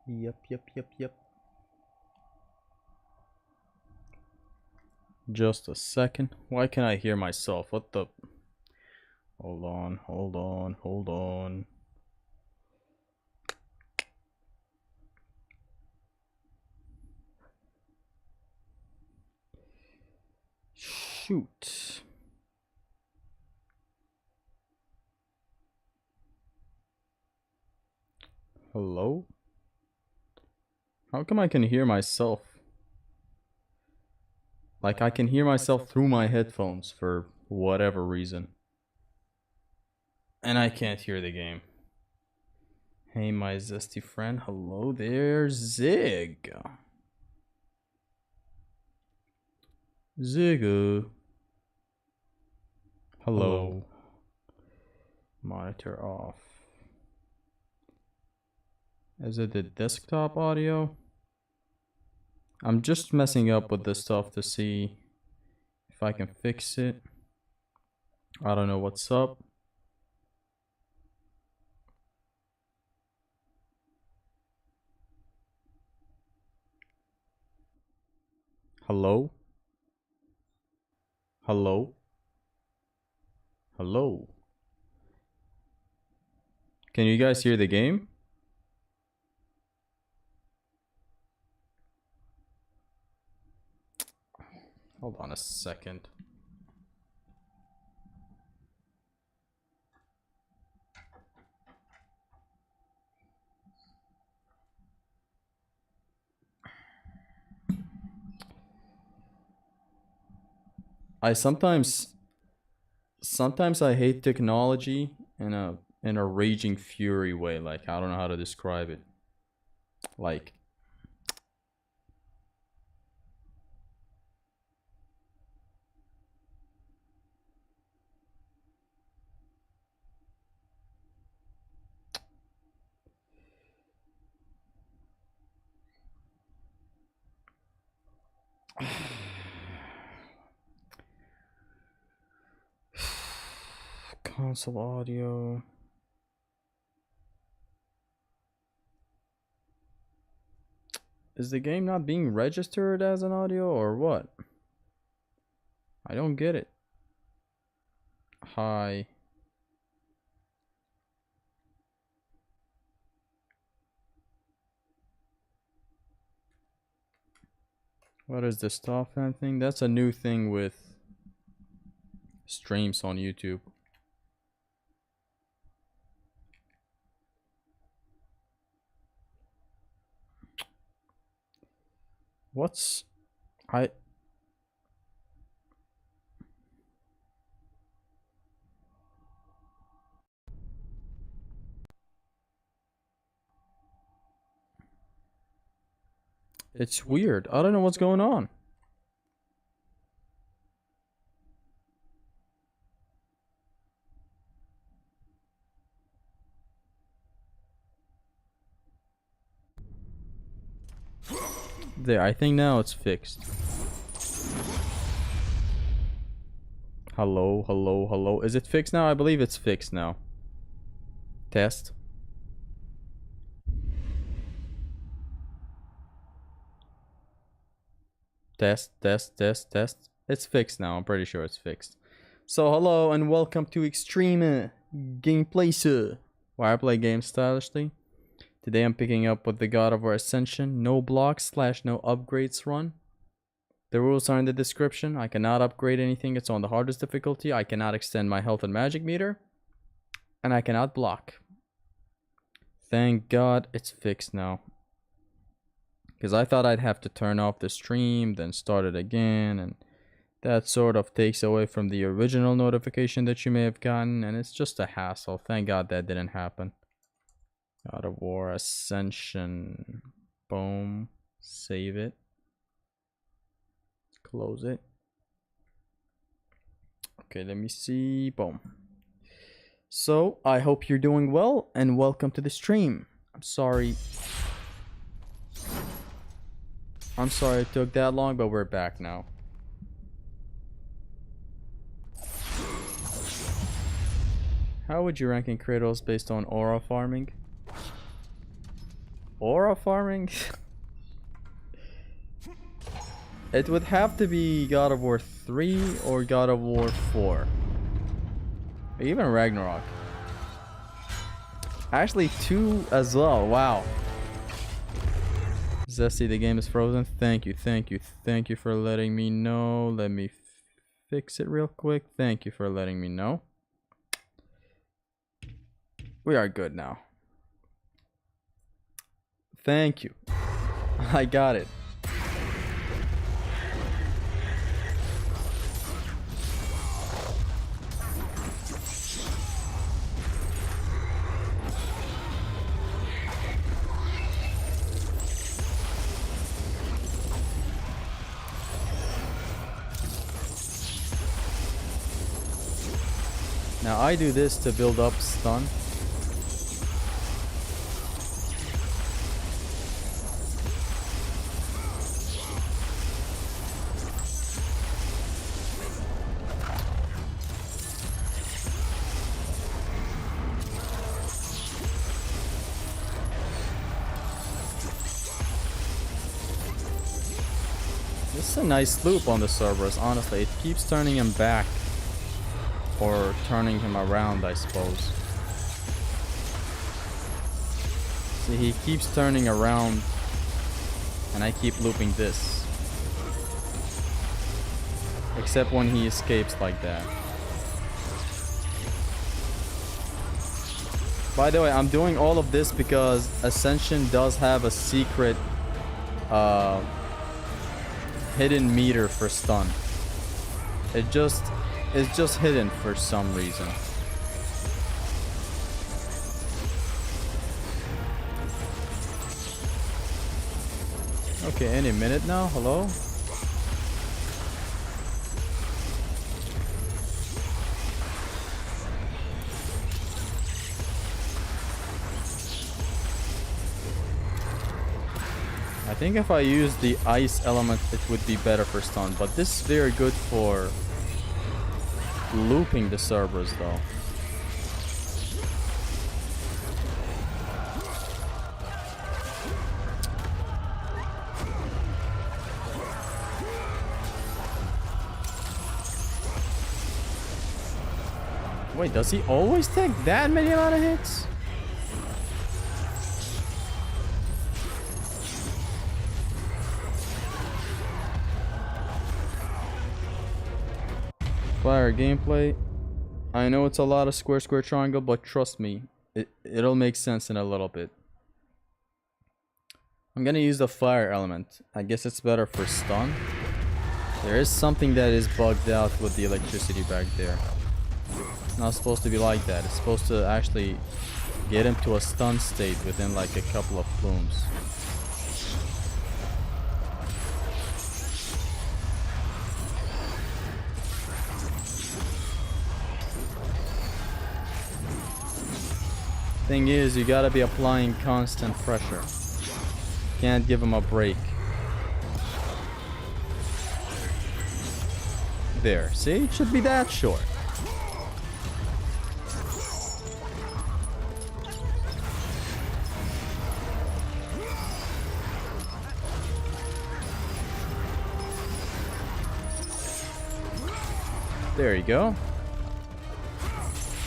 Yep. Just a second. Why can't I hear myself? What the? Hold on. Shoot. Hello? How come I can hear myself? Like I can hear myself through my headphones for whatever reason. And I can't hear the game. Hey, my zesty friend. Hello there, Zig. Zigga. Hello. Monitor off. Is it the desktop audio? I'm just messing up with this stuff to see if I can fix it. I don't know what's up. Hello? Hello? Hello? Can you guys hear the game? Hold on a second. I sometimes I hate technology in a raging fury way. Like I don't know how to describe it. Like console audio. Is the game not being registered as an audio or what? I don't get it. Hi. What is the stop fan thing? That's a new thing with streams on YouTube. What's I It's weird. I don't know what's going on. There, I think now it's fixed. Hello. Is it fixed now? I believe it's fixed now. Test. Test. It's fixed now. I'm pretty sure it's fixed. So hello and welcome to Extreme Gameplay, sir, where I play games stylishly. Today I'm picking up with the God of War Ascension. No blocks / no upgrades run. The rules are in the description. I cannot upgrade anything. It's on the hardest difficulty. I cannot extend my health and magic meter. And I cannot block. Thank God it's fixed now. Because I thought I'd have to turn off the stream, then start it again, and that sort of takes away from the original notification that you may have gotten, and it's just a hassle. Thank God that didn't happen. God of War Ascension. Boom. Save it. Close it. Okay, let me see. Boom. So, I hope you're doing well, and welcome to the stream. I'm sorry it took that long, but we're back now. How would you rank in Kratos based on aura farming? aura farming? It would have to be God of War 3 or God of War 4. Or even Ragnarok. Actually 2 as well, wow. Zesty, the game is frozen. Thank you, thank you, thank you for letting me know. Let me fix it real quick. Thank you for letting me know. We are good now. Thank you. I got it. Now I do this to build up stun. This is a nice loop on the Cerberus, honestly. It keeps turning him back. Or turning him around, I suppose. See, he keeps turning around. And I keep looping this. Except when he escapes like that. By the way, I'm doing all of this because Ascension does have a secret hidden meter for stun. It's just hidden for some reason. Okay, any minute now. Hello? I think if I use the ice element, it would be better for stun, but this is very good for looping the Cerberus though. Wait, does he always take that many amount of hits? Fire gameplay. I know it's a lot of square, square, triangle, but trust me, it'll make sense in a little bit. I'm gonna use the fire element. I guess it's better for stun. There is something that is bugged out with the electricity back there. It's not supposed to be like that. It's supposed to actually get him to a stun state within like a couple of plumes. Thing is, you gotta be applying constant pressure. Can't give him a break. There, see? It should be that short. There you go.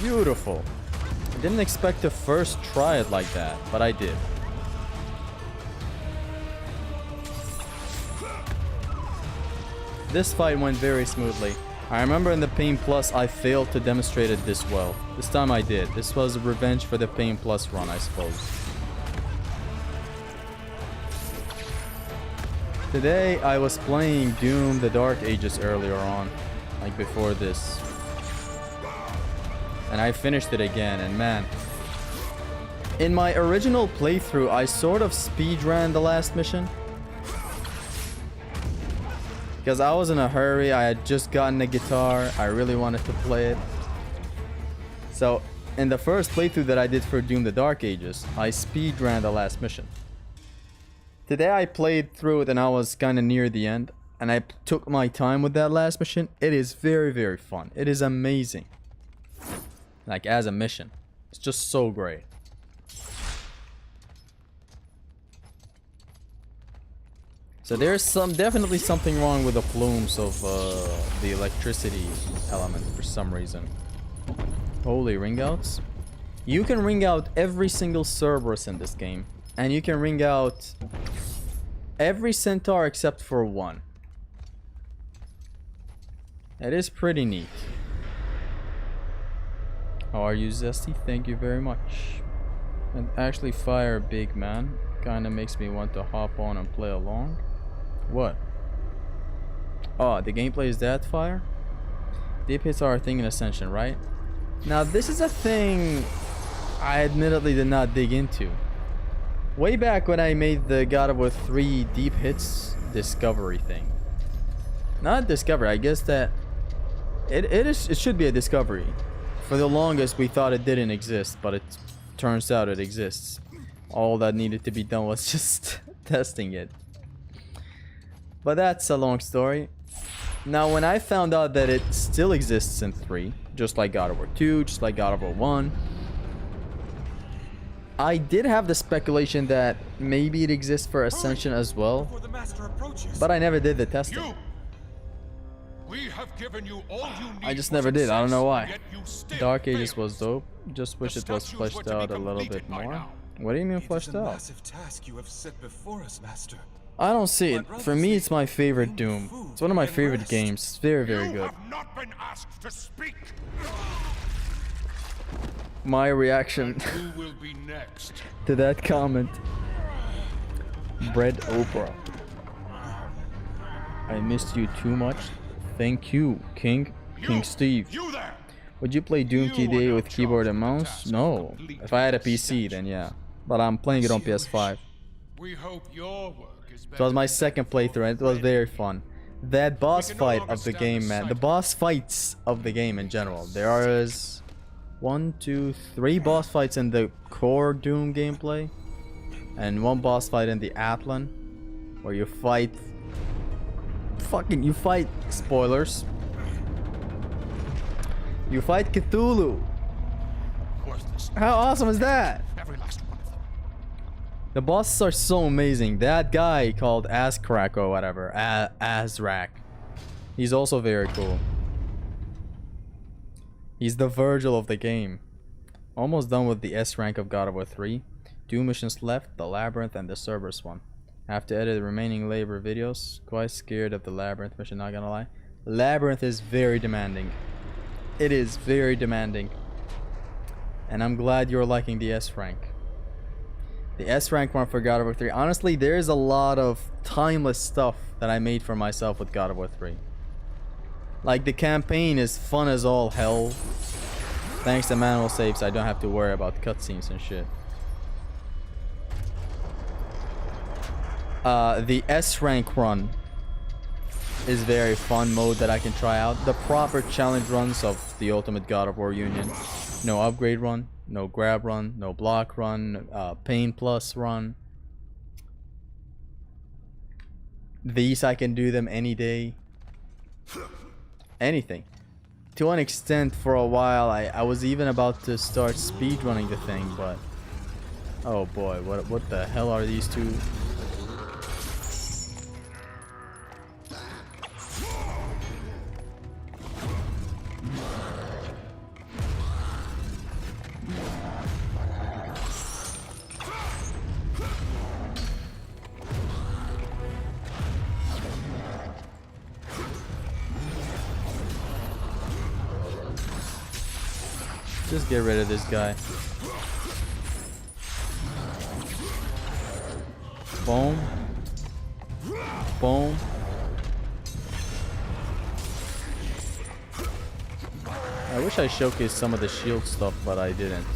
Beautiful. I didn't expect to first try it like that, but I did. This fight went very smoothly. I remember in the Pain Plus I failed to demonstrate it this well. This time I did. This was revenge for the Pain Plus run, I suppose. Today I was playing Doom the Dark Ages earlier on, like before this. And I finished it again, and man, in my original playthrough I sort of speedran the last mission. Because I was in a hurry, I had just gotten a guitar, I really wanted to play it. So, in the first playthrough that I did for Doom the Dark Ages, I speedran the last mission. Today I played through it and I was kind of near the end, and I took my time with that last mission. It is very, very fun. It is amazing. Like, as a mission. It's just so great. So there's definitely something wrong with the plumes of the electricity element for some reason. Holy ring outs. You can ring out every single Cerberus in this game. And you can ring out every centaur except for one. It is pretty neat. How are you, Zesty? Thank you very much. And actually fire big man. Kinda makes me want to hop on and play along. What? Oh, the gameplay is that fire? Deep hits are a thing in Ascension, right? Now this is a thing I admittedly did not dig into. Way back when I made the God of War 3 deep hits discovery thing. Not discovery, I guess that it should be a discovery. For the longest we thought it didn't exist, but it turns out it exists. All that needed to be done was just testing it. But that's a long story. Now when I found out that it still exists in 3, just like God of War 2, just like God of War 1, I did have the speculation that maybe it exists for Ascension as well, but I never did the testing. We have given you all you need. I just never did, I don't know why. Dark Ages was dope, just wish it was fleshed out a little bit more. What do you mean fleshed out? Massive task you have set before us, Master. I don't see it. For me, it's my favorite Doom. It's one of my favorite games. It's very, very good. Have not been asked to speak. My reaction Who will be next? to that comment. Bread Oprah. I missed you too much. Thank you, King Steve. You there? Would you play Doom today with keyboard and mouse? No. If I had a PC, then yeah. But I'm playing it on PS5. We hope your work is It better. was my second playthrough and it was very fun. That boss fight of the game, man. The boss fights of the game in general. There is 1, 2, 3 boss fights in the core Doom gameplay. And 1 boss fight in the Atlan. Where you fight... spoilers. You fight Cthulhu. Worthless. How awesome is that? Every last one of them. The bosses are so amazing. That guy called Azcrack or whatever, Azrak, he's also very cool. He's the Virgil of the game. Almost done with the S rank of God of War 3. 2 missions left, the Labyrinth and the Cerberus one. Have to edit the remaining labor videos. Quite scared of the Labyrinth mission, not gonna lie. Labyrinth is very demanding. It is very demanding. And I'm glad you're liking the S rank. The S rank one for God of War 3. Honestly, there's a lot of timeless stuff that I made for myself with God of War 3. Like, the campaign is fun as all hell. Thanks to manual saves, I don't have to worry about cutscenes and shit. The S rank run is very fun mode that I can try out. The proper challenge runs of the Ultimate God of War Union. No upgrade run, no grab run, no block run, pain plus run. These I can do them any day. Anything. To an extent, for a while, I was even about to start speedrunning the thing, but... Oh boy, what the hell are these two? Just get rid of this guy. Boom. Boom. I wish I showcased some of the shield stuff, but I didn't.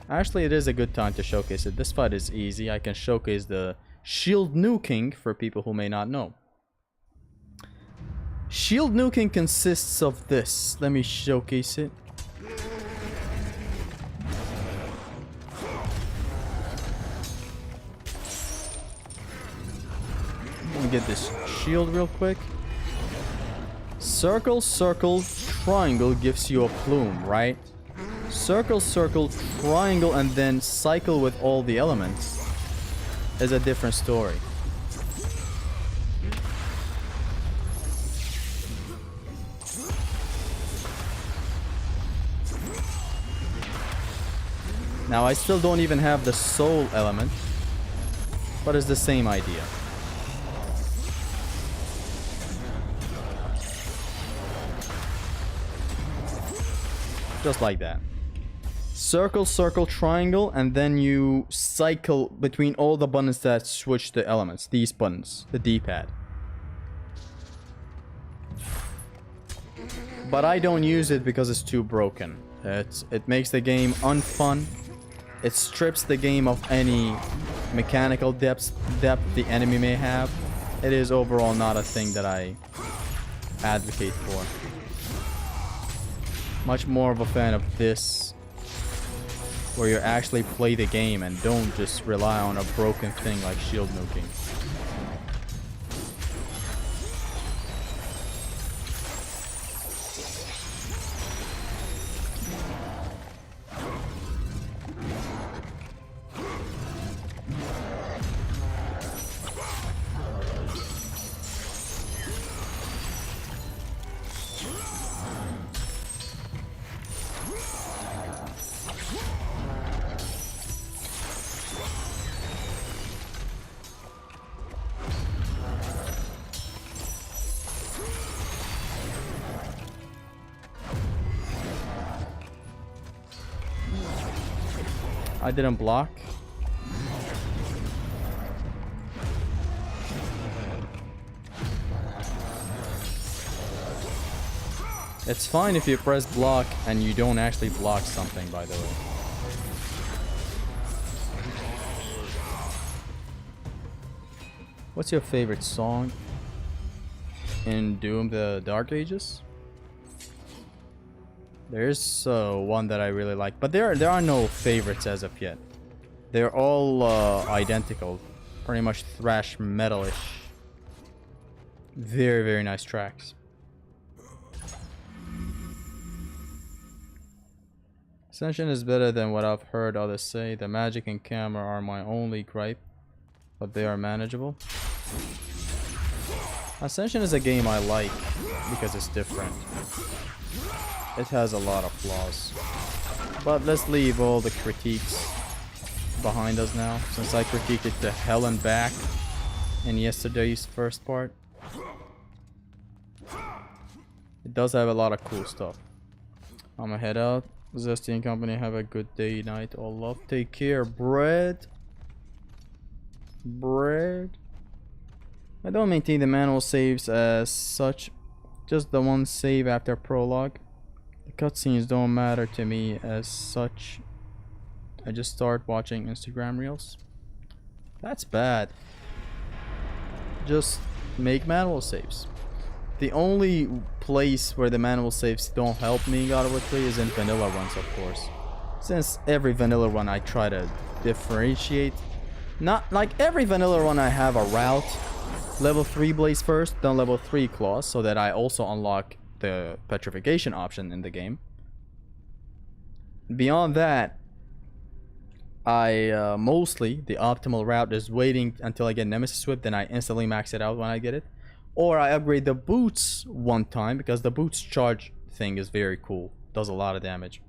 Actually, it is a good time to showcase it. This fight is easy. I can showcase the shield nuking for people who may not know. Shield nuking consists of this. Let me showcase it. Let me get this shield real quick. Circle, circle, triangle gives you a plume, right? Circle, circle, triangle, and then cycle with all the elements is a different story. Now I still don't even have the soul element, but it's the same idea. Just like that. Circle, circle, triangle, and then you cycle between all the buttons that switch the elements. These buttons, the D-pad. But I don't use it because it's too broken. It makes the game unfun. It strips the game of any mechanical depth the enemy may have. It is overall not a thing that I advocate for. Much more of a fan of this, where you actually play the game and don't just rely on a broken thing like shield nuking. I didn't block. It's fine if you press block and you don't actually block something, by the way. What's your favorite song in Doom the Dark Ages? There's one that I really like, but there are no favorites as of yet. They're all identical, pretty much thrash metalish. Very, very nice tracks. Ascension is better than what I've heard others say. The magic and camera are my only gripe, but they are manageable. Ascension is a game I like because it's different. It has a lot of flaws. But let's leave all the critiques behind us now, since I critiqued it to hell and back in yesterday's first part. It does have a lot of cool stuff. I'm gonna head out. Zesty and company, have a good day, night, all love. Take care, bread. I don't maintain the manual saves as such, just the one save after prologue. The cutscenes don't matter to me as such. I just start watching Instagram reels. That's bad. Just make manual saves. The only place where the manual saves don't help me in God of War 3 is in vanilla runs, of course. Since every vanilla run I try to differentiate. Not like every vanilla run I have a route. Level 3 blaze first, then level 3 claws, so that I also unlock the petrification option in the game. Beyond that, I mostly the optimal route is waiting until I get Nemesis Whip, then I instantly max it out when I get it. Or I upgrade the boots one time, because the boots charge thing is very cool. Does a lot of damage.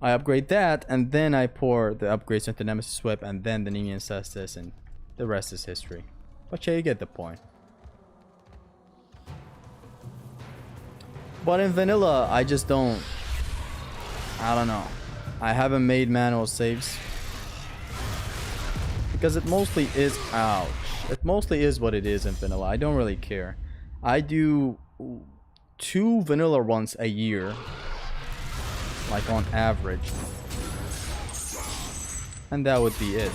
I upgrade that, and then I pour the upgrades into Nemesis Whip, and then the Nemean Cestus, and the rest is history. But yeah, you get the point. But in vanilla, I just don't... I don't know. I haven't made manual saves. Because it mostly is... Ouch. It mostly is what it is in vanilla. I don't really care. I do 2 vanilla runs a year. Like on average. And that would be it.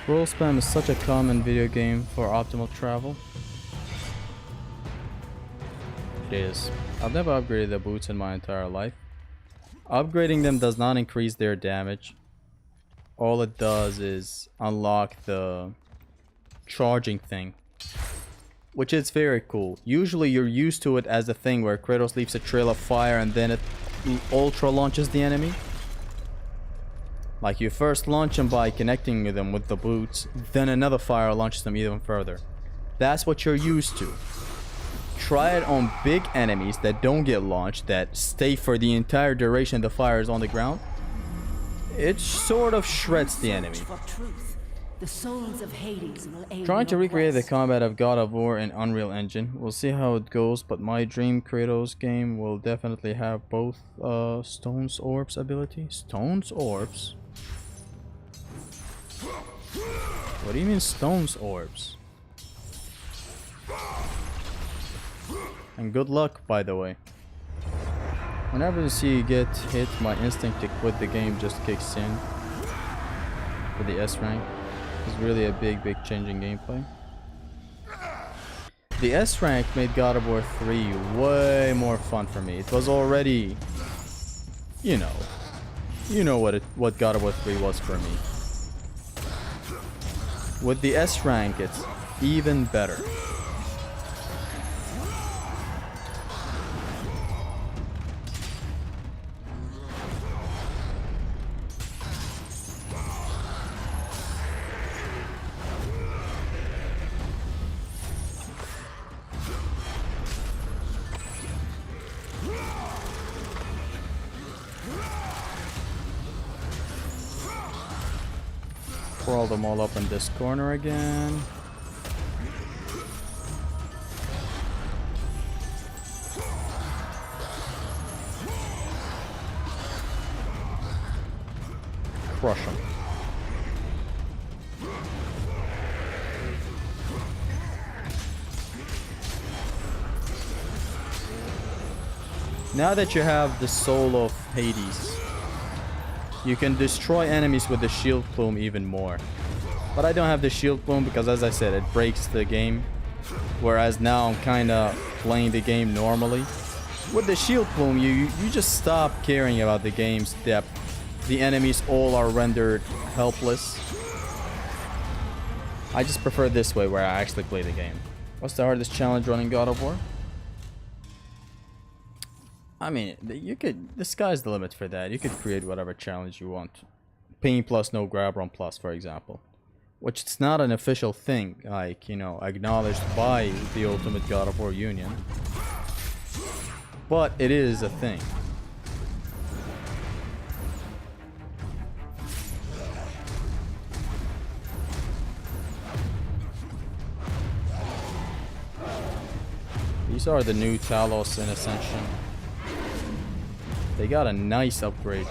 Roll spam is such a common video game for optimal travel. It is. I've never upgraded the boots in my entire life. Upgrading them does not increase their damage. All it does is unlock the charging thing, which is very cool. Usually you're used to it as a thing where Kratos leaves a trail of fire and then it ultra launches the enemy. Like you first launch them by connecting with them with the boots, then another fire launches them even further. That's what you're used to. Try it on big enemies that don't get launched, that stay for the entire duration the fire is on the ground. It sort of shreds the enemy. The souls of Hades will aid Trying to your recreate the quest. combat of God of War in Unreal Engine. We'll see how it goes, but my dream Kratos game will definitely have both Stone's Orbs ability. Stone's Orbs? What do you mean Stone's Orbs? And good luck, by the way. Whenever you see you get hit, my instinct to quit the game just kicks in. For the S rank. It's really a big change in gameplay. The S rank made God of War 3 way more fun for me. It was already, you know what God of War 3 was for me. With the S rank, it's even better. Crawl them all up in this corner again. Crush them. Now that you have the soul of Hades, you can destroy enemies with the shield plume even more. But I don't have the shield plume because, as I said, it breaks the game. Whereas now I'm kinda playing the game normally. With the shield plume, you just stop caring about the game's depth. The enemies all are rendered helpless. I just prefer this way where I actually play the game. What's the hardest challenge running God of War? I mean, the sky's the limit for that. You could create whatever challenge you want. Pain plus no grab run plus, for example. Which it's not an official thing, like, you know, acknowledged by the Ultimate God of War Union. But it is a thing. These are the new Talos in Ascension. They got a nice upgrade.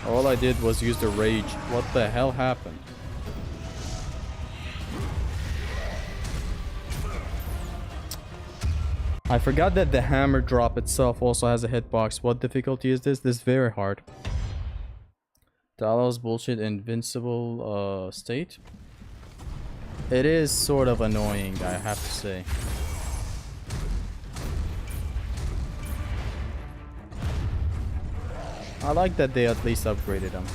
All I did was use the rage. What the hell happened? I forgot that the hammer drop itself also has a hitbox. What difficulty is this? This is very hard. Talos bullshit invincible state. It is sort of annoying, I have to say. I like that they at least upgraded them.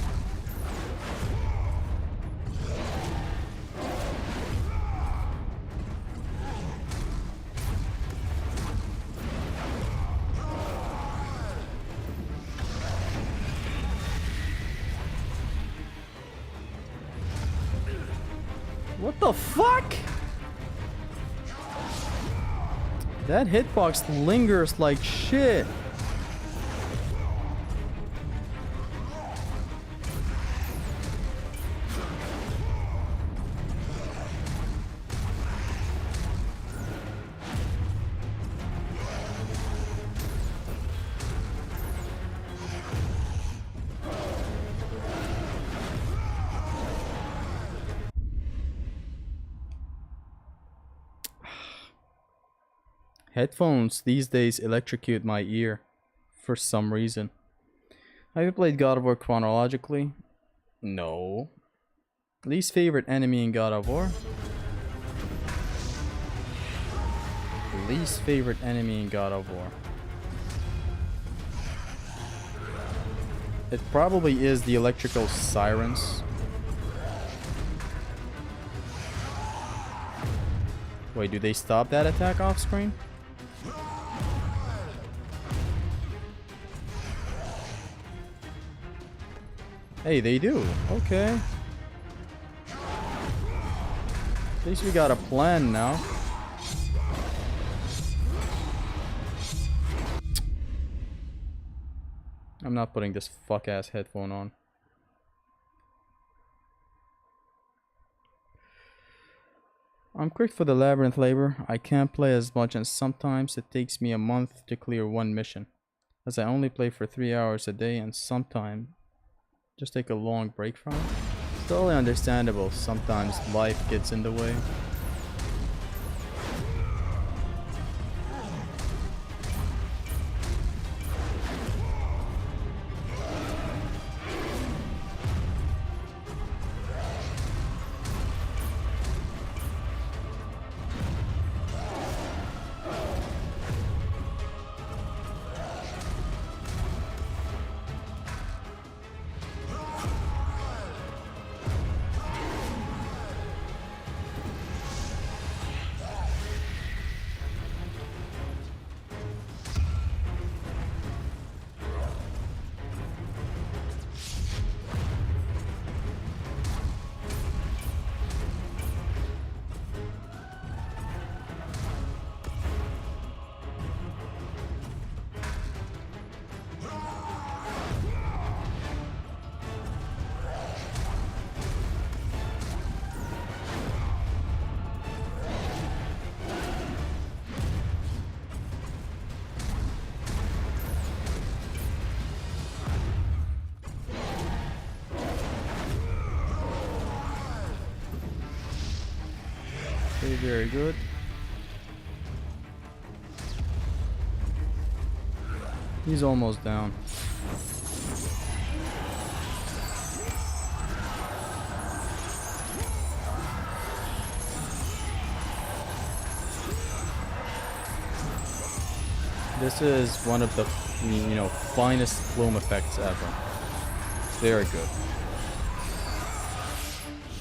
What the fuck? That hitbox lingers like shit. Headphones these days electrocute my ear for some reason. Have you played God of War chronologically? No. Least favorite enemy in God of War? Least favorite enemy in God of War. It probably is the electrical sirens. Wait, do they stop that attack off screen? Hey, they do. Okay. At least we got a plan now. I'm not putting this fuck-ass headphone on. I'm quick for the labyrinth labor. I can't play as much and sometimes it takes me a month to clear one mission, as I only play for 3 hours a day and sometimes just take a long break from it. It's totally understandable, sometimes life gets in the way. Okay, very good. He's almost down. This is one of the, finest plume effects ever. Very good.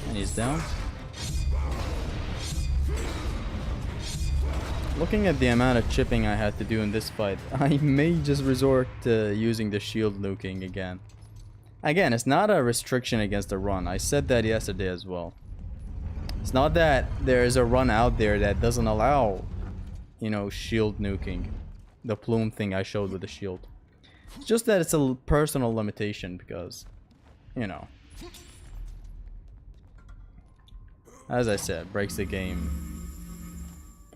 And he's down. Looking at the amount of chipping I had to do in this fight, I may just resort to using the shield nuking again. Again, it's not a restriction against the run. I said that yesterday as well. It's not that there is a run out there that doesn't allow, shield nuking. The plume thing I showed with the shield. It's just that it's a personal limitation because, as I said, breaks the game.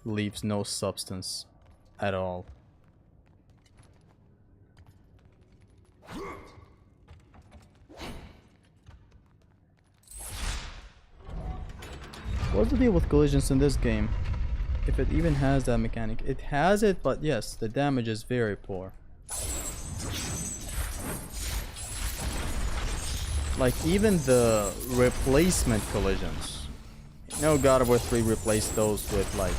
Leaves no substance at all. What's the deal with collisions in this game? If it even has that mechanic. It has it, but yes, the damage is very poor. Like even the replacement collisions, No, God of War 3 replaced those with like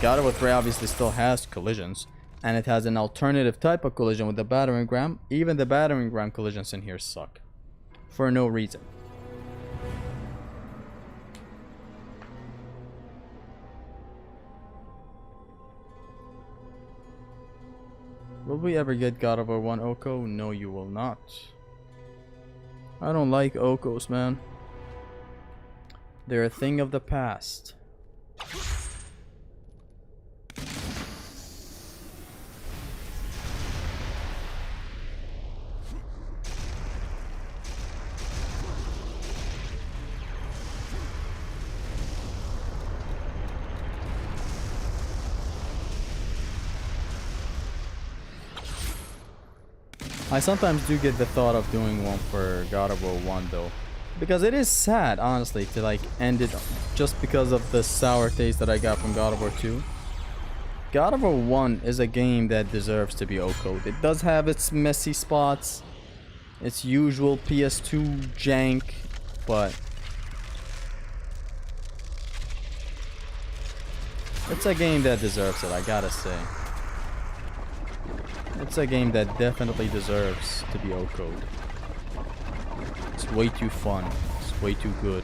God of War 3 obviously still has collisions, and it has an alternative type of collision with the battering ram. Even the battering ram collisions in here suck for no reason. Will we ever get God of War 1 Oko? No, you will not. I don't like Okos, man. They're a thing of the past. I sometimes do get the thought of doing one for God of War 1 though. Because it is sad, honestly, to like end it just because of the sour taste that I got from God of War 2. God of War 1 is a game that deserves to be OCO'd. It does have its messy spots, its usual PS2 jank, but it's a game that deserves it, I gotta say. It's a game that definitely deserves to be OCO'd. It's way too fun. It's way too good.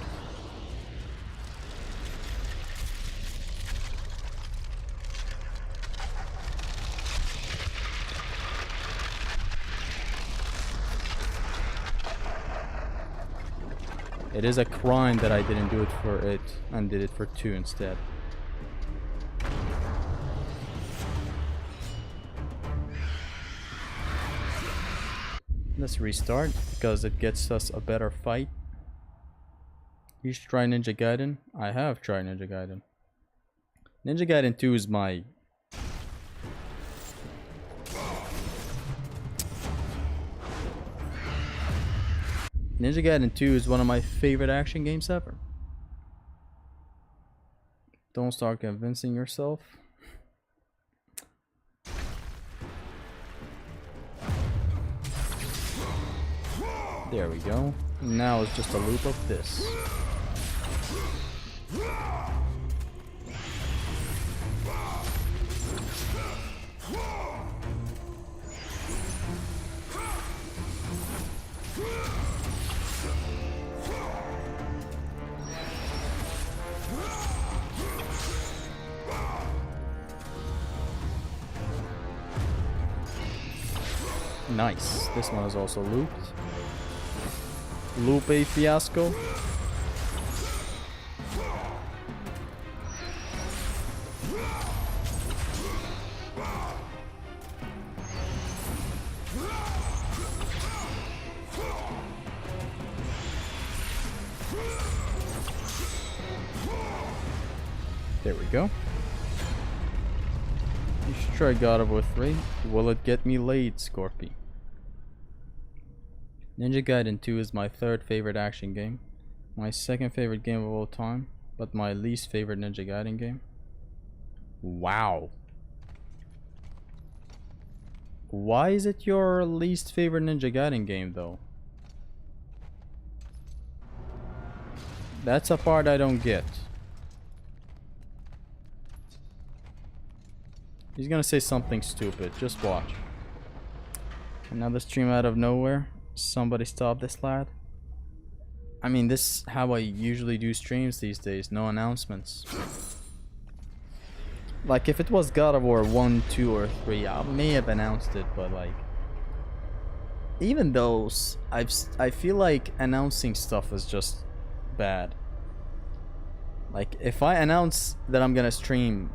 It is a crime that I didn't do it for it and did it for 2 instead. Let's restart because it gets us a better fight. You should try Ninja Gaiden. I have tried Ninja Gaiden. Ninja Gaiden 2 is my... Ninja Gaiden 2 is one of my favorite action games ever. Don't start convincing yourself. There we go. Now it's just a loop of this. Nice. This one is also looped. Lupe Fiasco. There we go. You should try God of War 3. Will it get me laid, Scorpy? Ninja Gaiden 2 is my 3rd favorite action game, my 2nd favorite game of all time, but my least favorite Ninja Gaiden game. Wow. Why is it your least favorite Ninja Gaiden game though? That's a part I don't get. He's gonna say something stupid, just watch. Another stream out of nowhere. Somebody stop this lad. I mean, this is how I usually do streams these days. No announcements. Like if it was God of War 1, 2 or 3, I may have announced it, but like even those, I feel like announcing stuff is just bad. Like if I announce that I'm gonna stream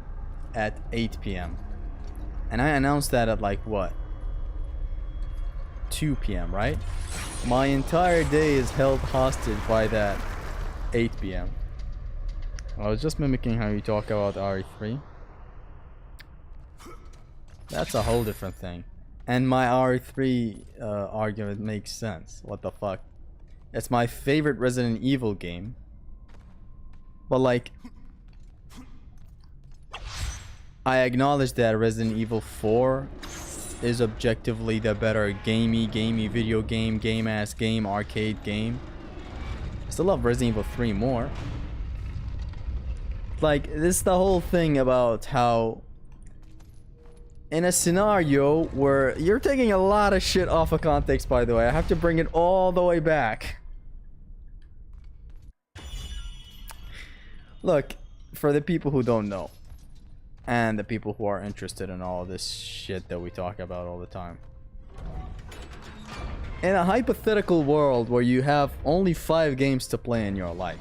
at 8 p.m. and I announce that at like what, 2 p.m. right? My entire day is held hostage by that 8 p.m. I was just mimicking how you talk about RE3. That's a whole different thing. And my RE3 argument makes sense. What the fuck? It's my favorite Resident Evil game. But like, I acknowledge that Resident Evil 4 is objectively the better gamey video game, ass game, arcade game. I still love Resident Evil 3 more. Like, this is the whole thing about how in a scenario where you're taking a lot of shit off of context, by the way. I have to bring it all the way back. Look, for the people who don't know, and the people who are interested in all this shit that we talk about all the time. In a hypothetical world where you have only 5 games to play in your life,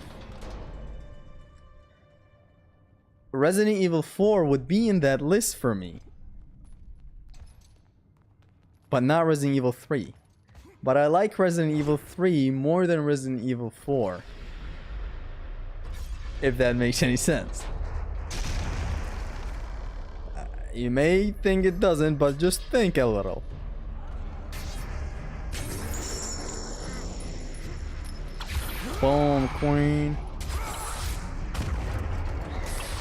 Resident Evil 4 would be in that list for me. But not Resident Evil 3. But I like Resident Evil 3 more than Resident Evil 4. If that makes any sense. You may think it doesn't, but just think a little. Boom, queen.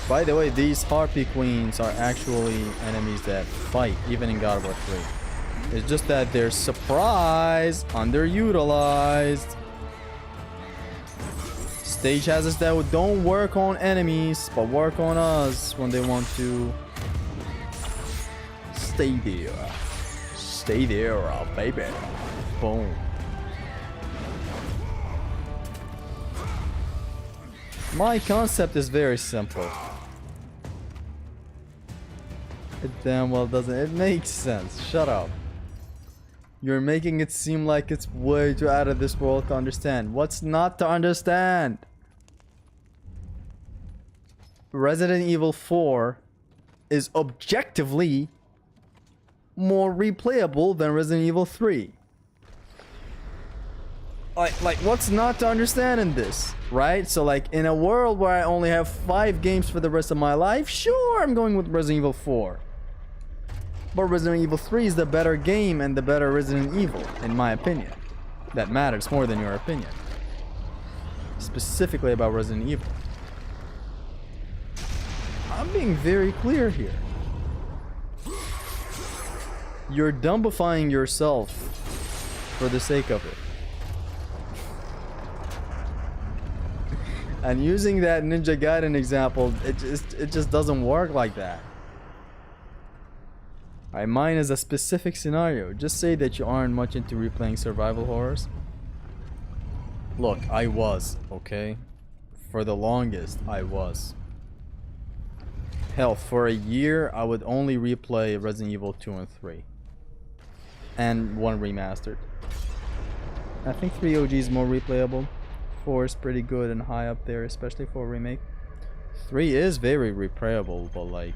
By the way, these Harpy Queens are actually enemies that fight, even in God of War 3. It's just that they're surprise, underutilized. Stage hazards that don't work on enemies, but work on us when they want to. Stay there. Stay there, baby. Boom. My concept is very simple. It damn well doesn't. It makes sense. Shut up. You're making it seem like it's way too out of this world to understand. What's not to understand? Resident Evil 4 is objectively more replayable than Resident Evil 3. Like what's not to understand in this, right? So like in a world where I only have 5 games for the rest of my life, sure, I'm going with Resident Evil 4. But Resident Evil 3 is the better game and the better Resident Evil, in my opinion. That matters more than your opinion. Specifically about Resident Evil. I'm being very clear here. You're dumbifying yourself for the sake of it. And using that Ninja Gaiden example, it just doesn't work like that. Alright, mine is a specific scenario. Just say that you aren't much into replaying survival horrors. Look, I was, okay? For the longest, I was. Hell, for a year, I would only replay Resident Evil 2 and 3. And 1 remastered. I think 3 OG is more replayable. 4 is pretty good and high up there, especially for a remake. 3 is very replayable, but like...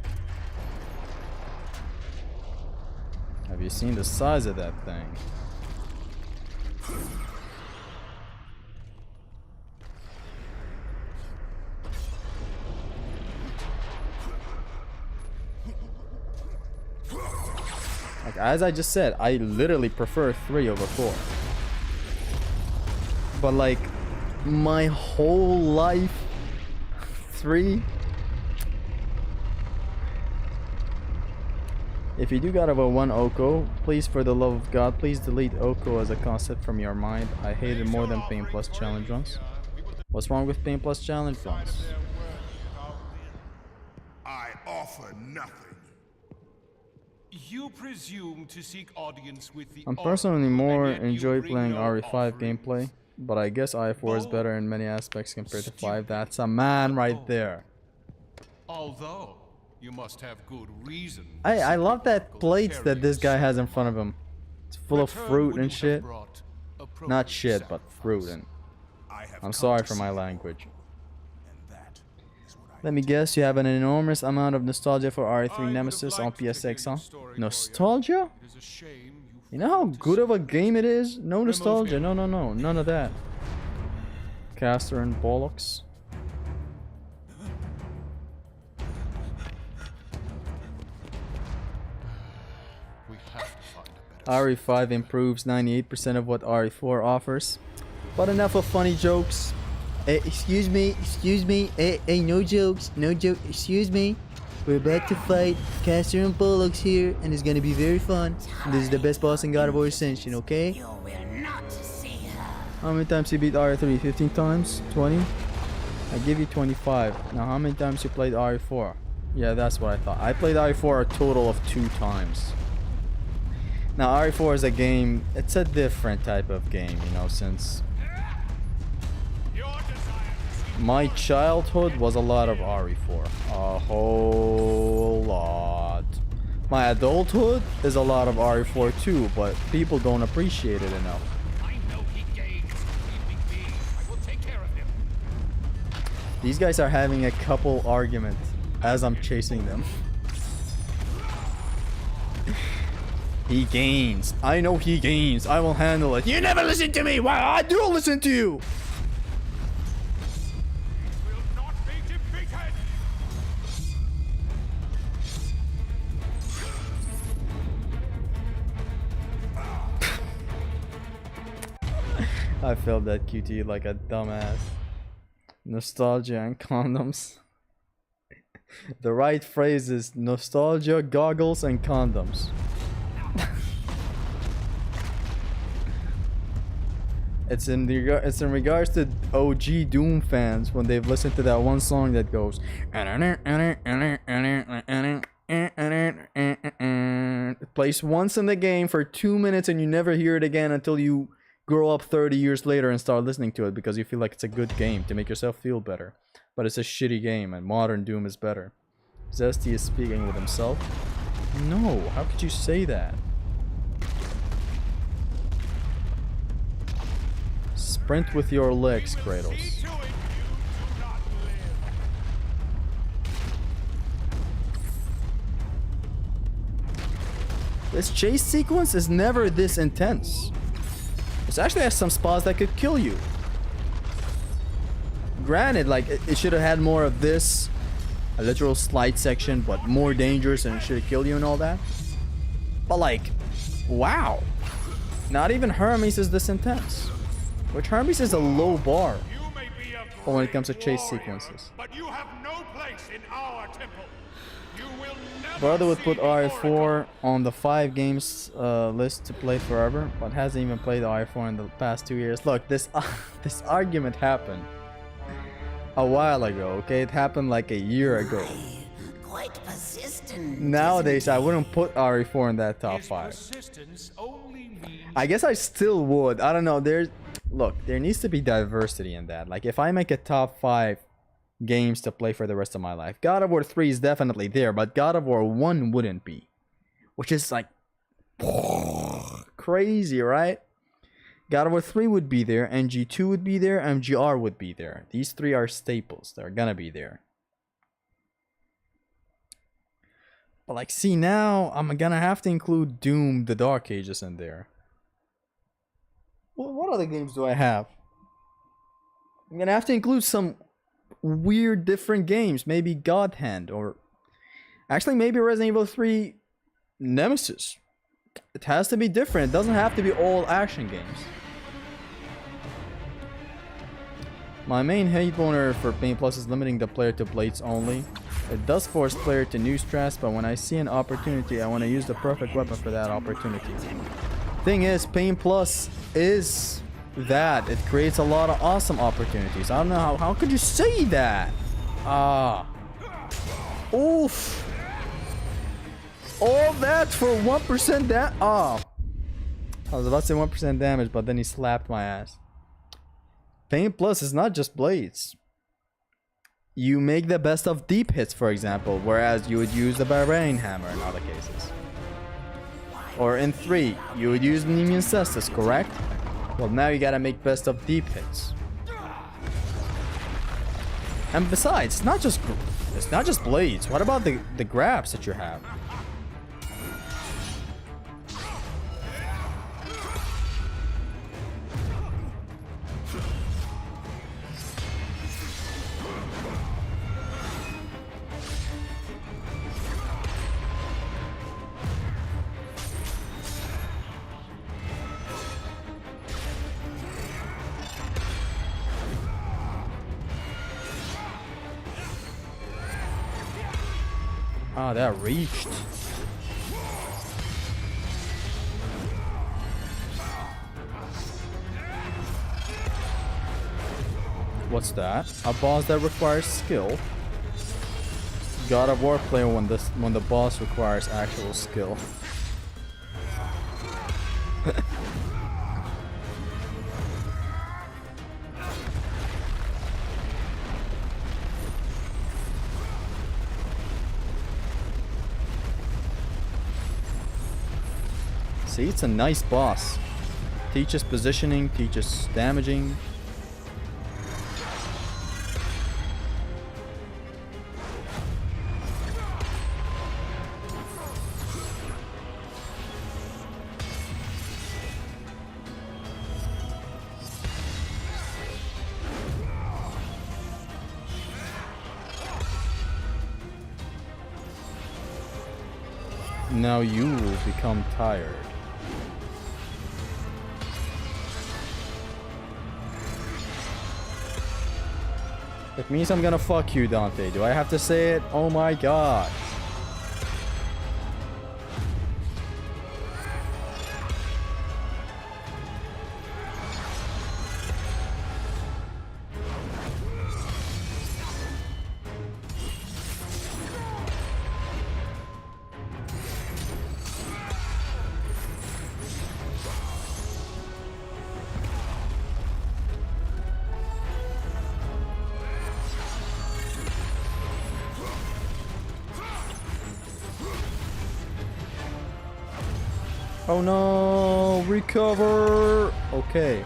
have you seen the size of that thing? Like, as I just said, I literally prefer 3 over 4. But like, my whole life, 3? If you do God of War 1 Oko, please, for the love of God, please delete Oko as a concept from your mind. I hate it more than Pain Plus Challenge runs. What's wrong with Pain Plus Challenge runs? I offer nothing. You presume to seek audience with the I'm personally more and yet you enjoy bring playing no RE5 offerings. gameplay, but I guess RE4 is better in many aspects compared to 5. That's a man right there. Although you must have good reason. I love that plates that this guy has in front of him. It's full of fruit and shit. Not shit, but fruit. And I'm sorry for my language. Let me guess, you have an enormous amount of nostalgia for RE3 Nemesis on PSX, huh? Nostalgia? You know how good of a game it is? No nostalgia, no, none of that. Caster and bollocks. RE5 improves 98% of what RE4 offers. But enough of funny jokes. Excuse me, hey, no jokes, excuse me. We're about to fight Caster and Bollocks here, and it's gonna be very fun. And this is the best boss in God of War Ascension, okay? You will not see her. How many times you beat RE3? 15 times? 20? I give you 25. Now, how many times you played RE4? Yeah, that's what I thought. I played RE4 a total of 2 times. Now, RE4 is a game, it's a different type of game, you know, since my childhood was a lot of RE4. A whole lot. My adulthood is a lot of RE4 too, but people don't appreciate it enough. I know he gains. Leave me be. I will take care of him. These guys are having a couple arguments as I'm chasing them. He gains. I know he gains. I will handle it. You never listen to me. Why? I do listen to you. Will not be defeated. I felt that QT like a dumbass. Nostalgia and condoms. The right phrase is nostalgia, goggles, and condoms. It's in regards to OG Doom fans when they've listened to that one song that goes. It plays once in the game for 2 minutes and you never hear it again until you grow up 30 years later and start listening to it because you feel like it's a good game to make yourself feel better. But it's a shitty game and modern Doom is better. Zesty is speaking with himself. No, how could you say that? Sprint with your legs, Kratos. See to it you do not live. This chase sequence is never this intense. It actually has some spots that could kill you. Granted, like, it should have had more of this, a literal slide section, but more dangerous and it should have killed you and all that. But like, wow. Not even Hermes is this intense. Which Hermes is a low bar You may be a when it comes to great chase warrior, sequences. but you have no place in our temple. You will never Brother would see put the Oracle. RE4 on the 5 games list to play forever, but hasn't even played RE4 in the past 2 years. Look, this this argument happened a while ago, okay? It happened like a year ago. Quite persistent. Nowadays, I wouldn't put RE4 in that top His 5. persistence only means I guess I still would. I don't know. Look, there needs to be diversity in that. Like, if I make a top 5 games to play for the rest of my life, God of War 3 is definitely there, but God of War 1 wouldn't be. Which is like crazy, right? God of War 3 would be there, MG2 would be there, MGR would be there. These 3 are staples. They're gonna be there. But like, see, now I'm gonna have to include Doom, the Dark Ages in there. What other games do I have? I'm gonna have to include some weird different games. Maybe God Hand, or actually maybe Resident Evil 3 Nemesis. It has to be different. It doesn't have to be all action games. My main hate boner for Pain Plus is limiting the player to blades only. It does force player to new strats, but when I see an opportunity, I want to use the perfect weapon for that opportunity. Thing is, Pain Plus is that. It creates a lot of awesome opportunities. I don't know how could you say that? Oof. All that for 1% that. I was about to say 1% damage, but then he slapped my ass. Pain Plus is not just blades. You make the best of deep hits, for example, whereas you would use the Barbarian Hammer in other cases. Or in 3, you would use Nemean Cestus, correct? Well, now you gotta make best of deep hits. And besides, it's not just blades. What about the grabs that you have? Ah, that reached. What's that? A boss that requires skill. God of War player when the boss requires actual skill. See, it's a nice boss. Teaches positioning, teaches damaging. Now you will become tired. It means I'm gonna fuck you, Dante. Do I have to say it? Oh my god. Oh no, recover. Okay.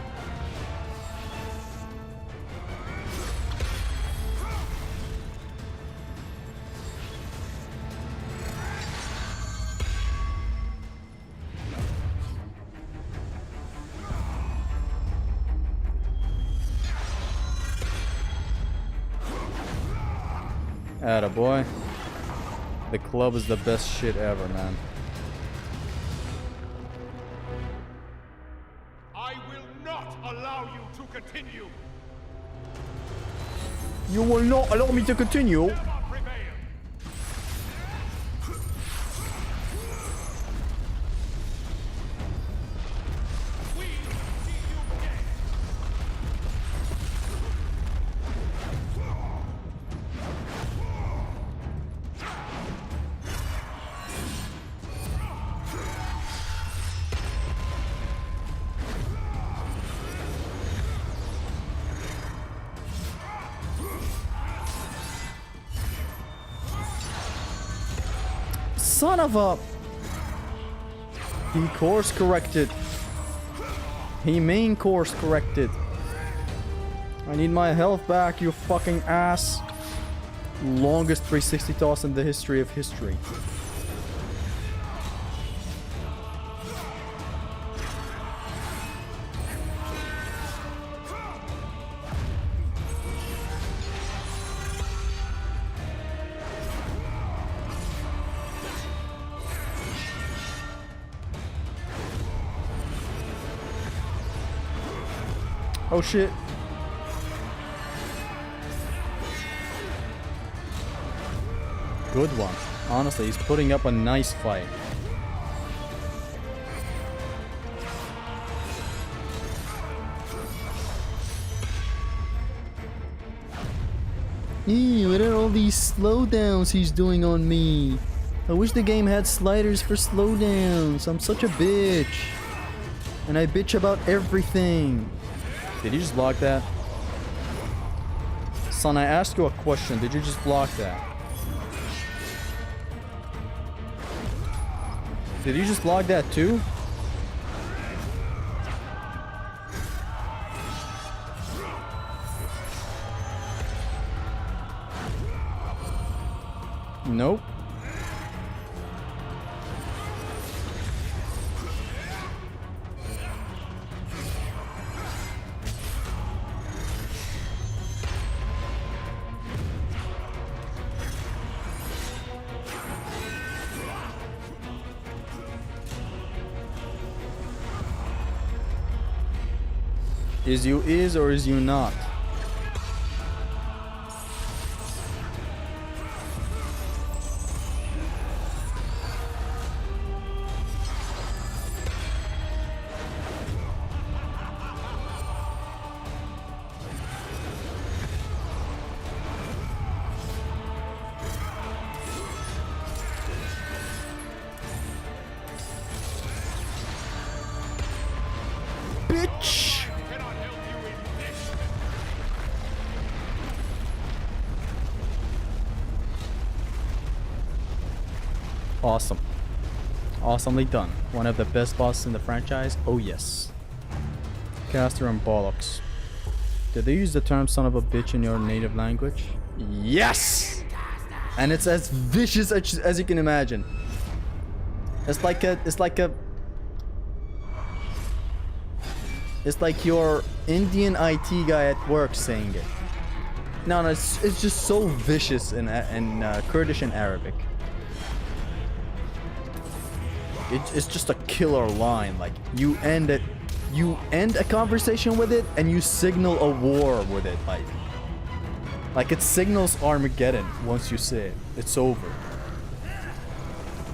Atta boy. The club is the best shit ever, man. I will not allow you to continue. You will not allow me to continue. Never prevail. We see you dead. Son of a... He course corrected. He main course corrected. I need my health back, you fucking ass. Longest 360 toss in the history of history. Oh shit. Good one. Honestly, he's putting up a nice fight. Ew, what are all these slowdowns he's doing on me? I wish the game had sliders for slowdowns. I'm such a bitch. And I bitch about everything. Did you just block that? Son, I asked you a question. Did you just block that? Did you just block that too? Nope. Is you is or is you not? bitch! Awesome. Awesomely done. One of the best bosses in the franchise. Oh yes. Caster and Bollocks. Did they use the term son of a bitch in your native language? Yes! And it's as vicious as you can imagine. It's like your Indian IT guy at work saying it. No, it's just so vicious in Kurdish and Arabic. It's just a killer line. Like you end a conversation with it and you signal a war with it. Like it signals Armageddon once you say it. It's over.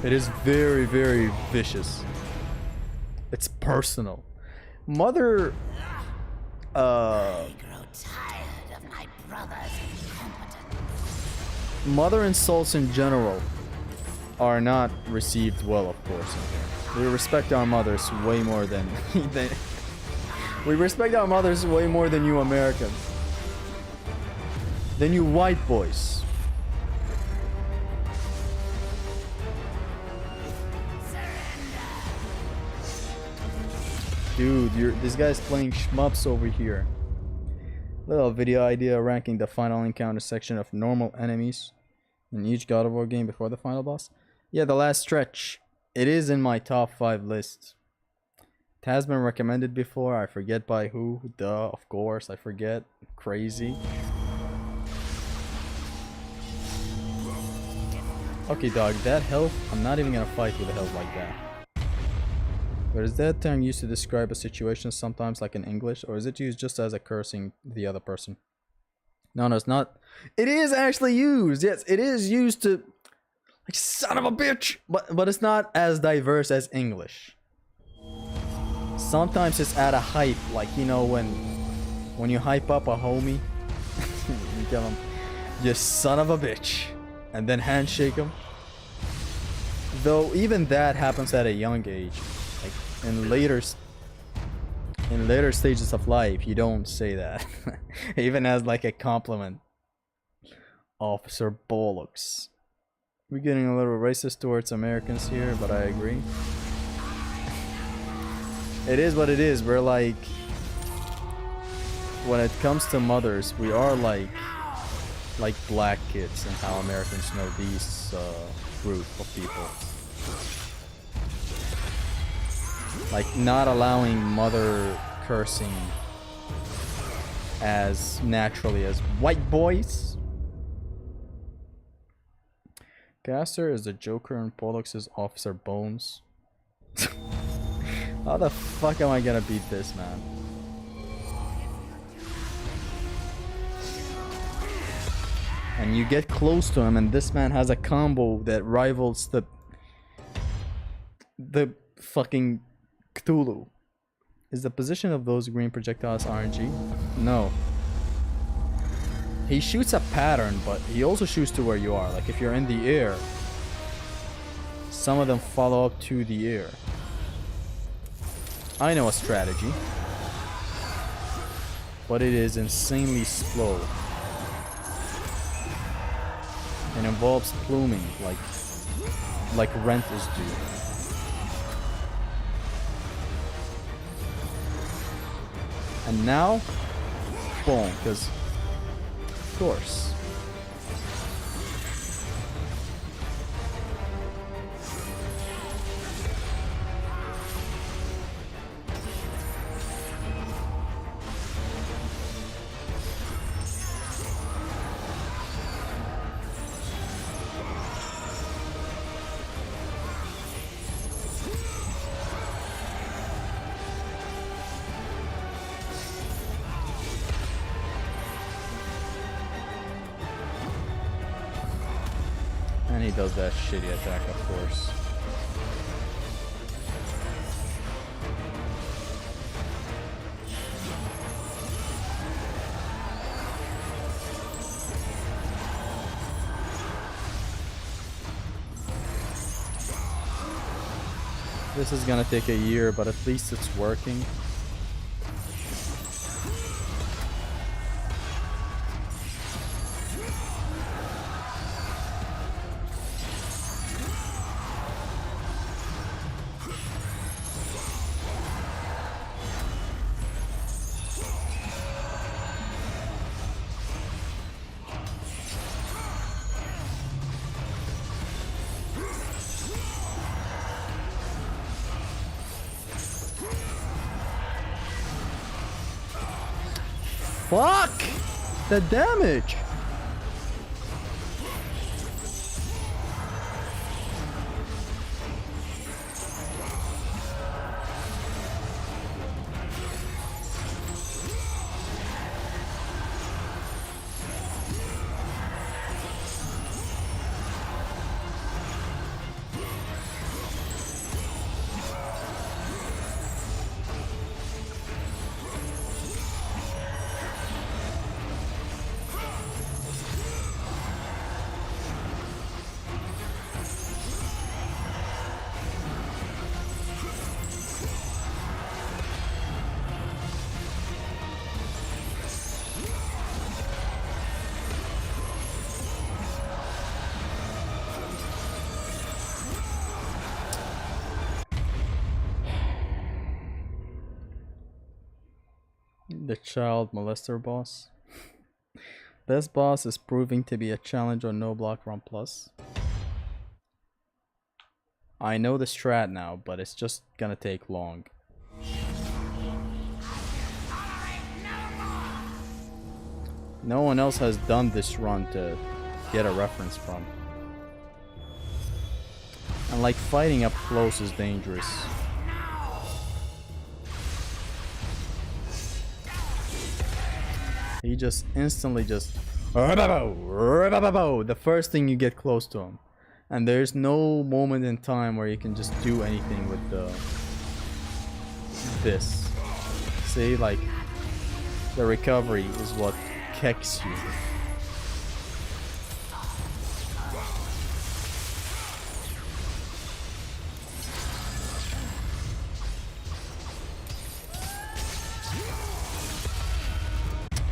It is very, very vicious. It's personal. Mother I grow tired of my brother's incompetence. Mother insults in general are not received well, of course, in here. We respect our mothers way more than we respect our mothers way more than you Americans. Than you white boys. Dude, this guy's playing shmups over here. Little video idea ranking the final encounter section of normal enemies in each God of War game before the final boss. Yeah, the last stretch. It is in my top 5 list. It has been recommended before. I forget by who. Duh, of course, I forget. Crazy. Okay, dog, that health, I'm not even gonna fight with a health like that. But is that term used to describe a situation sometimes like in English, or is it used just as a cursing the other person? No, it's not. It is actually used. Yes, it is used to, like, son of a bitch. But it's not as diverse as English. Sometimes it's at a hype, like, you know, when you hype up a homie, you tell him, you son of a bitch, and then handshake him. Though even that happens at a young age. Like in later stages of life, you don't say that. Even as like a compliment. Officer Bollocks. We're getting a little racist towards Americans here, but I agree. It is what it is. We're like, when it comes to mothers, we are like black kids and how Americans know these group of people. Like not allowing mother cursing as naturally as white boys. Caster is the Joker and Pollux is Officer Bones. How the fuck am I gonna beat this, man? And you get close to him and this man has a combo that rivals the fucking Cthulhu. Is the position of those green projectiles RNG? No. He shoots a pattern, but he also shoots to where you are. Like if you're in the air, some of them follow up to the air. I know a strategy, but it is insanely slow. It involves pluming, like rent is due. And now, boom, because, of course. And he does that shitty attack, of course. This is gonna take a year, but at least it's working. Fuck! The damage! The child molester boss. This boss is proving to be a challenge on No Block Run Plus. I know the strat now, but it's just gonna take long. No one else has done this run to get a reference from. And like, fighting up close is dangerous. He just instantly just the first thing you get close to him. And there's no moment in time where you can just do anything with this. See, like, the recovery is what kicks you.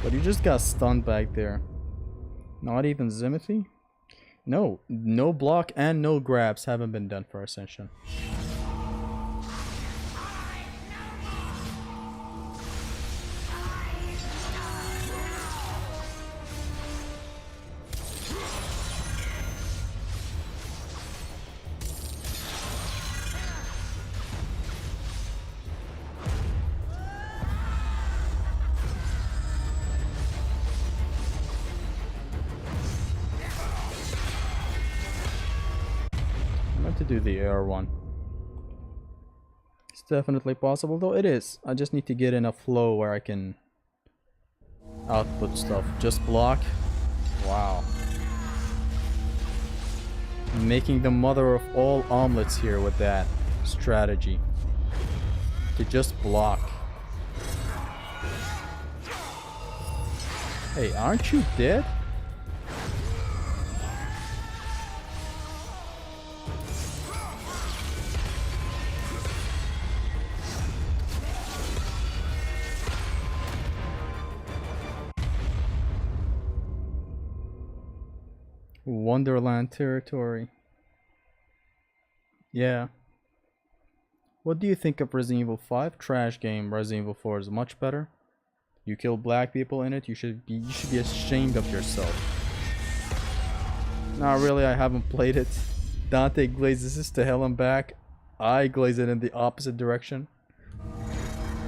But you just got stunned back there. Not even Zimothy? No, no block and no grabs haven't been done for Ascension. To do the air one. It's definitely possible, though it is. I just need to get in a flow where I can output stuff. Just block. Wow. Making the mother of all omelets here with that strategy. To just block. Hey, aren't you dead? Wonderland territory. Yeah. What do you think of Resident Evil 5? Trash game. Resident Evil 4 is much better. You kill black people in it, you should be ashamed of yourself. Nah, really, I haven't played it. Dante glazes this to hell and back. I glaze it in the opposite direction.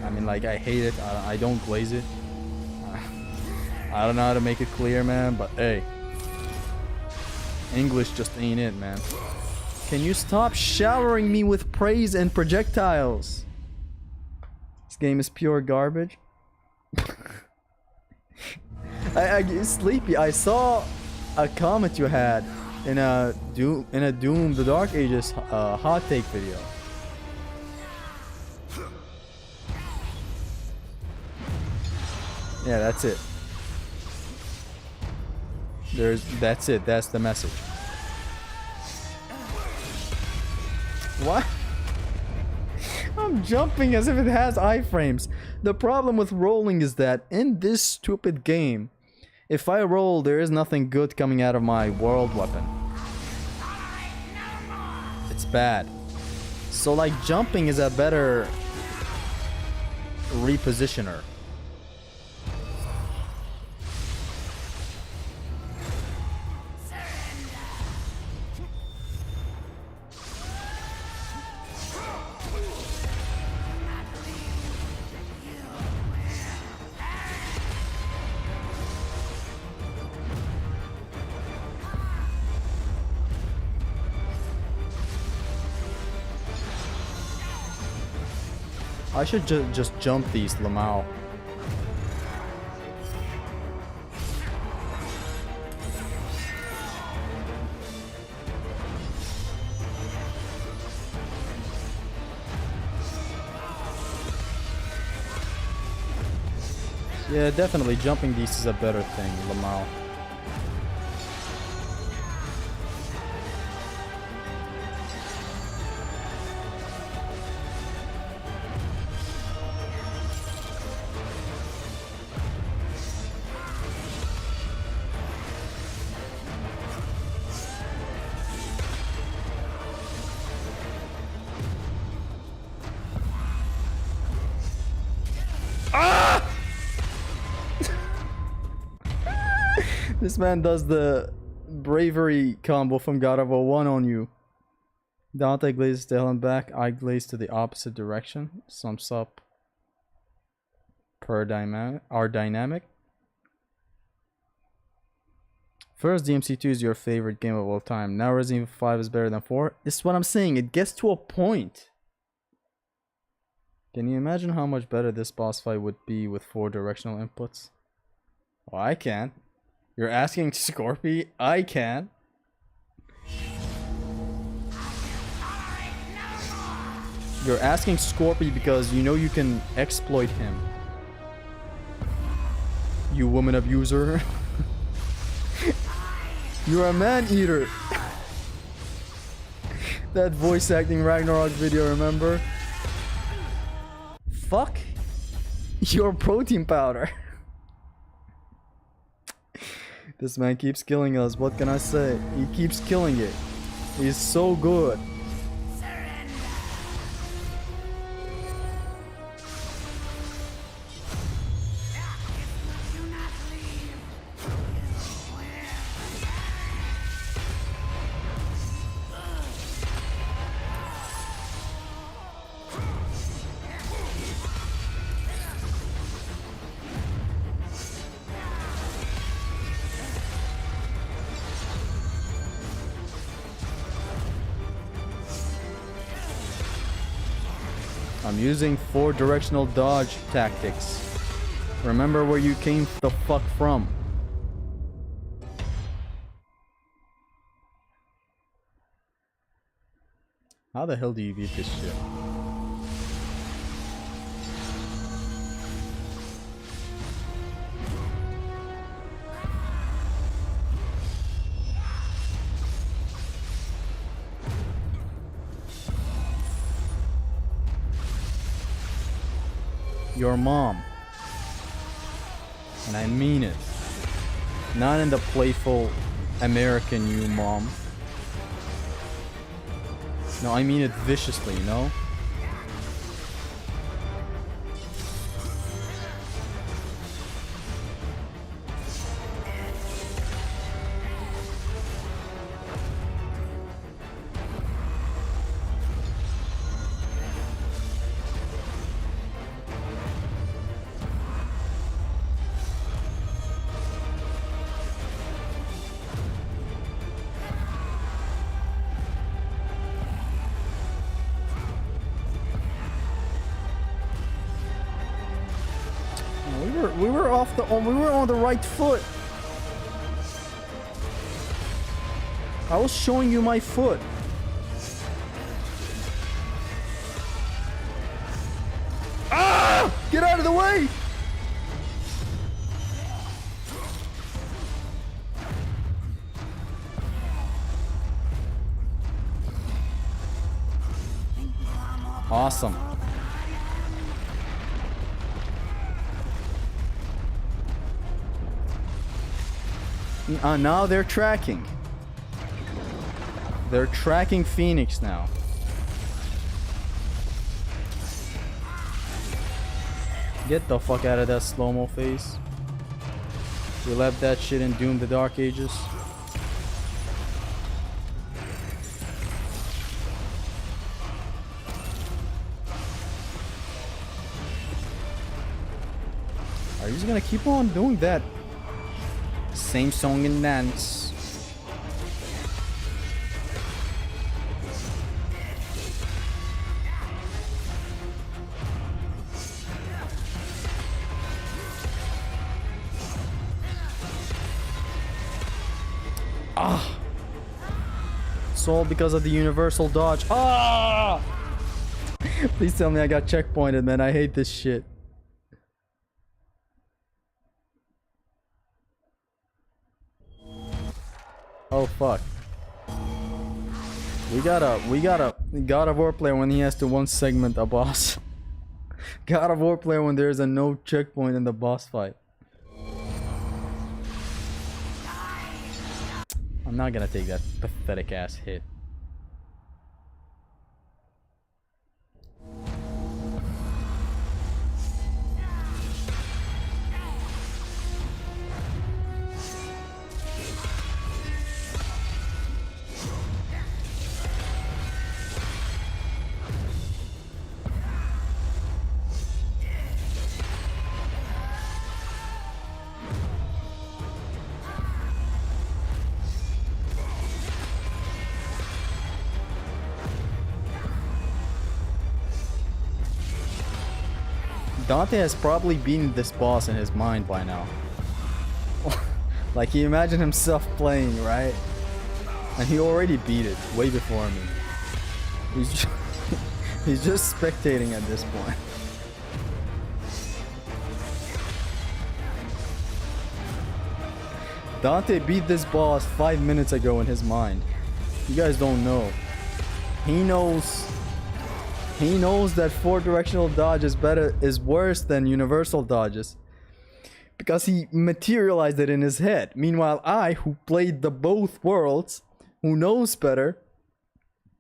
I mean, like, I hate it. I don't glaze it. I don't know how to make it clear, man, but hey. English just ain't it, man. Can you stop showering me with praise and projectiles? This game is pure garbage. I get sleepy. I saw a comment you had in a Doom the Dark Ages hot take video. Yeah, that's it. That's it. That's the message. What? I'm jumping as if it has iframes. The problem with rolling is that in this stupid game, if I roll, there is nothing good coming out of my world weapon. It's bad. So like, jumping is a better repositioner. I should just jump these Lamau. Yeah, definitely jumping these is a better thing, Lamau. This man does the bravery combo from God of War 1 on you. Dante glazes the hell back, I glaze to the opposite direction. Sums up per our dynamic. First, DMC2 is your favorite game of all time. Now Resident Evil 5 is better than 4. This is what I'm saying. It gets to a point. Can you imagine how much better this boss fight would be with 4 directional inputs? Well, I can. You're asking Scorpy? I can. You're asking Scorpy because you know you can exploit him. You woman abuser. You're a man-eater. That voice acting Ragnarok video, remember? Fuck your protein powder. This man keeps killing us. What can I say? He keeps killing it. He's so good. I'm using 4 directional dodge tactics. Remember where you came the fuck from. How the hell do you beat this shit? Your mom. And I mean it. Not in the playful American you mom. No, I mean it viciously, you know? We were on the right foot. I was showing you my foot. Ah! Get out of the way! Awesome. Now they're tracking. They're tracking Phoenix now. Get the fuck out of that slow-mo face. We left that shit in Doom the Dark Ages. Are you just gonna keep on doing that? Same song and dance. Ah! It's all because of the universal dodge. Ah! Please tell me I got checkpointed, man. I hate this shit. Oh fuck. We got a God of War player when he has to one segment a boss. God of War player when there's a no checkpoint in the boss fight. I'm not gonna take that pathetic ass hit. Dante has probably beaten this boss in his mind by now. Like, he imagined himself playing, right? And he already beat it way before me. He's just spectating at this point. Dante beat this boss 5 minutes ago in his mind. You guys don't know. He knows that 4-directional dodge is worse than universal dodges. Because he materialized it in his head. Meanwhile, I, who played the both worlds, who knows better,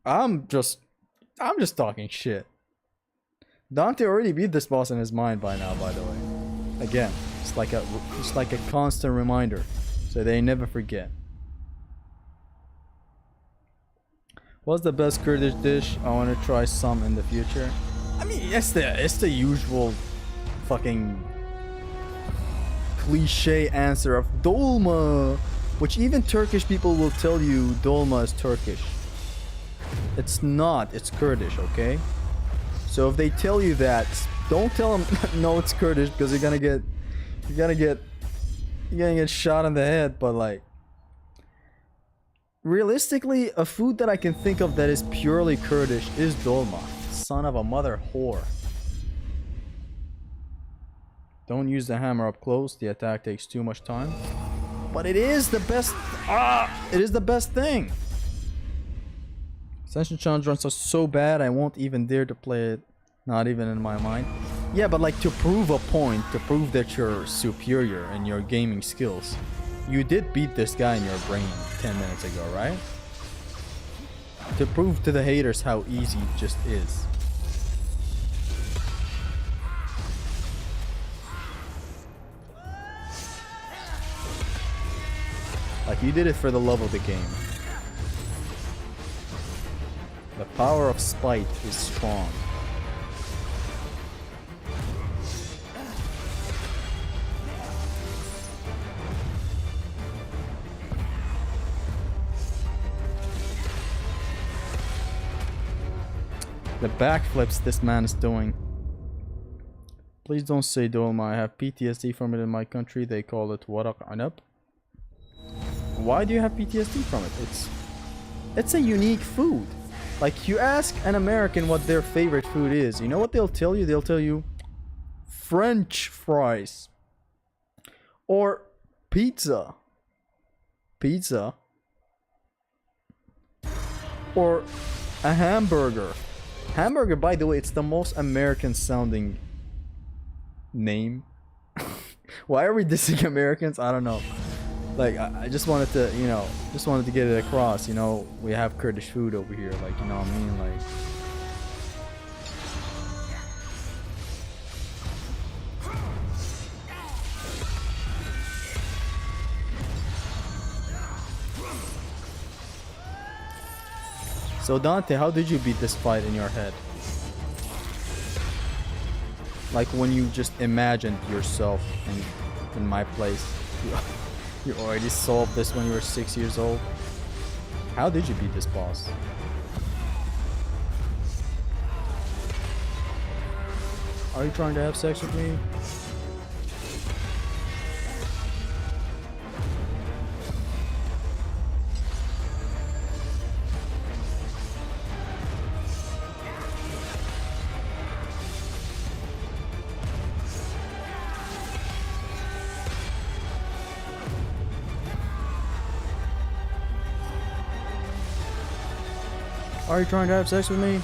I'm just talking shit. Dante already beat this boss in his mind by now, by the way. Again, it's like a constant reminder, so they never forget. What's the best Kurdish dish? I want to try some in the future. I mean, it's the usual fucking cliche answer of dolma, which even Turkish people will tell you dolma is Turkish. It's not. It's Kurdish, okay? So if they tell you that, don't tell them no, it's Kurdish, because you're gonna get shot in the head. But like, realistically, a food that I can think of that is purely Kurdish is dolma. Son of a mother whore. Don't use the hammer up close. The attack takes too much time. But it is the best. It is the best thing. Ascension challenge runs are so bad I won't even dare to play it. Not even in my mind. Yeah, but like, to prove a point, to prove that you're superior in your gaming skills, you did beat this guy in your brain 10 minutes ago, right? To prove to the haters how easy it just is. Like, you did it for the love of the game. The power of spite is strong. The backflips this man is doing. Please don't say dolma. I have PTSD from it in my country. They call it waraq anab. Why do you have PTSD from it? It's a unique food. Like, you ask an American what their favorite food is. You know what they'll tell you? They'll tell you French fries. Or pizza. Pizza. Or a hamburger. Hamburger, by the way, it's the most American sounding name. Why are we dissing Americans? I don't know. Like, I just wanted to, you know, to get it across. You know, we have Kurdish food over here. Like, you know what I mean? Like, so Dante, how did you beat this fight in your head? Like, when you just imagined yourself in my place. You already solved this when you were 6 years old. How did you beat this boss? Are you trying to have sex with me? Are you trying to have sex with me?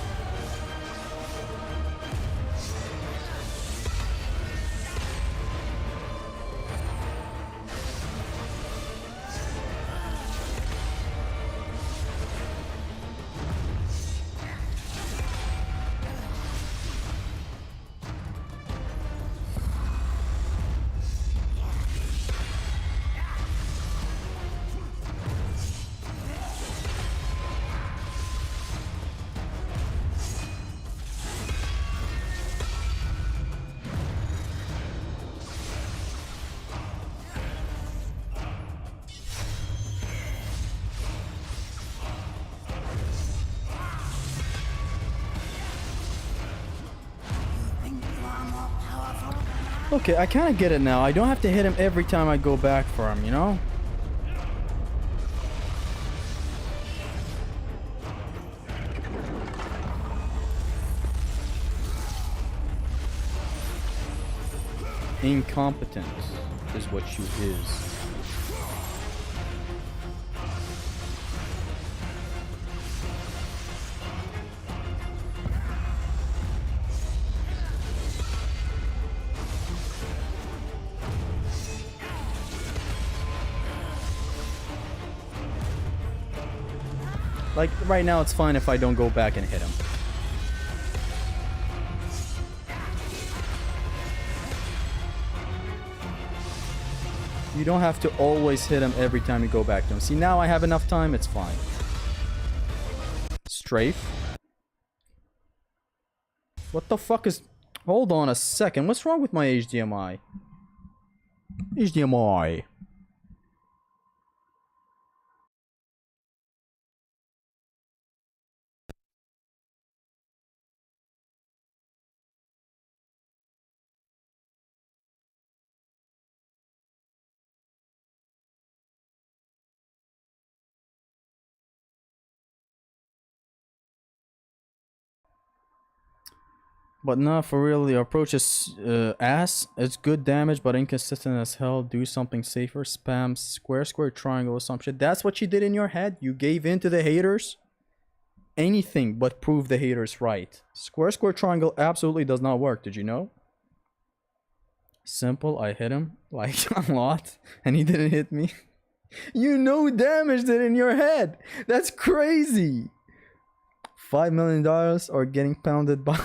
Okay, I kind of get it now. I don't have to hit him every time I go back for him, you know? Incompetent is what you is. Like, right now it's fine if I don't go back and hit him. You don't have to always hit him every time you go back to him. See, now I have enough time, it's fine. Strafe. What the fuck is... Hold on a second, what's wrong with my HDMI? HDMI. But nah, for real, the approach is ass. It's good damage, but inconsistent as hell. Do something safer. Spam square, square, triangle, or some shit. That's what you did in your head? You gave in to the haters? Anything but prove the haters right. Square, square, triangle absolutely does not work. Did you know? Simple, I hit him like a lot, and he didn't hit me. You know damaged it in your head. That's crazy. $5 million or getting pounded by...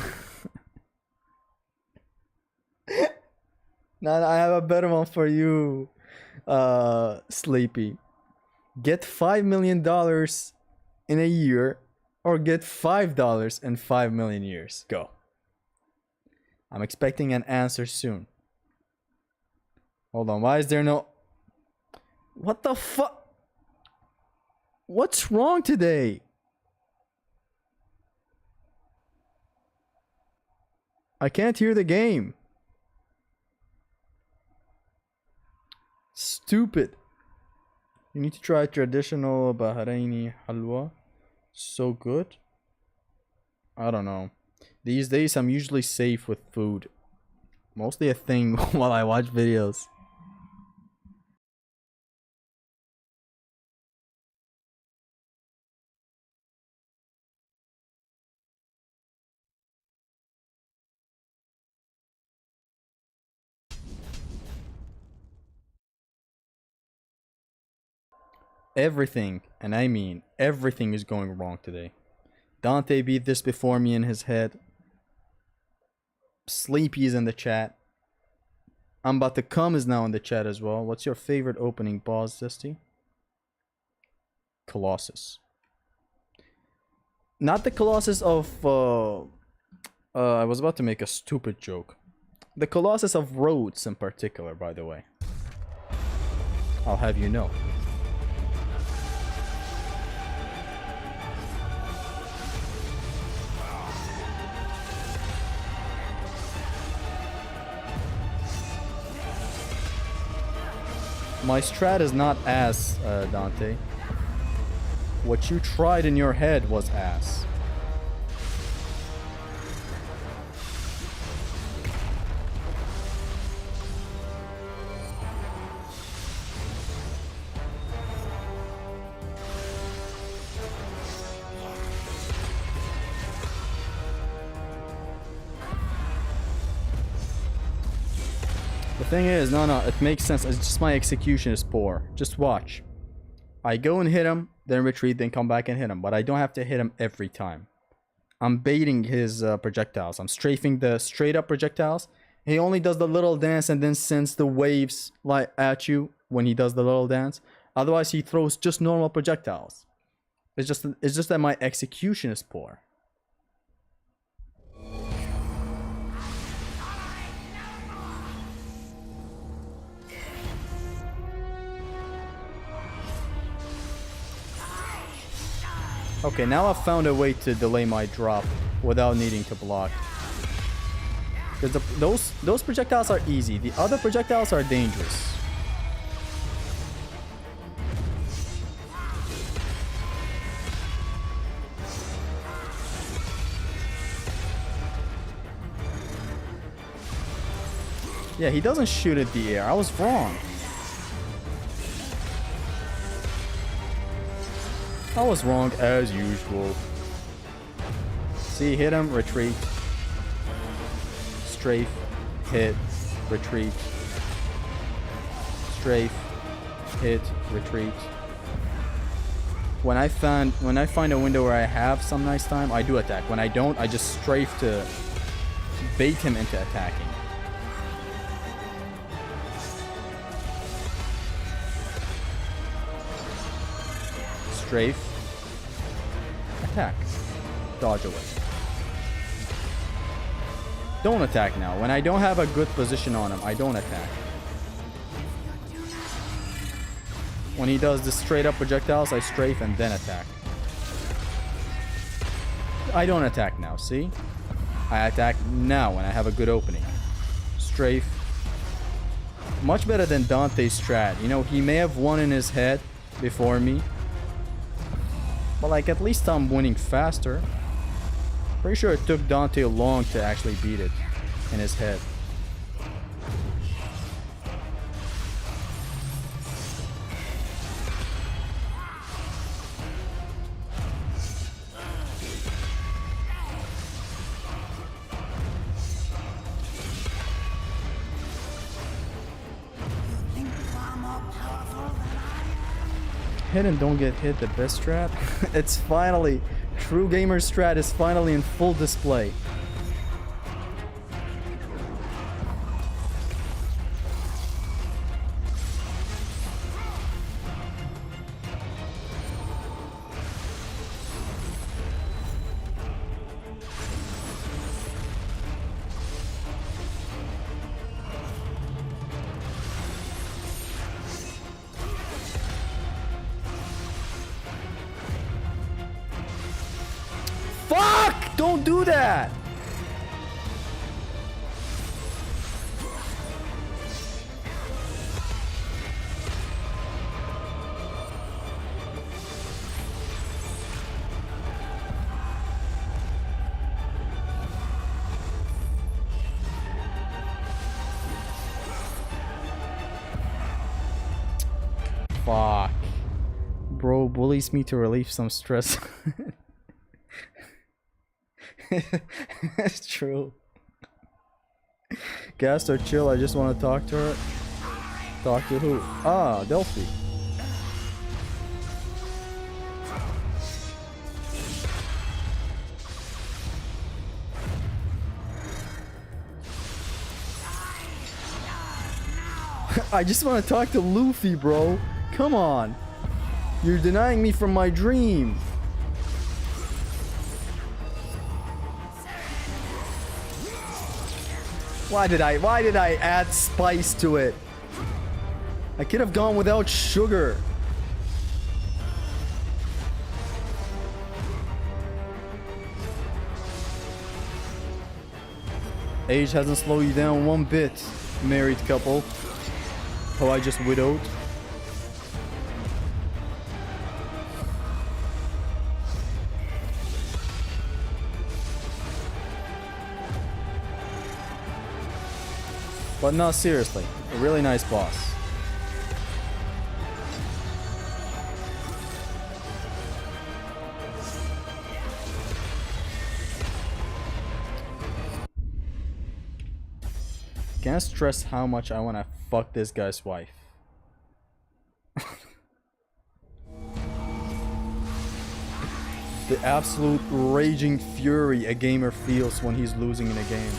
Now I have a better one for you, Sleepy. Get $5 million in a year, or get $5 in 5 million years. Go. I'm expecting an answer soon. Hold on, why is there no... What the fuck? What's wrong today? I can't hear the game. Stupid. You need to try traditional Bahraini halwa. So good. I don't know. These days I'm usually safe with food. Mostly a thing while I watch videos. Everything, and I mean everything, is going wrong today. Dante beat this before me in his head. Sleepy's in the chat. I'm about to come is now in the chat as well. What's your favorite opening boss, Zesty? Colossus. Not the Colossus of... I was about to make a stupid joke. The Colossus of Rhodes in particular, by the way. I'll have you know. My strat is not ass, Dante. What you tried in your head was ass. The thing is, no, it makes sense. It's just my execution is poor. Just watch. I go and hit him, then retreat, then come back and hit him. But I don't have to hit him every time. I'm baiting his projectiles. I'm strafing the straight up projectiles. He only does the little dance and then sends the waves like at you when he does the little dance. Otherwise, he throws just normal projectiles. It's just that my execution is poor. Okay, now I've found a way to delay my drop without needing to block. Because those projectiles are easy. The other projectiles are dangerous. Yeah, he doesn't shoot at the air. I was wrong. I was wrong as usual. See, hit him, retreat. Strafe, hit, retreat. Strafe, hit, retreat. When I find a window where I have some nice time, I do attack. When I don't, I just strafe to bait him into attacking. Strafe, attack, dodge away. Don't attack now. When I don't have a good position on him, I don't attack. When he does the straight up projectiles, I strafe and then attack. I don't attack now, see? I attack now when I have a good opening. Strafe. Much better than Dante's strat. You know, he may have won in his head before me. But like, at least I'm winning faster. Pretty sure it took Dante long to actually beat it in his head. Hit and don't get hit, the best strat. It's finally, true gamer strat is finally in full display. Fuck! Don't do that! Fuck. Bro bullies me to relieve some stress. It's true. Gast or chill, I just want to talk to her. Talk to who? Ah, Delphi. I just want to talk to Luffy, bro. Come on. You're denying me from my dream. Why did I add spice to it? I could have gone without sugar. Age hasn't slowed you down one bit, married couple. Oh, I just widowed. But no, seriously, a really nice boss. Can't stress how much I want to fuck this guy's wife. The absolute raging fury a gamer feels when he's losing in a game.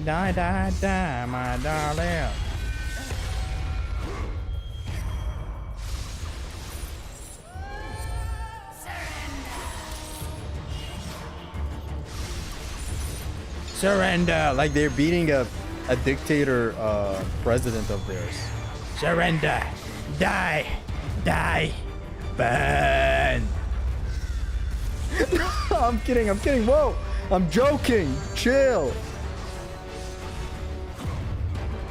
Die, die, die, my darling. Surrender! Like they're beating a dictator president of theirs. Surrender! Die! Die! Burn! I'm kidding, I'm kidding. Whoa! I'm joking! Chill!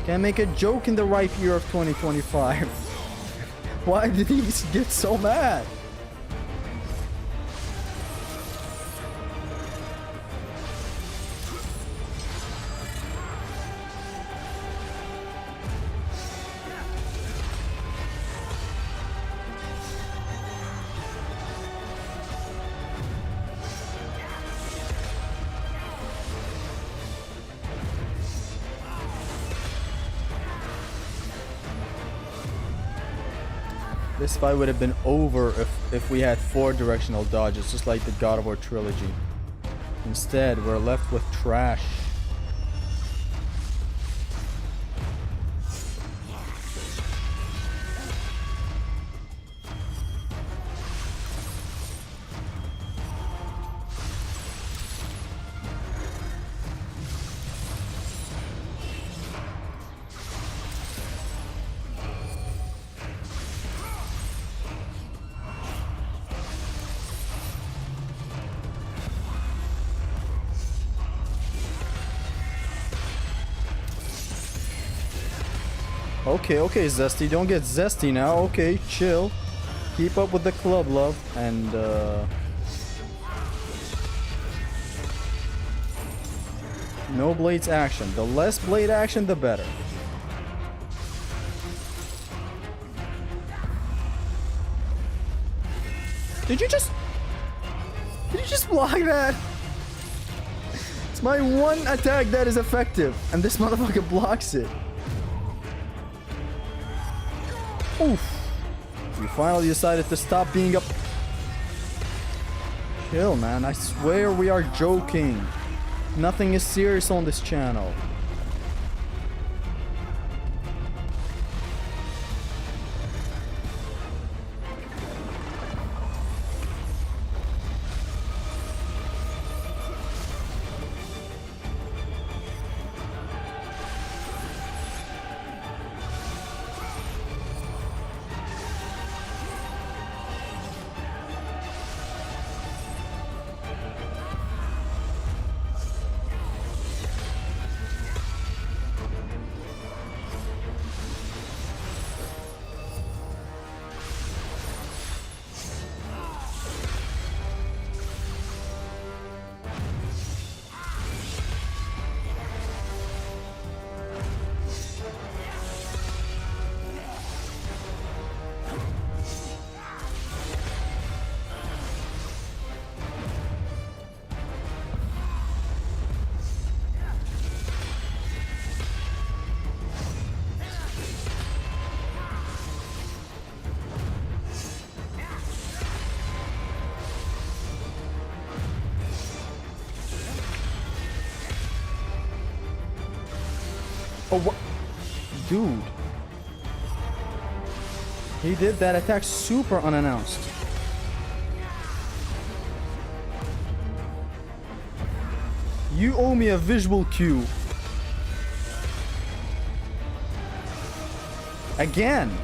Can't make a joke in the ripe year of 2025. Why did he get so mad? This fight would have been over if we had 4 directional dodges, just like the God of War trilogy. Instead, we're left with trash. Okay, okay, Zesty, don't get zesty now. Okay, chill. Keep up with the club, love. And, no blades action. The less blade action, the better. Did you just block that? It's my one attack that is effective, and this motherfucker blocks it. Oof. You finally decided to stop being a... Chill, man. I swear we are joking. Nothing is serious on this channel. Oh, what? Dude. He did that attack super unannounced. You owe me a visual cue. Again.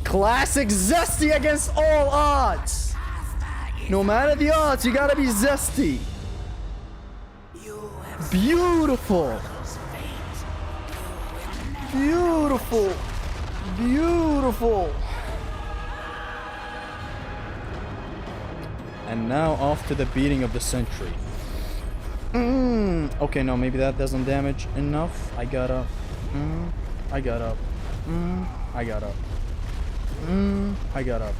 Classic zesty against all odds. No matter the odds, you gotta be zesty. Beautiful. Beautiful. Beautiful. And now off to the beating of the century. Okay, no, maybe that doesn't damage enough. I got up. I got up. I got up. I got up.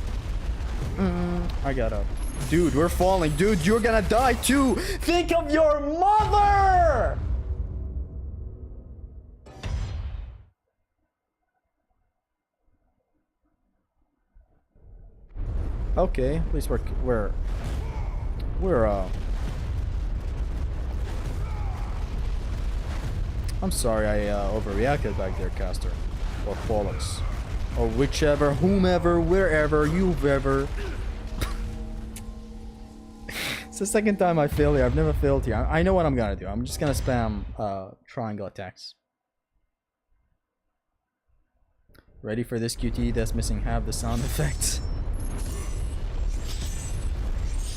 I got up. Dude, we're falling. Dude, you're gonna die too. Think of your mother! Okay, at least we're I'm sorry I overreacted back there, Caster. Or Pollux. Or whichever, whomever, wherever, you've ever. It's the second time I failed here. I've never failed here. I know what I'm gonna do. I'm just gonna spam triangle attacks. Ready for this QT that's missing half the sound effects.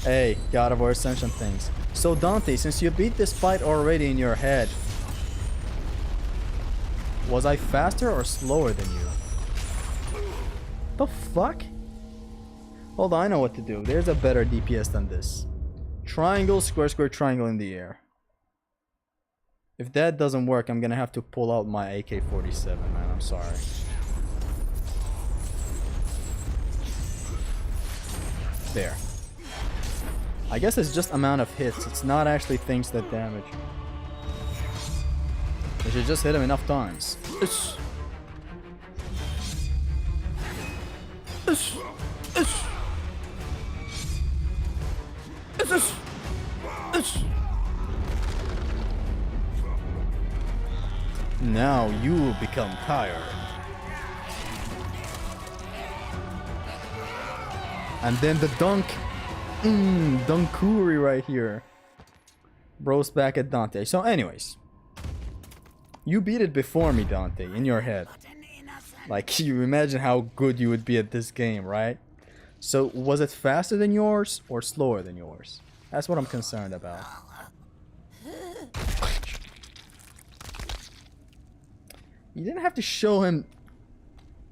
Hey, God of War Ascension things. So Dante, since you beat this fight already in your head, was I faster or slower than you? The fuck? Hold on, I know what to do. There's a better DPS than this. Triangle, square, square, triangle in the air. If that doesn't work, I'm gonna have to pull out my AK-47, man. I'm sorry. There. I guess it's just amount of hits. It's not actually things that damage. You should just hit him enough times. Now you will become tired. And then the dunk. Dunkuri right here. Bro's back at Dante. So anyways. You beat it before me, Dante, in your head. Like, you imagine how good you would be at this game, right? So, was it faster than yours or slower than yours? That's what I'm concerned about. You didn't have to show him.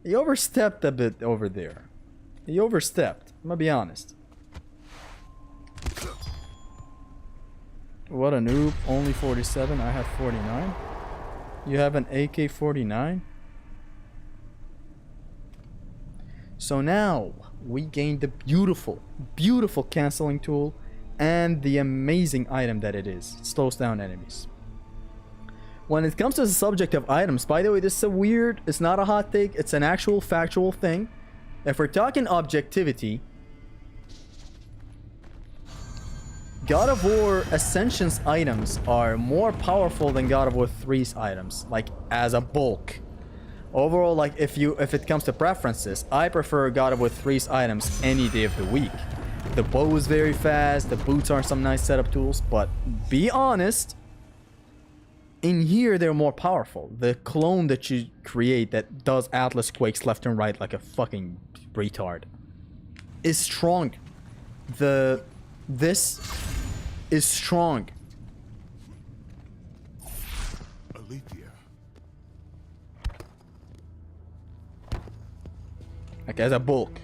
He overstepped a bit over there. He overstepped. I'm gonna be honest. What a noob. Only 47. I have 49. You have an AK-49? So now we gained the beautiful, beautiful canceling tool and the amazing item that it is. It slows down enemies. When it comes to the subject of items, by the way, this is a weird, it's not a hot take, it's an actual factual thing. If we're talking objectivity, God of War Ascension's items are more powerful than God of War 3's items, like as a bulk. Overall, like if it comes to preferences, I prefer God of War 3's items any day of the week. The bow is very fast, the boots are some nice setup tools, but be honest, in here they're more powerful. The clone that you create that does Atlas Quakes left and right like a fucking retard is strong. This is strong. Alethea. Like as a bulk.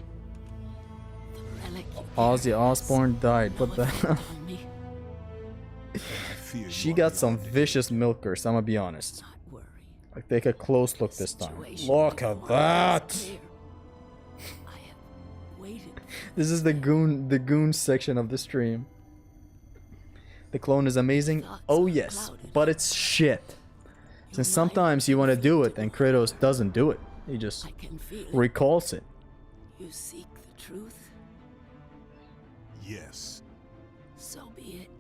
Ozzy Osbourne died. What the hell? She got some vicious milkers, I'm gonna be honest. Like, take a close look this time. Look at that! This is the goon section of the stream. The clone is amazing. Oh yes, but it's shit. Since sometimes you want to do it and Kratos doesn't do it. He just recalls it. You seek the truth? Yes. So be it.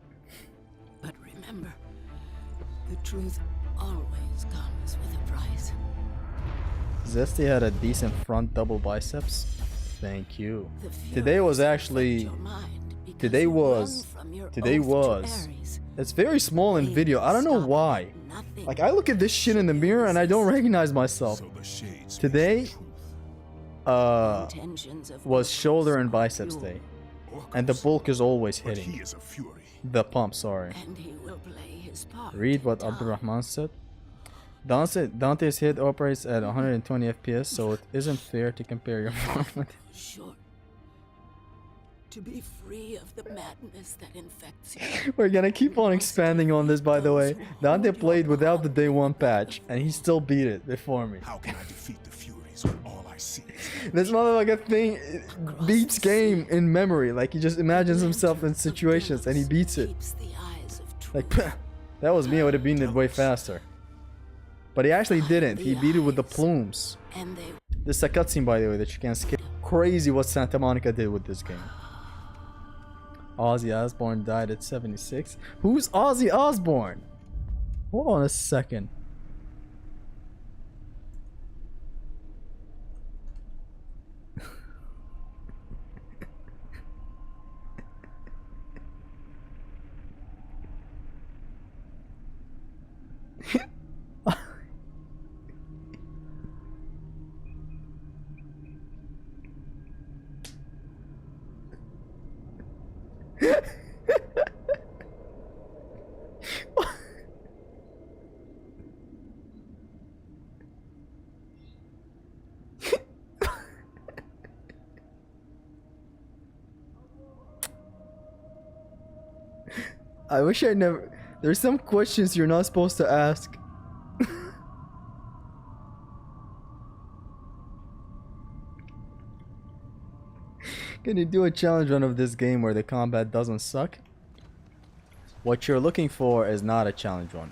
But remember, the truth always comes with a price. Zesty had a decent front double biceps. Thank you. Today was actually... Today was... It's very small in video. I don't know why. Like, I look at this shit in the mirror and I don't recognize myself. Today... was shoulder and biceps day. And the bulk is always hitting. The pump, sorry. Read what Abdurrahman said. Dante's hit operates at 120 FPS, so it isn't fair to compare your form with. Short. To be free of the madness that infects you. We're gonna keep on expanding on this, by the way. Dante played without the day one patch, and he still beat it before me. How can I defeat the Furies when all I see is This motherfucker beats game in memory. Like, he just imagines himself in situations, and he beats it. Keeps the eyes of truth. Like, that was me, I would have beaten it way faster. But he actually didn't. He beat it with the plumes. And they This is a cutscene, by the way, that you can't skip. Crazy what Santa Monica did with this game. Ozzy Osbourne died at 76. Who's Ozzy Osbourne? Hold on a second. I wish I never. There's some questions you're not supposed to ask. Can you do a challenge run of this game where the combat doesn't suck? What you're looking for is not a challenge run.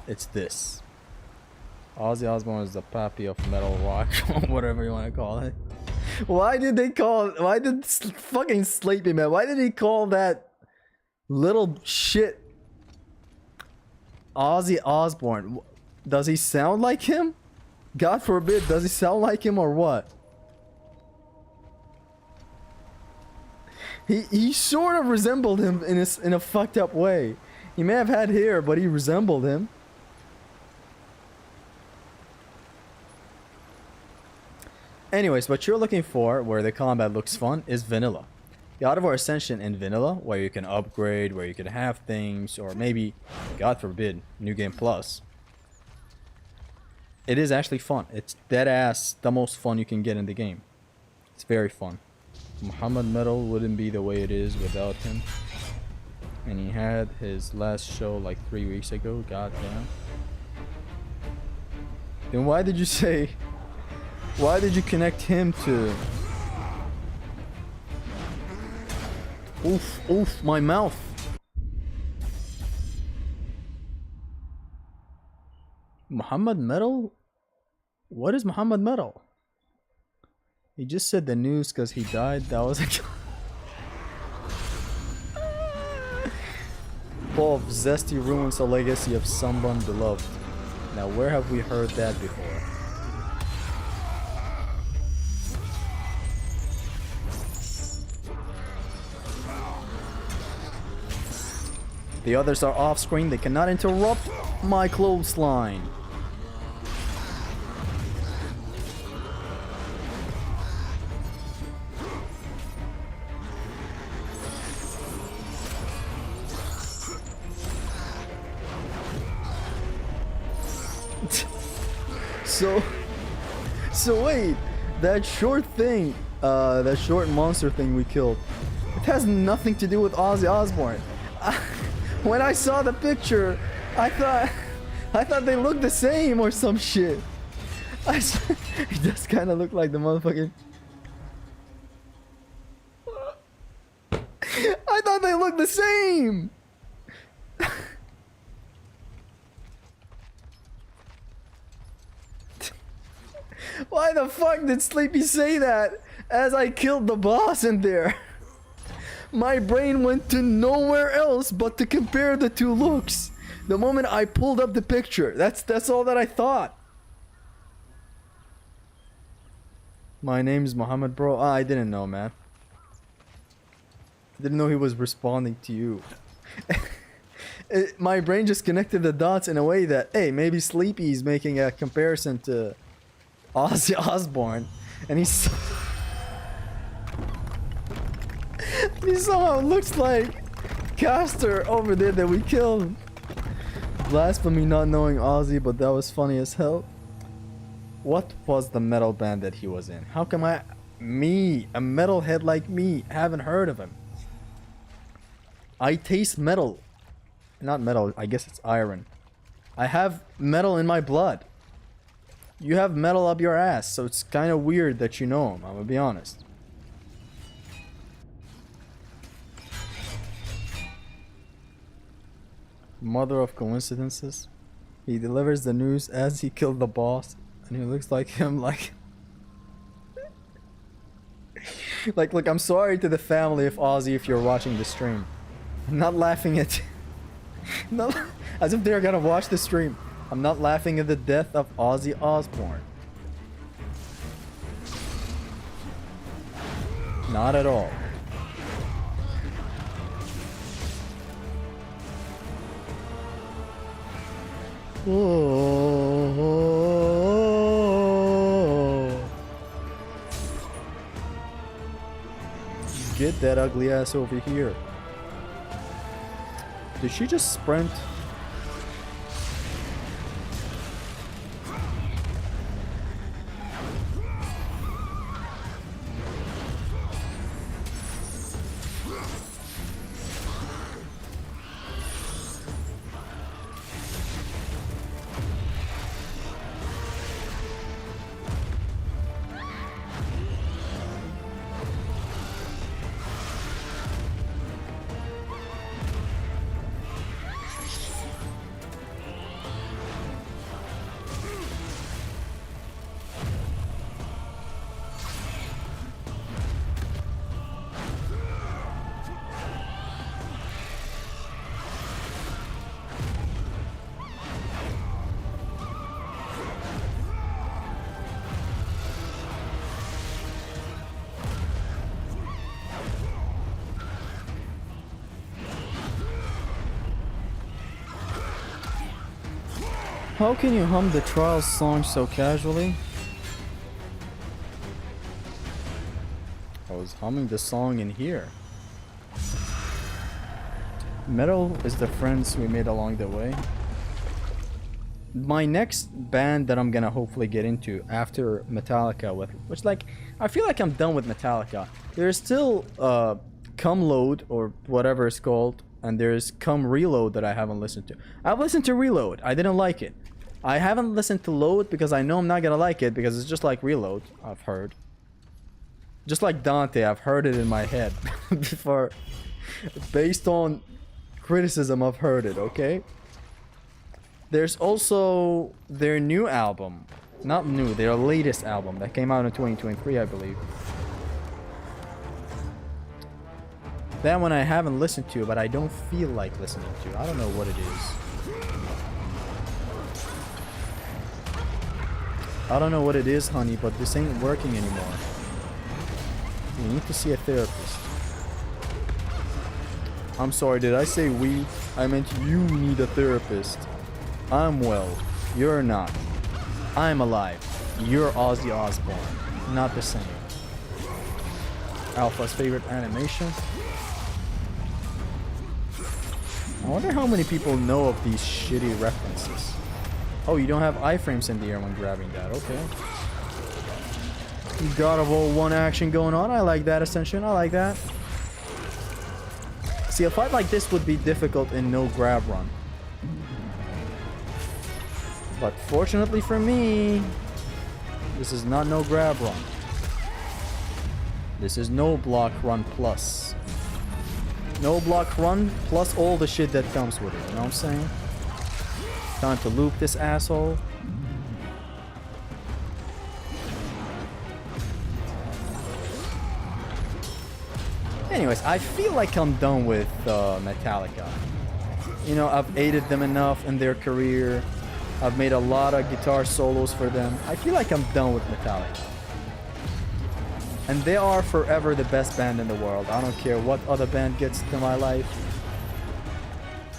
It's this. Ozzy Osbourne is the pappy of metal rock, whatever you want to call it. Why did they call? Why did fucking Sleepy Man? Why did he call that little shit Ozzy Osbourne? Does he sound like him? God forbid, does he sound like him or what? He sort of resembled him in a fucked up way. He may have had hair, but he resembled him. Anyways, what you're looking for, where the combat looks fun, is vanilla. God of War Ascension in vanilla, where you can upgrade, where you can have things, or maybe, God forbid, New Game Plus. It is actually fun. It's dead ass the most fun you can get in the game. It's very fun. Muhammad Metal wouldn't be the way it is without him. And he had his last show like 3 weeks ago. God damn. Then why did you say... Why did you connect him to... Oof, oof, my mouth. Muhammad Metal? What is Muhammad Metal? He just said the news because he died. That was a... Full of zesty ruins a legacy of someone beloved. Now where have we heard that before? The others are off screen. They cannot interrupt my clothesline. So wait, that short thing, that short monster thing we killed, it has nothing to do with Ozzy Osbourne. When I saw the picture, I thought they looked the same or some shit. It does kind of look like the motherfucking... I thought they looked the same. Why the fuck did Sleepy say that as I killed the boss in there? My brain went to nowhere else but to compare the two looks. The moment I pulled up the picture, that's all that I thought. My name's Muhammad, bro. I didn't know, man. I didn't know he was responding to you. My brain just connected the dots in a way that, hey, maybe Sleepy's making a comparison to Ozzy Osbourne, and he somehow looks like Caster over there that we killed. Blasphemy not knowing Ozzy, but that was funny as hell. What was the metal band that he was in? How come me, a metalhead like me, haven't heard of him? I taste metal. Not metal, I guess it's iron. I have metal in my blood. You have metal up your ass, so it's kind of weird that you know him, I'm gonna be honest. Mother of coincidences. He delivers the news as he killed the boss, and he looks like him, like... look, I'm sorry to the family of Ozzy if you're watching the stream. I'm not laughing at... not as if they're gonna watch the stream. I'm not laughing at the death of Ozzy Osbourne. Not at all. Oh. Get that ugly ass over here. Did she just sprint? How can you hum the Trials song so casually? I was humming the song in here. Metal is the friends we made along the way. My next band that I'm gonna hopefully get into after Metallica, which like, I feel like I'm done with Metallica. There's still Come Load or whatever it's called, and there's Come Reload that I haven't listened to. I've listened to Reload. I didn't like it. I haven't listened to Load because I know I'm not gonna like it because it's just like Reload, I've heard. Just like Dante, I've heard it in my head before. Based on criticism, I've heard it, okay? There's also their new album. Not new, their latest album that came out in 2023, I believe. That one I haven't listened to, but I don't feel like listening to. I don't know what it is. I don't know what it is, honey, but this ain't working anymore. You need to see a therapist. I'm sorry, did I say we? I meant you need a therapist. I'm well. You're not. I'm alive. You're Ozzy Osbourne. Not the same. Alpha's favorite animation. I wonder how many people know of these shitty references. Oh, you don't have iframes in the air when grabbing that. Okay. God of War 1 action going on. I like that, Ascension. I like that. See, a fight like this would be difficult in no grab run. But fortunately for me, this is not no grab run. This is no block run plus. No block run plus all the shit that comes with it. You know what I'm saying? Time to loop this asshole. Anyways, I feel like I'm done with Metallica. You know, I've aided them enough in their career. I've made a lot of guitar solos for them. I feel like I'm done with Metallica. And they are forever the best band in the world. I don't care what other band gets to my life.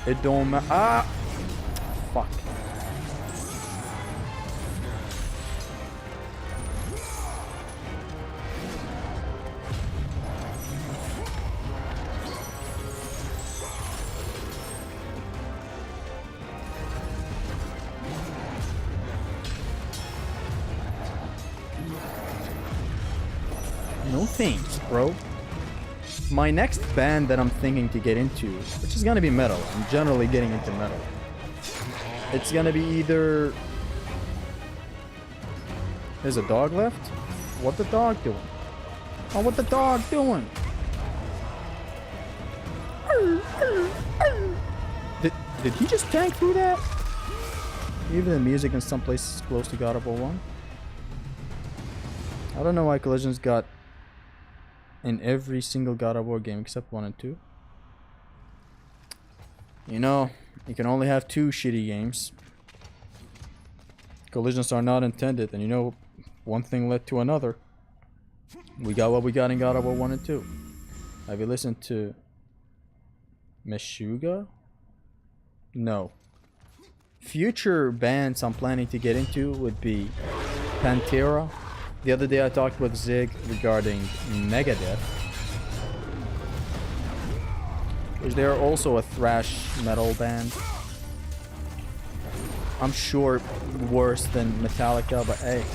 It don't matter. Ah! Fuck. No thanks, bro. My next band that I'm thinking to get into, which is gonna be metal. I'm generally getting into metal. It's gonna be either... There's a dog left? What the dog doing? Oh, what the dog doing? Did he just tank through that? Even the music in some places is close to God of War 1. I don't know why collisions got in every single God of War game except 1 and 2. You know, you can only have 2 shitty games. Collisions are not intended, and you know, one thing led to another. We got what we got in God of War 1 and 2. Have you listened to Meshuggah? No. Future bands I'm planning to get into would be Pantera. The other day I talked with Zig regarding Megadeth, which they are also a thrash metal band. I'm sure worse than Metallica, but hey.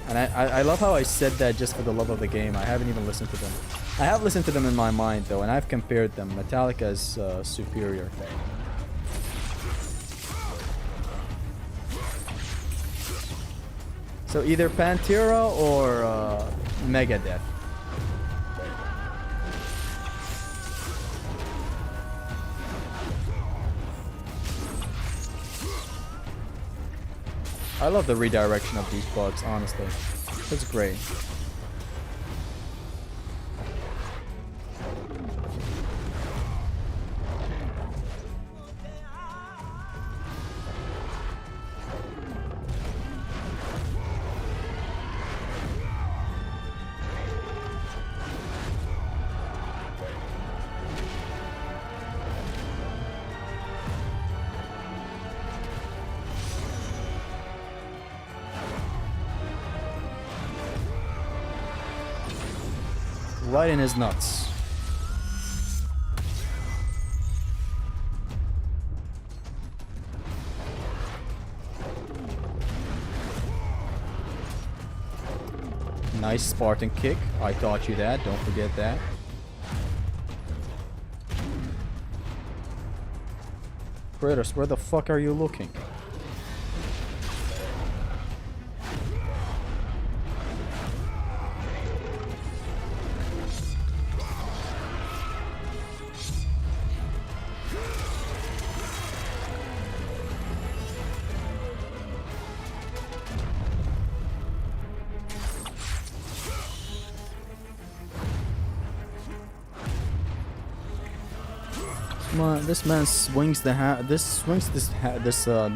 And I love how I said that just for the love of the game. I haven't even listened to them. I have listened to them in my mind though, and I've compared them. Metallica is superior. So either Pantera or Megadeth. I love the redirection of these bugs, honestly. It's great. Right in his nuts. Nice Spartan kick. I taught you that. Don't forget that. Kratos, where the fuck are you looking? This man swings the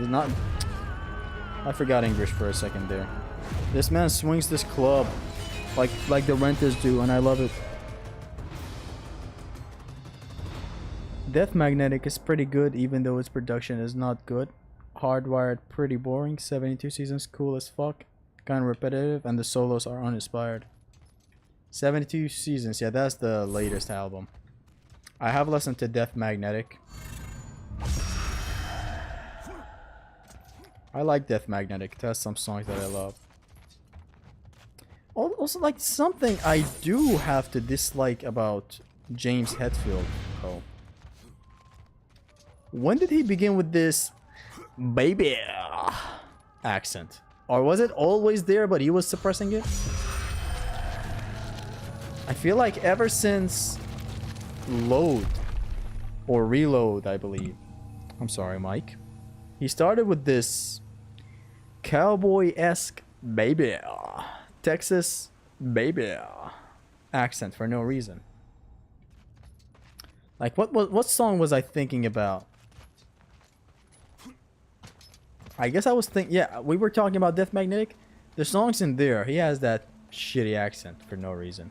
not. I forgot English for a second there. This man swings this club like the Renters do, and I love it. Death Magnetic is pretty good, even though its production is not good. Hardwired, pretty boring. 72 seasons, cool as fuck. Kind of repetitive, and the solos are uninspired. 72 seasons, yeah, that's the latest album. I have listened to Death Magnetic. I like Death Magnetic. It has some songs that I love. Also, like, something I do have to dislike about James Hetfield, though. When did he begin with this baby accent? Or was it always there, but he was suppressing it? I feel like ever since Load or Reload, I believe. I'm sorry, Mike. He started with this cowboy-esque baby, Texas baby accent for no reason. Like, what song was I thinking about? I guess I was thinking, yeah, we were talking about Death Magnetic. The song's in there. He has that shitty accent for no reason.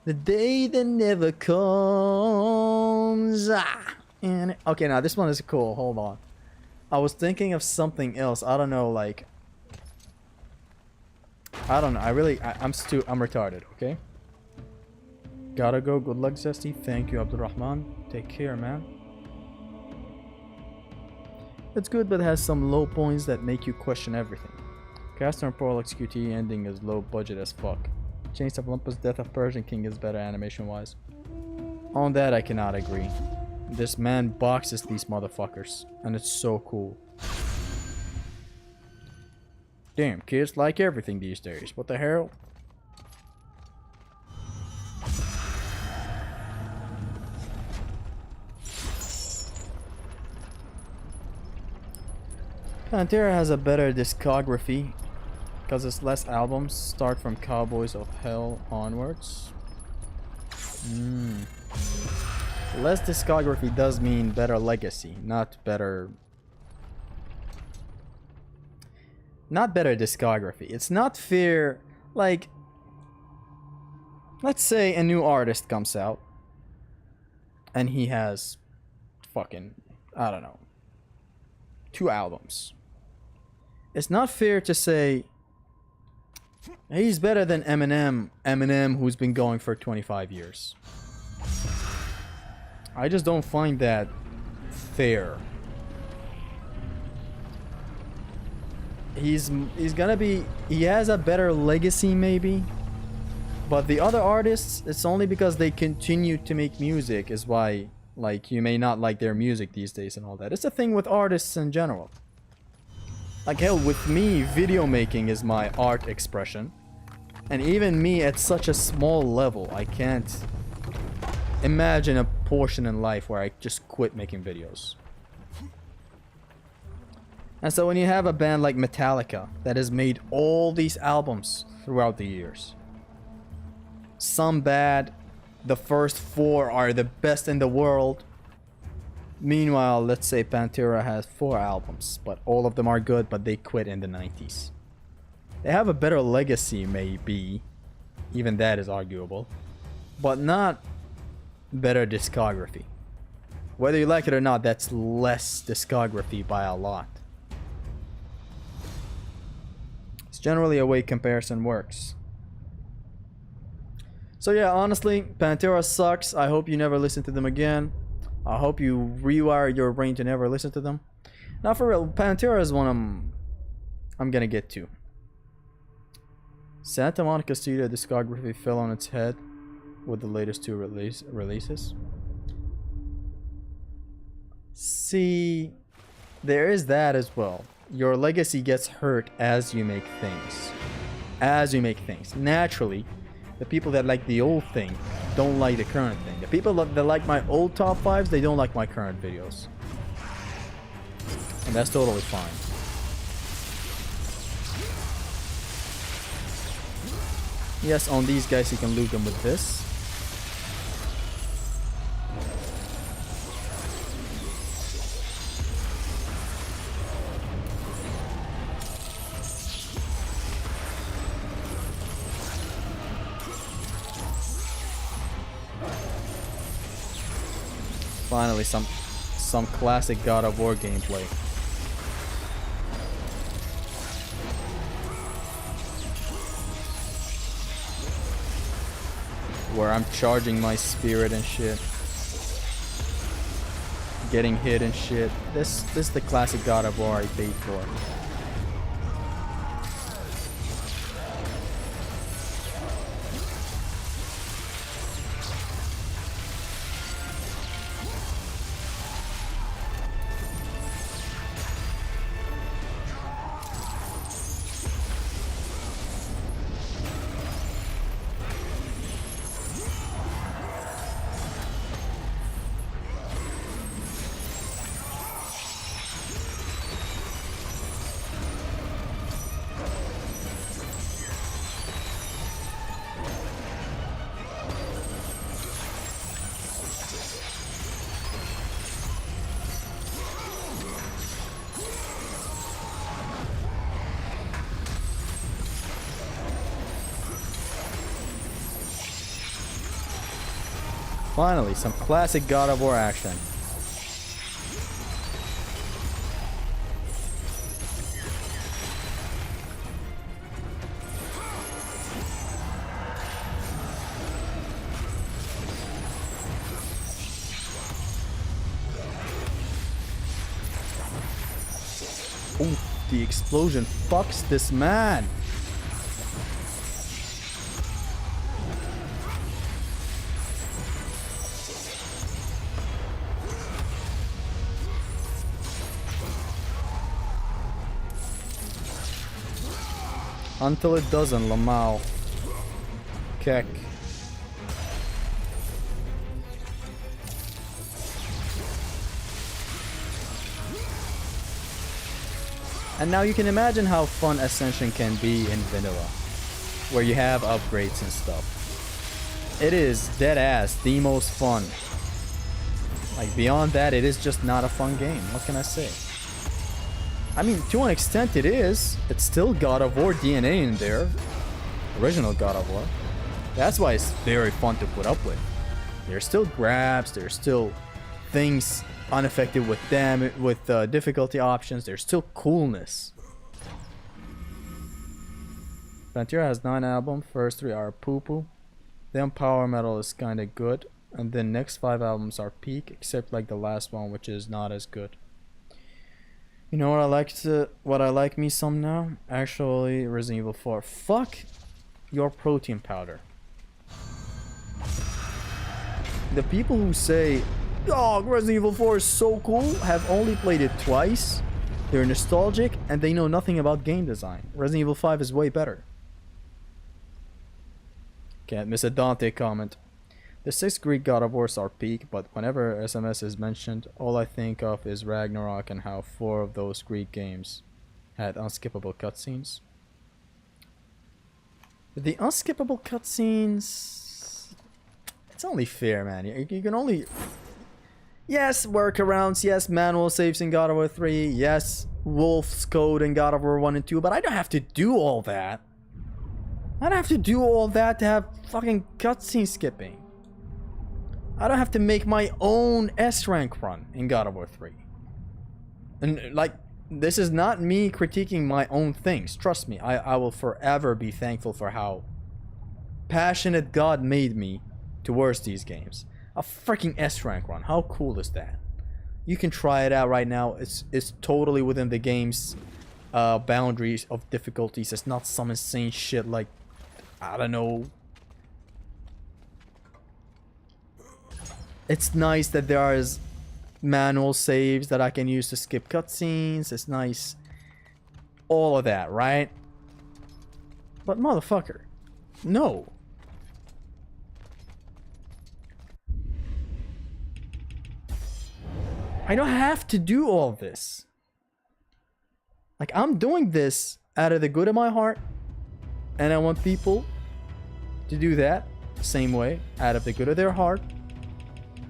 The day that never comes. And okay, now this one is cool. Hold on. I was thinking of something else. I don't know, like, I don't know. I'm retarded, okay? Gotta go. Good luck, Zesty. Thank you, Abdurrahman. Take care, man. It's good, but has some low points that make you question everything. Castor and Pearl XQT ending is low budget as fuck. Chains of Olympus Death of Persian King is better animation wise. On that I cannot agree. This man boxes these motherfuckers, and it's so cool. Damn, kids like everything these days. What the hell? Pantera has a better discography because its less albums start from Cowboys of Hell onwards. Less discography does mean better legacy, not better discography. It's not fair. Like, let's say a new artist comes out and he has fucking, I don't know, 2 albums. It's not fair to say he's better than Eminem who's been going for 25 years. I just don't find that fair. He's gonna be, he has a better legacy maybe, but the other artists, it's only because they continue to make music is why, like, you may not like their music these days and all that. It's a thing with artists in general. Like, hell, with me, video making is my art expression, and even me at such a small level, I can't imagine a portion in life where I just quit making videos. And so when you have a band like Metallica that has made all these albums throughout the years, some bad, the first 4 are the best in the world. Meanwhile, let's say Pantera has 4 albums, but all of them are good, but they quit in the 90s. They have a better legacy maybe, even that is arguable, but not better discography. Whether you like it or not, that's less discography by a lot. It's generally a way comparison works. So yeah, honestly, Pantera sucks. I hope you never listen to them again. I hope you rewire your brain to never listen to them. Now for real, Pantera is one I'm gonna get to. Santa Monica Studio discography fell on its head with the latest 2 releases. See, there is that as well. Your legacy gets hurt as you make things. Naturally, the people that like the old thing don't like the current thing. The people that like my old top 5s, they don't like my current videos. And that's totally fine. Yes, on these guys you can loot them with this. Finally, some classic God of War gameplay. Where I'm charging my spirit and shit. Getting hit and shit. This is the classic God of War I paid for. Finally, some classic God of War action. Oof, the explosion fucks this man. Until it doesn't, Lamau. Keck. And now you can imagine how fun Ascension can be in vanilla, where you have upgrades and stuff. It is dead ass the most fun. Like beyond that, it is just not a fun game. What can I say? I mean, to an extent it is. It's still God of War DNA in there. Original God of War. That's why it's very fun to put up with. There's still grabs, there's still things unaffected with them, with difficulty options. There's still coolness. Pantera has 9 albums, first 3 are poo-poo. Then Power Metal is kinda good. And then next 5 albums are peak, except like the last one, which is not as good. You know what I like me some now? Actually, Resident Evil 4. Fuck your protein powder. The people who say, "Oh, Resident Evil 4 is so cool," have only played it twice. They're nostalgic and they know nothing about game design. Resident Evil 5 is way better. Can't miss a Dante comment. The 6 Greek God of Wars are peak, but whenever SMS is mentioned, all I think of is Ragnarok and how 4 of those Greek games had unskippable cutscenes. The unskippable cutscenes... It's only fair, man. You can only... Yes, workarounds, yes, manual saves in God of War 3, yes, Wolf's Code in God of War 1 and 2, but I don't have to do all that. I don't have to do all that to have fucking cutscene skipping. I don't have to make my own S-rank run in God of War 3. And like, this is not me critiquing my own things. Trust me, I will forever be thankful for how passionate God made me towards these games. A freaking S-rank run. How cool is that? You can try it out right now. It's totally within the game's boundaries of difficulties. It's not some insane shit like, I don't know. It's nice that there is manual saves that I can use to skip cutscenes. It's nice. All of that, right? But motherfucker, no. I don't have to do all this. Like, I'm doing this out of the good of my heart. And I want people to do that the same way, out of the good of their heart.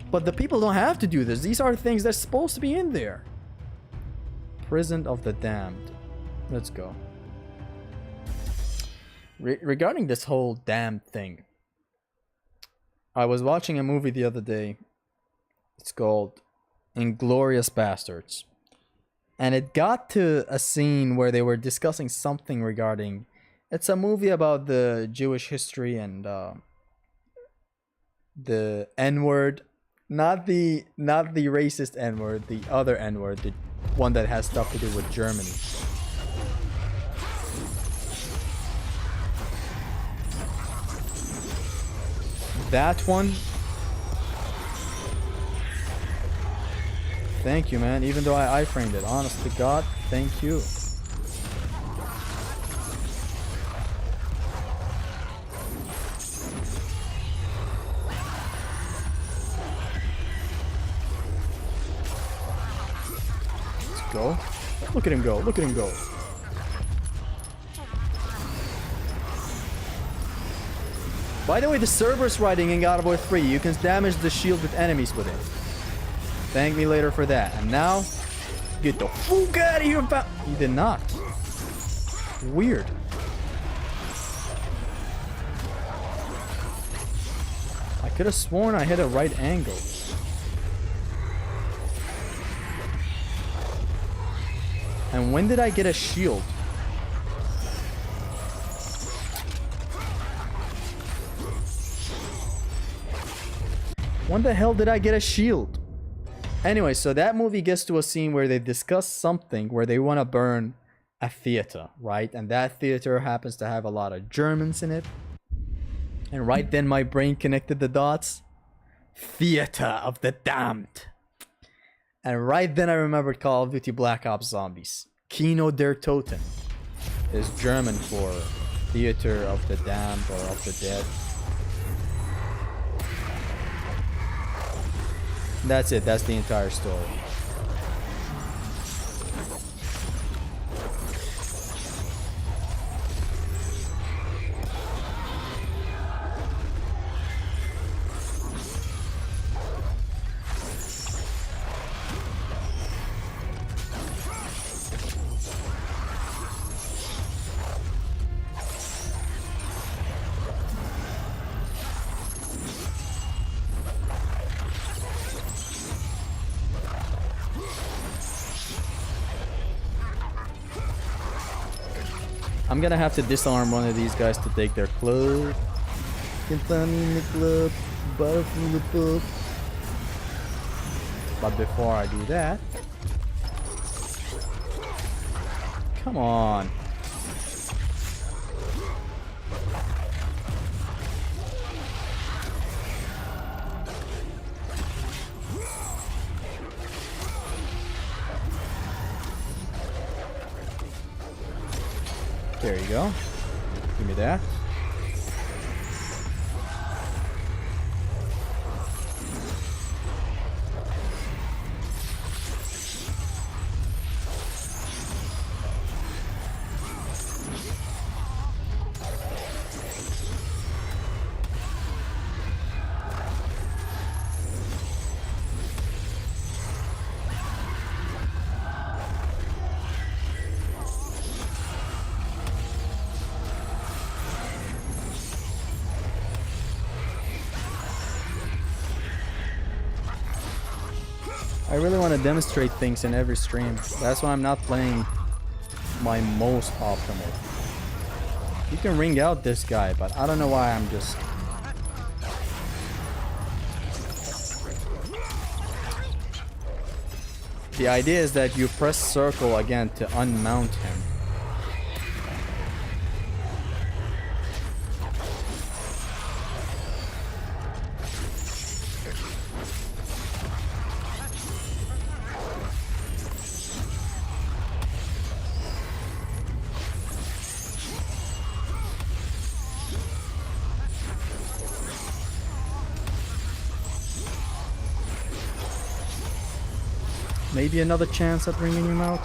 But the people don't have to do this. These are things that's supposed to be in there. Prison of the Damned. Let's go. Regarding this whole damned thing. I was watching a movie the other day. It's called Inglorious Bastards. And it got to a scene where they were discussing something regarding... It's a movie about the Jewish history and the N-word. Not the racist N-word, the other N-word, the one that has stuff to do with Germany. That one. Thank you, man. Even though I iframed it. Honest to God, thank you. Go. Look at him go. Look at him go. By the way, the Cerberus riding in God of War 3, you can damage the shield with enemies with it. Thank me later for that. And now, get the fuck out of here. You did not. Weird. I could have sworn I hit a right angle. And when did I get a shield? When the hell did I get a shield? Anyway, so that movie gets to a scene where they discuss something where they want to burn a theater, right? And that theater happens to have a lot of Germans in it. And right then my brain connected the dots. Theater of the Damned. And right then I remembered Call of Duty Black Ops Zombies. Kino der Toten is German for Theater of the Damned or of the Dead. That's it. That's the entire story. I'm gonna have to disarm one of these guys to take their club. Can find me in the club, bottle full of pup. But before I do that, come on. There you go. Give me that. I really want to demonstrate things in every stream. That's why I'm not playing my most optimal. You can ring out this guy, but I don't know why I'm just... The idea is that you press circle again to unmount him. Maybe another chance at ringing him out.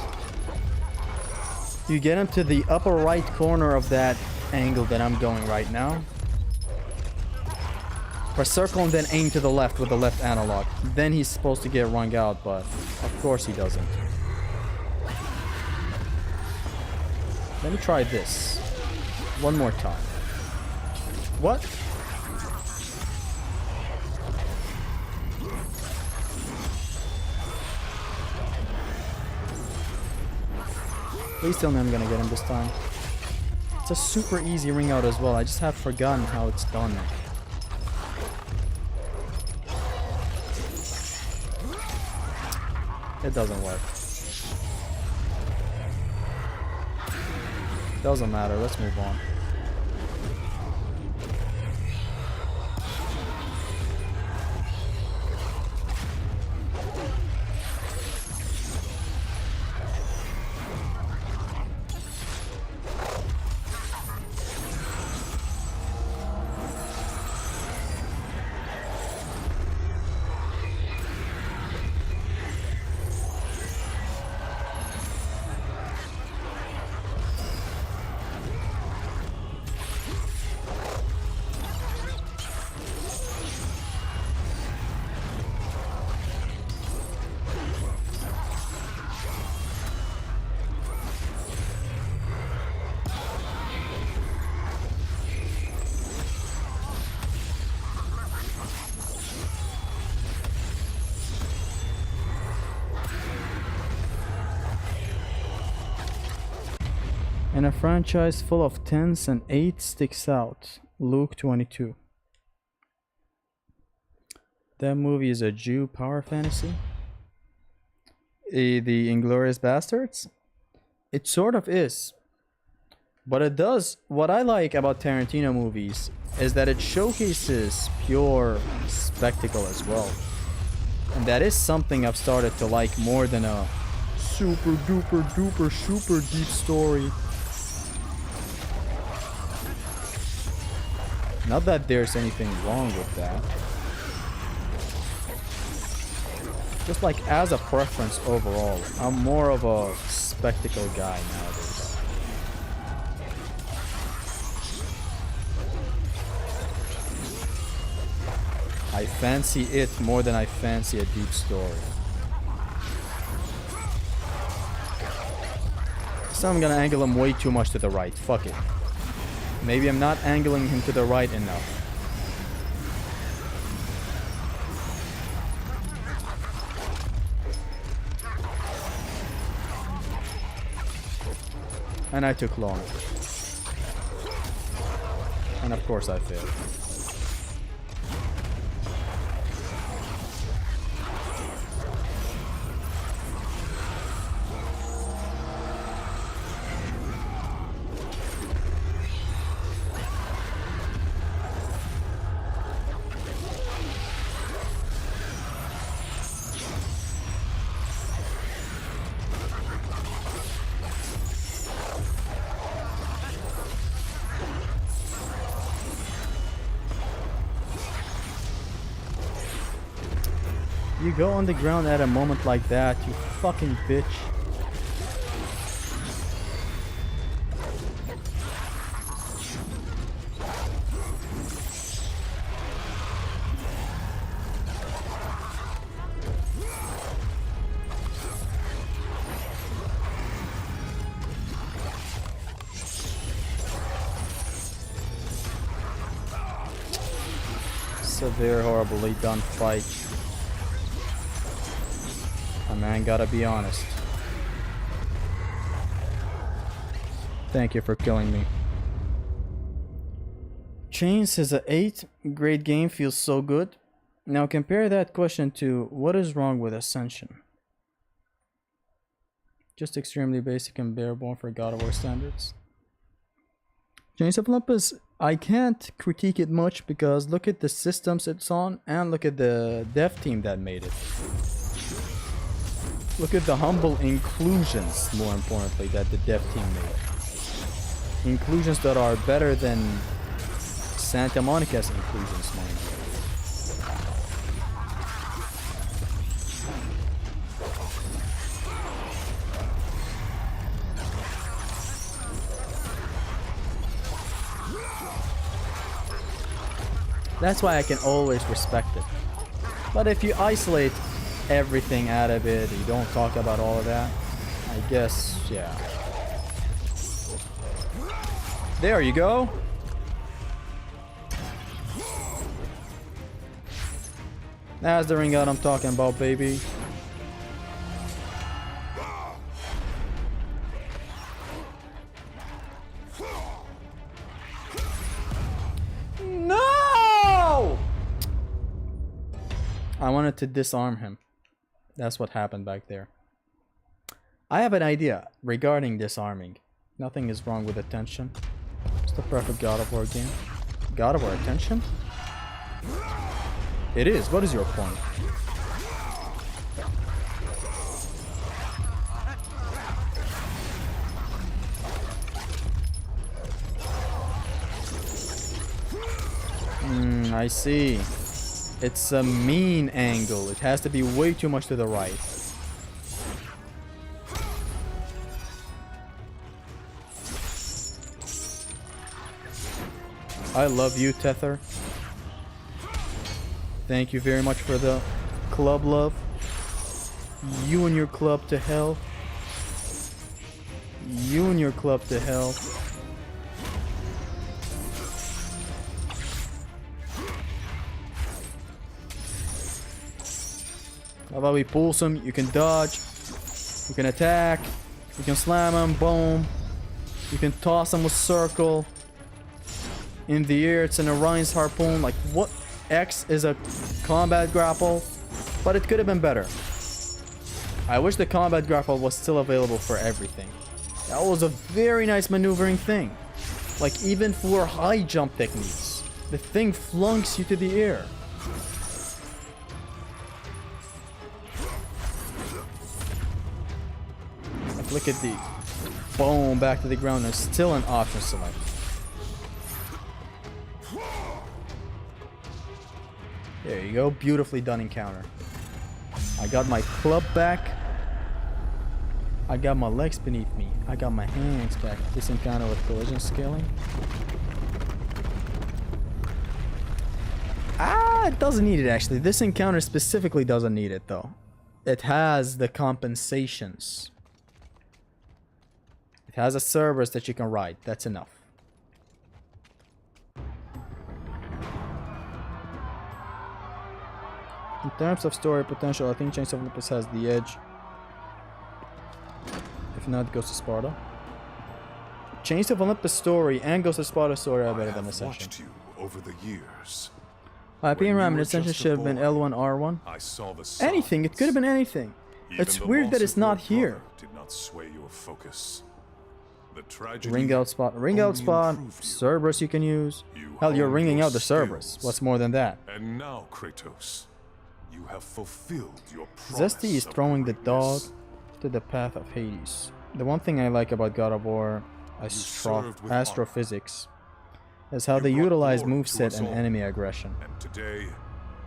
You get him to the upper right corner of that angle that I'm going right now. Press circle and then aim to the left with the left analog. Then he's supposed to get rung out, but of course he doesn't. Let me try this. One more time. What? Please tell me I'm gonna get him this time. It's a super easy ring out as well. I just have forgotten how it's done. It doesn't work. Doesn't matter. Let's move on. And a franchise full of 10s and 8s sticks out. Luke 22. That movie is a Jew power fantasy? the Inglorious Bastards? It sort of is. But it does. What I like about Tarantino movies is that it showcases pure spectacle as well. And that is something I've started to like more than a super duper duper super deep story. Not that there's anything wrong with that. Just like as a preference overall, I'm more of a spectacle guy nowadays. I fancy it more than I fancy a deep story. So I'm gonna angle him way too much to the right. Fuck it. Maybe I'm not angling him to the right enough. And I took long. And of course I failed. You go on the ground at a moment like that, you fucking bitch. Severe, horribly done fight. My man gotta be honest. Thank you for killing me. Chains is a 8. Great game, feels so good. Now compare that question to what is wrong with Ascension. Just extremely basic and bare-bone for God of War standards. Chains of Olympus, I can't critique it much because look at the systems it's on and look at the dev team that made it. Look at the humble inclusions, more importantly, that the dev team made. Inclusions that are better than Santa Monica's inclusions, mind you. That's why I can always respect it. But if you isolate everything out of it, you don't talk about all of that, I guess, yeah. There you go. That's the ring out I'm talking about, baby. No! I wanted to disarm him. That's what happened back there. I have an idea regarding disarming. Nothing is wrong with attention. It's the perfect God of War game. God of War attention? It is. What is your point? I see. It's a mean angle. It has to be way too much to the right. I love you, Tether. Thank you very much for the club love. You and your club to hell. You and your club to hell. How about we pull some? You can dodge. You can attack. You can slam him. Boom. You can toss him with circle. In the air, it's an Orion's harpoon. Like, what? X is a combat grapple. But it could have been better. I wish the combat grapple was still available for everything. That was a very nice maneuvering thing. Like, even for high jump techniques, the thing flunks you to the air. Like, look at the boom, back to the ground, and still an option select. There you go, beautifully done encounter. I got my club back. I got my legs beneath me. I got my hands back. This encounter with collision scaling. Ah, it doesn't need it actually. This encounter specifically doesn't need it though. It has the compensations. It has a Cerberus that you can ride. That's enough. In terms of story potential, I think Chains of Olympus has the edge. If not, it goes to Sparta. Chains of Olympus story and Ghost of Sparta story are better than Ascension. Watched you over the years. IP and RAM and Ascension should have been L1, R1. I saw the Anything, it could have been anything. It's weird that it's not here. Did not sway your focus. The tragedy Ring out spot, Cerberus you can use. Hell, you're ringing out the Cerberus. What's more than that? And now, Kratos, you have fulfilled your promise. Zesty is of throwing the dog greatness. to the path of Hades. The one thing I like about God of War Astrophysics is how You they brought utilize glory to moveset us and all. enemy aggression. And today,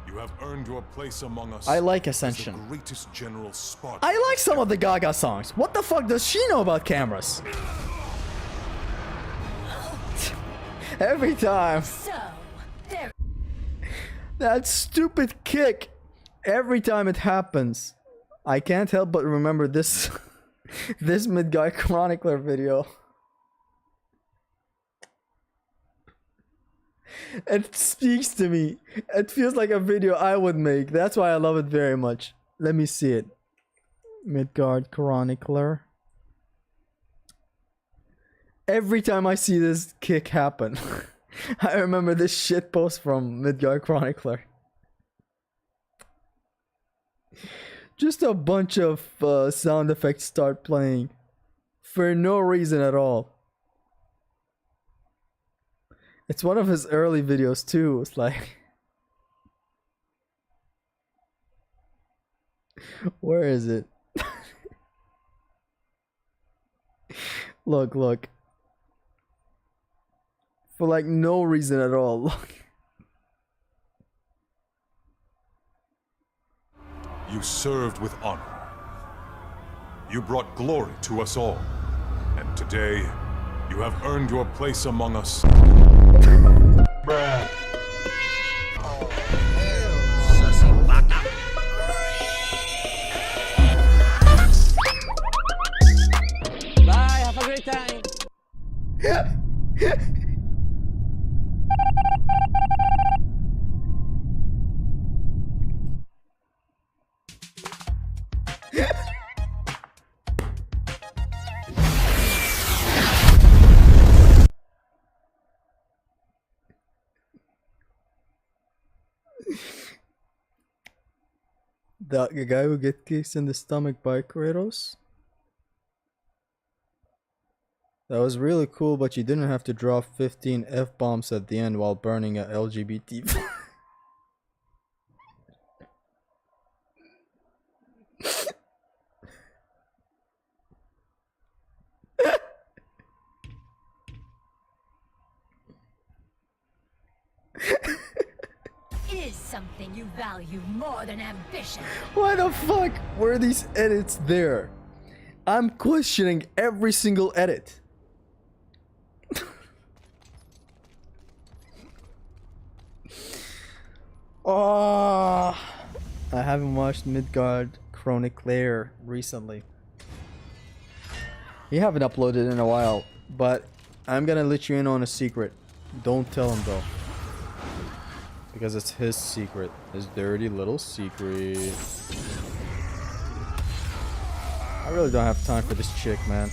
you have earned your place among us. I like as the Ascension. greatest general Sparta. I like some of the Gaga songs. What the fuck does she know about cameras? Every time. So, there. That stupid kick. Every time it happens. I can't help but remember this this Midgard Chronicler video. It speaks to me. It feels like a video I would make. That's why I love it very much. Let me see it. Midgard Chronicler. Every time I see this kick happen, I remember this shit post from Midgard Chronicler. Just a bunch of sound effects start playing for no reason at all. It's one of his early videos too. It's like, where is it? Look. For like no reason at all. Look. You served with honor. You brought glory to us all. And today, you have earned your place among us. Bruh. Bye, have a great time. The guy who gets kicked in the stomach by Kratos? That was really cool, but you didn't have to drop 15 F-bombs at the end while burning a LGBT. Is something you value more than ambition. Why the fuck were these edits there? I'm questioning every single edit. Oh, I haven't watched Midgard Chronicler recently. You haven't uploaded in a while, but I'm gonna let you in on a secret. Don't tell him though. Because it's his secret. His dirty little secret. I really don't have time for this chick, man.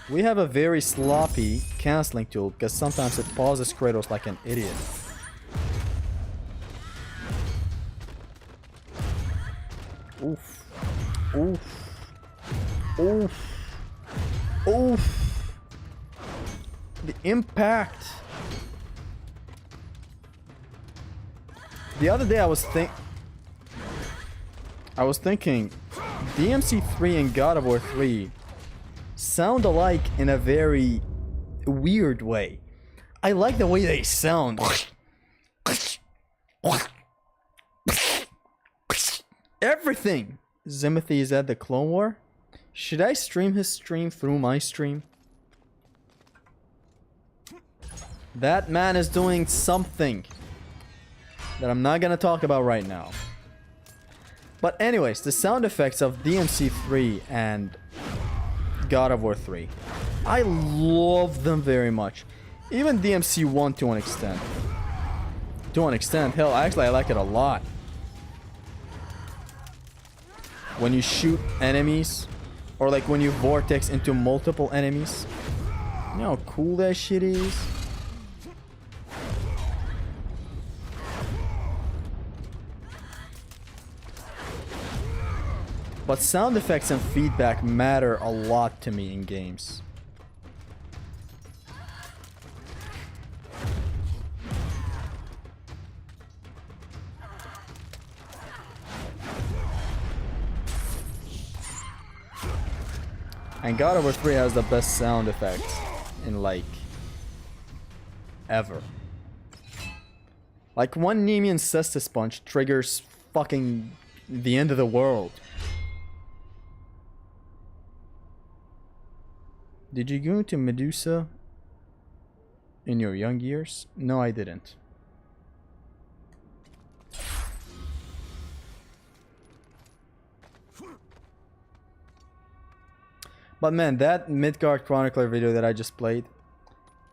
We have a very sloppy canceling tool because sometimes it pauses Kratos like an idiot. Oof. Oof. Oof. Oof. The impact. The other day I was thinking DMC3 and God of War 3 sound alike in a very weird way. I like the way they sound. Everything. Zimothy is at the Clone War. Should I stream his stream through my stream? That man is doing something that I'm not gonna talk about right now. But anyways, the sound effects of DMC3 and God of War 3. I love them very much. Even DMC1 to an extent. To an extent. Hell, actually I like it a lot. When you shoot enemies, or like when you vortex into multiple enemies. You know how cool that shit is? But sound effects and feedback matter a lot to me in games. And God of War 3 has the best sound effects in like ever. Like one Nemean Cestus punch triggers fucking the end of the world. Did you go to Medusa in your young years? No, I didn't. But man, that Midgard Chronicler video that I just played,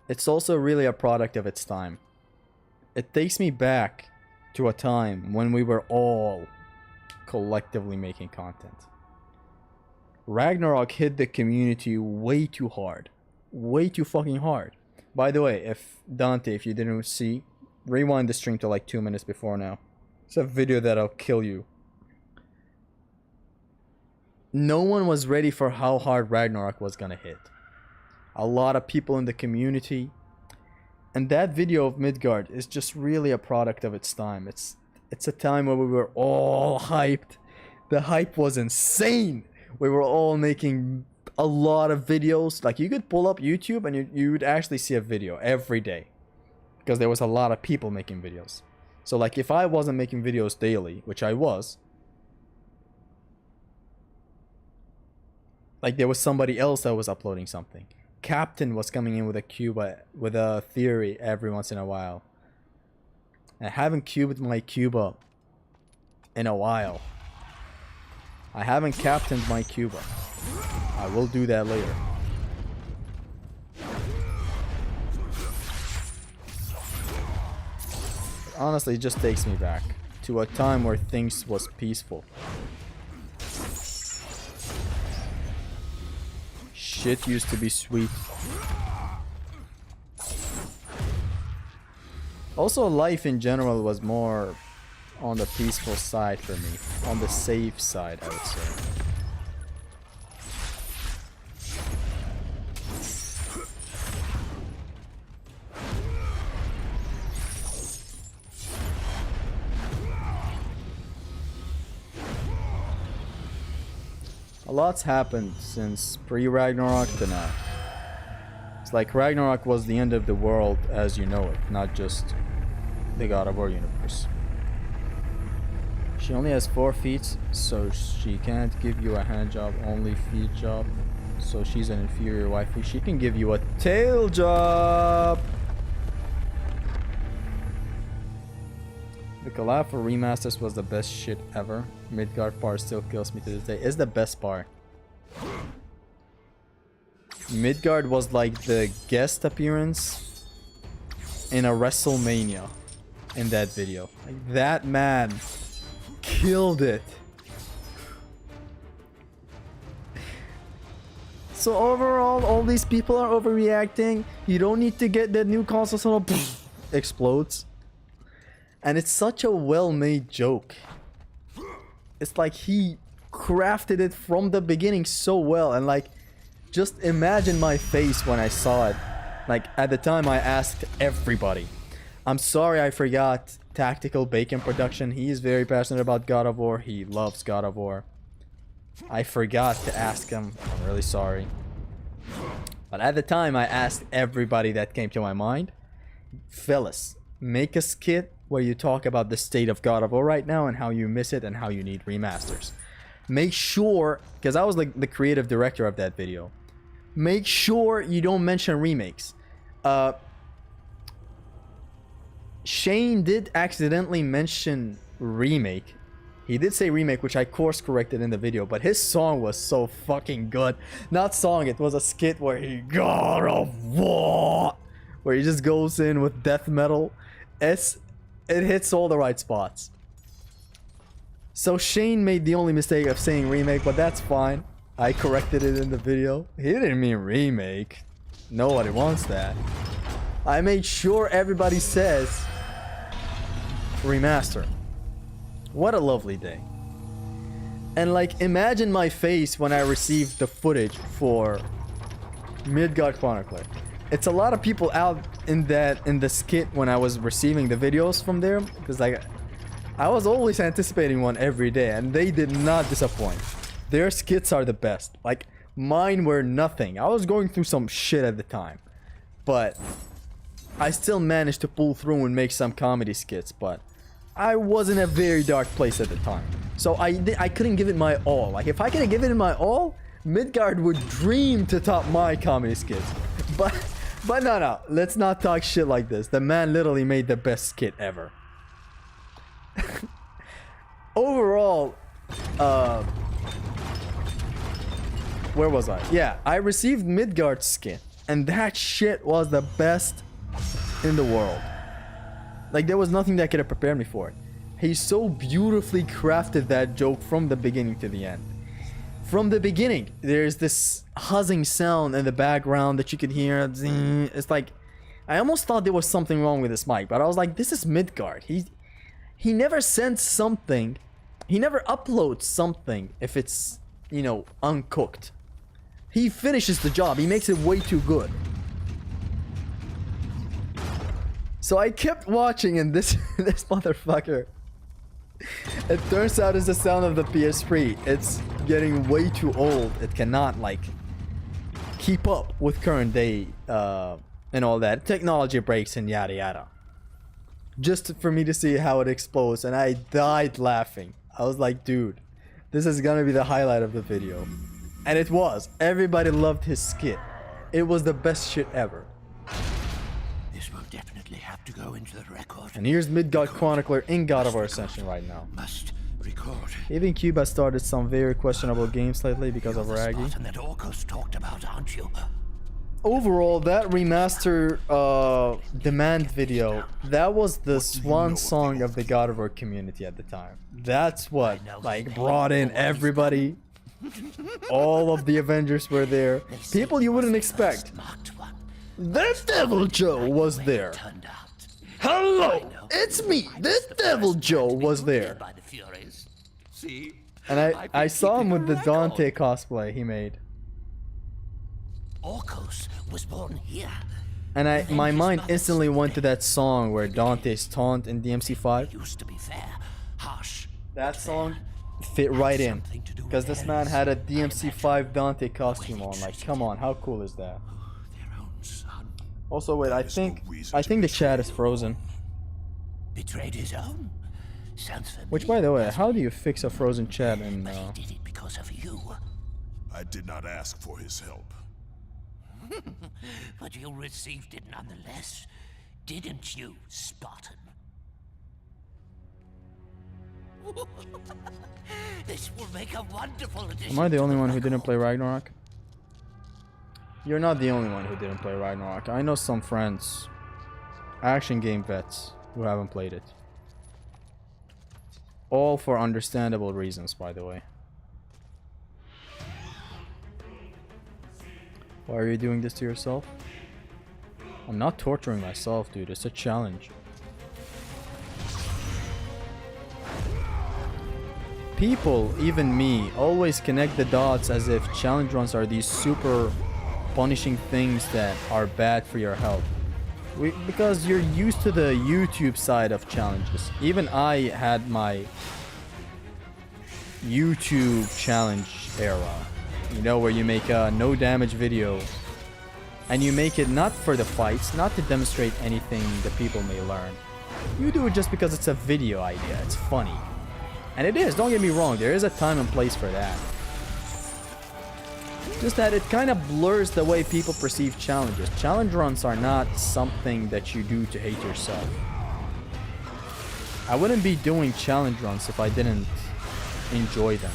it's also really a product of its time. It takes me back to a time when we were all collectively making content. Ragnarok hit the community way too hard. Way too fucking hard. By the way, if Dante, if you didn't see, rewind the stream to like 2 minutes before now. It's a video that'll kill you. No one was ready for how hard Ragnarok was gonna hit. A lot of people in the community. And that video of Midgard is just really a product of its time. It's a time where we were all hyped. The hype was insane. We were all making a lot of videos. Like you could pull up YouTube and you would actually see a video every day. Because there was a lot of people making videos. So like if I wasn't making videos daily, which I was, like there was somebody else that was uploading something. Captain was coming in with a theory every once in a while. I haven't cubed my Cuba in a while. I haven't captained my Cuba. I will do that later. Honestly, it just takes me back to a time where things was peaceful. Shit used to be sweet. Also, life in general was more on the peaceful side for me. On the safe side, I would say. A lot's happened since pre-Ragnarok to now. It's like Ragnarok was the end of the world as you know it, not just the God of War universe. She only has 4 feet, so she can't give you a hand job, only feet job. So she's an inferior waifu. She can give you a tail job! The collab for remasters was the best shit ever. Midgard part still kills me to this day. It's the best part. Midgard was like the guest appearance in a WrestleMania in that video. Like that man killed it. So overall, all these people are overreacting. You don't need to get that new console so explodes. And it's such a well-made joke. It's like he crafted it from the beginning so well, and like, just imagine my face when I saw it. Like, at the time I asked everybody. I'm sorry I forgot Tactical Bacon Production. He is very passionate about God of War. He loves God of War. I forgot to ask him. I'm really sorry. But at the time I asked everybody that came to my mind. Fellas, make a skit where you talk about the state of God of War right now and how you miss it and how you need remasters. Make sure, because I was like the creative director of that video, make sure you don't mention remakes. Shane did accidentally mention remake. He did say remake, which I course corrected in the video, but his song was so fucking good. Not song, it was a skit where he God of War, where he just goes in with death metal. It hits all the right spots. So Shane made the only mistake of saying remake, but that's fine. I corrected it in the video. He didn't mean remake. Nobody wants that. I made sure everybody says remaster. What a lovely day. And like, imagine my face when I received the footage for Midgard Chronicler. It's a lot of people out in the skit when I was receiving the videos from there, because like, I was always anticipating one every day, and they did not disappoint. Their skits are the best. Like, mine were nothing. I was going through some shit at the time, but I still managed to pull through and make some comedy skits, but I was in a very dark place at the time. So I couldn't give it my all. Like, if I could have given it my all, Midgard would dream to top my comedy skits. But no, let's not talk shit like this. The man literally made the best skit ever. Overall, where was I? Yeah, I received Midgard's skit, and that shit was the best in the world. Like, there was nothing that could have prepared me for it. He so beautifully crafted that joke from the beginning to the end. From the beginning, there's this huzzing sound in the background that you could hear. It's like, I almost thought there was something wrong with this mic, but I was like, this is Midgard. He never sends something, he never uploads something if it's, you know, uncooked. He finishes the job, he makes it way too good. So I kept watching, and this motherfucker, it turns out it's the sound of the PS3. It's getting way too old. It cannot like keep up with current day and all that. Technology breaks and yada yada. Just for me to see how it explodes, and I died laughing. I was like, dude, this is gonna be the highlight of the video. And it was. Everybody loved his skit. It was the best shit ever. This will definitely have to go into the record. And here's Midgard Chronicler in God of War Ascension right now. Must record. Even Cube has started some very questionable games lately because of Raggy. Spartan that Orcus talked about, aren't you? Overall, that remaster demand video, that was the swan song of the God of War community at the time. That's what like brought in everybody. All of the Avengers were there. People you wouldn't expect. The Devil Joe was there. Hello, it's me. The Devil Joe was there. And I saw him with the Dante cosplay he made. Orcus was born here. And my mind instantly went to that song where Dante's taunt in DMC5. Used to be fair, harsh. That song fit right in, because this man had a DMC5 Dante costume on. Like, come on, how cool is that? Their own son. Also, wait, I think the chat is frozen. Betrayed his own. Sounds familiar. Which, by the way, how do you fix a frozen chat in? But he did it because of you. I did not ask for his help. But you received it nonetheless, didn't you, Spartan? This will make a wonderful addition. Am I the only one who didn't play Ragnarok? You're not the only one who didn't play Ragnarok. I know some friends, action game vets, who haven't played it. All for understandable reasons, by the way. Why are you doing this to yourself? I'm not torturing myself, dude. It's a challenge. People, even me, always connect the dots as if challenge runs are these super punishing things that are bad for your health. Because you're used to the YouTube side of challenges. Even I had my YouTube challenge era. You know, where you make a no damage video. And you make it not for the fights, not to demonstrate anything that people may learn. You do it just because it's a video idea. It's funny. And it is, don't get me wrong, there is a time and place for that. Just that it kind of blurs the way people perceive challenges. Challenge runs are not something that you do to hate yourself. I wouldn't be doing challenge runs if I didn't enjoy them.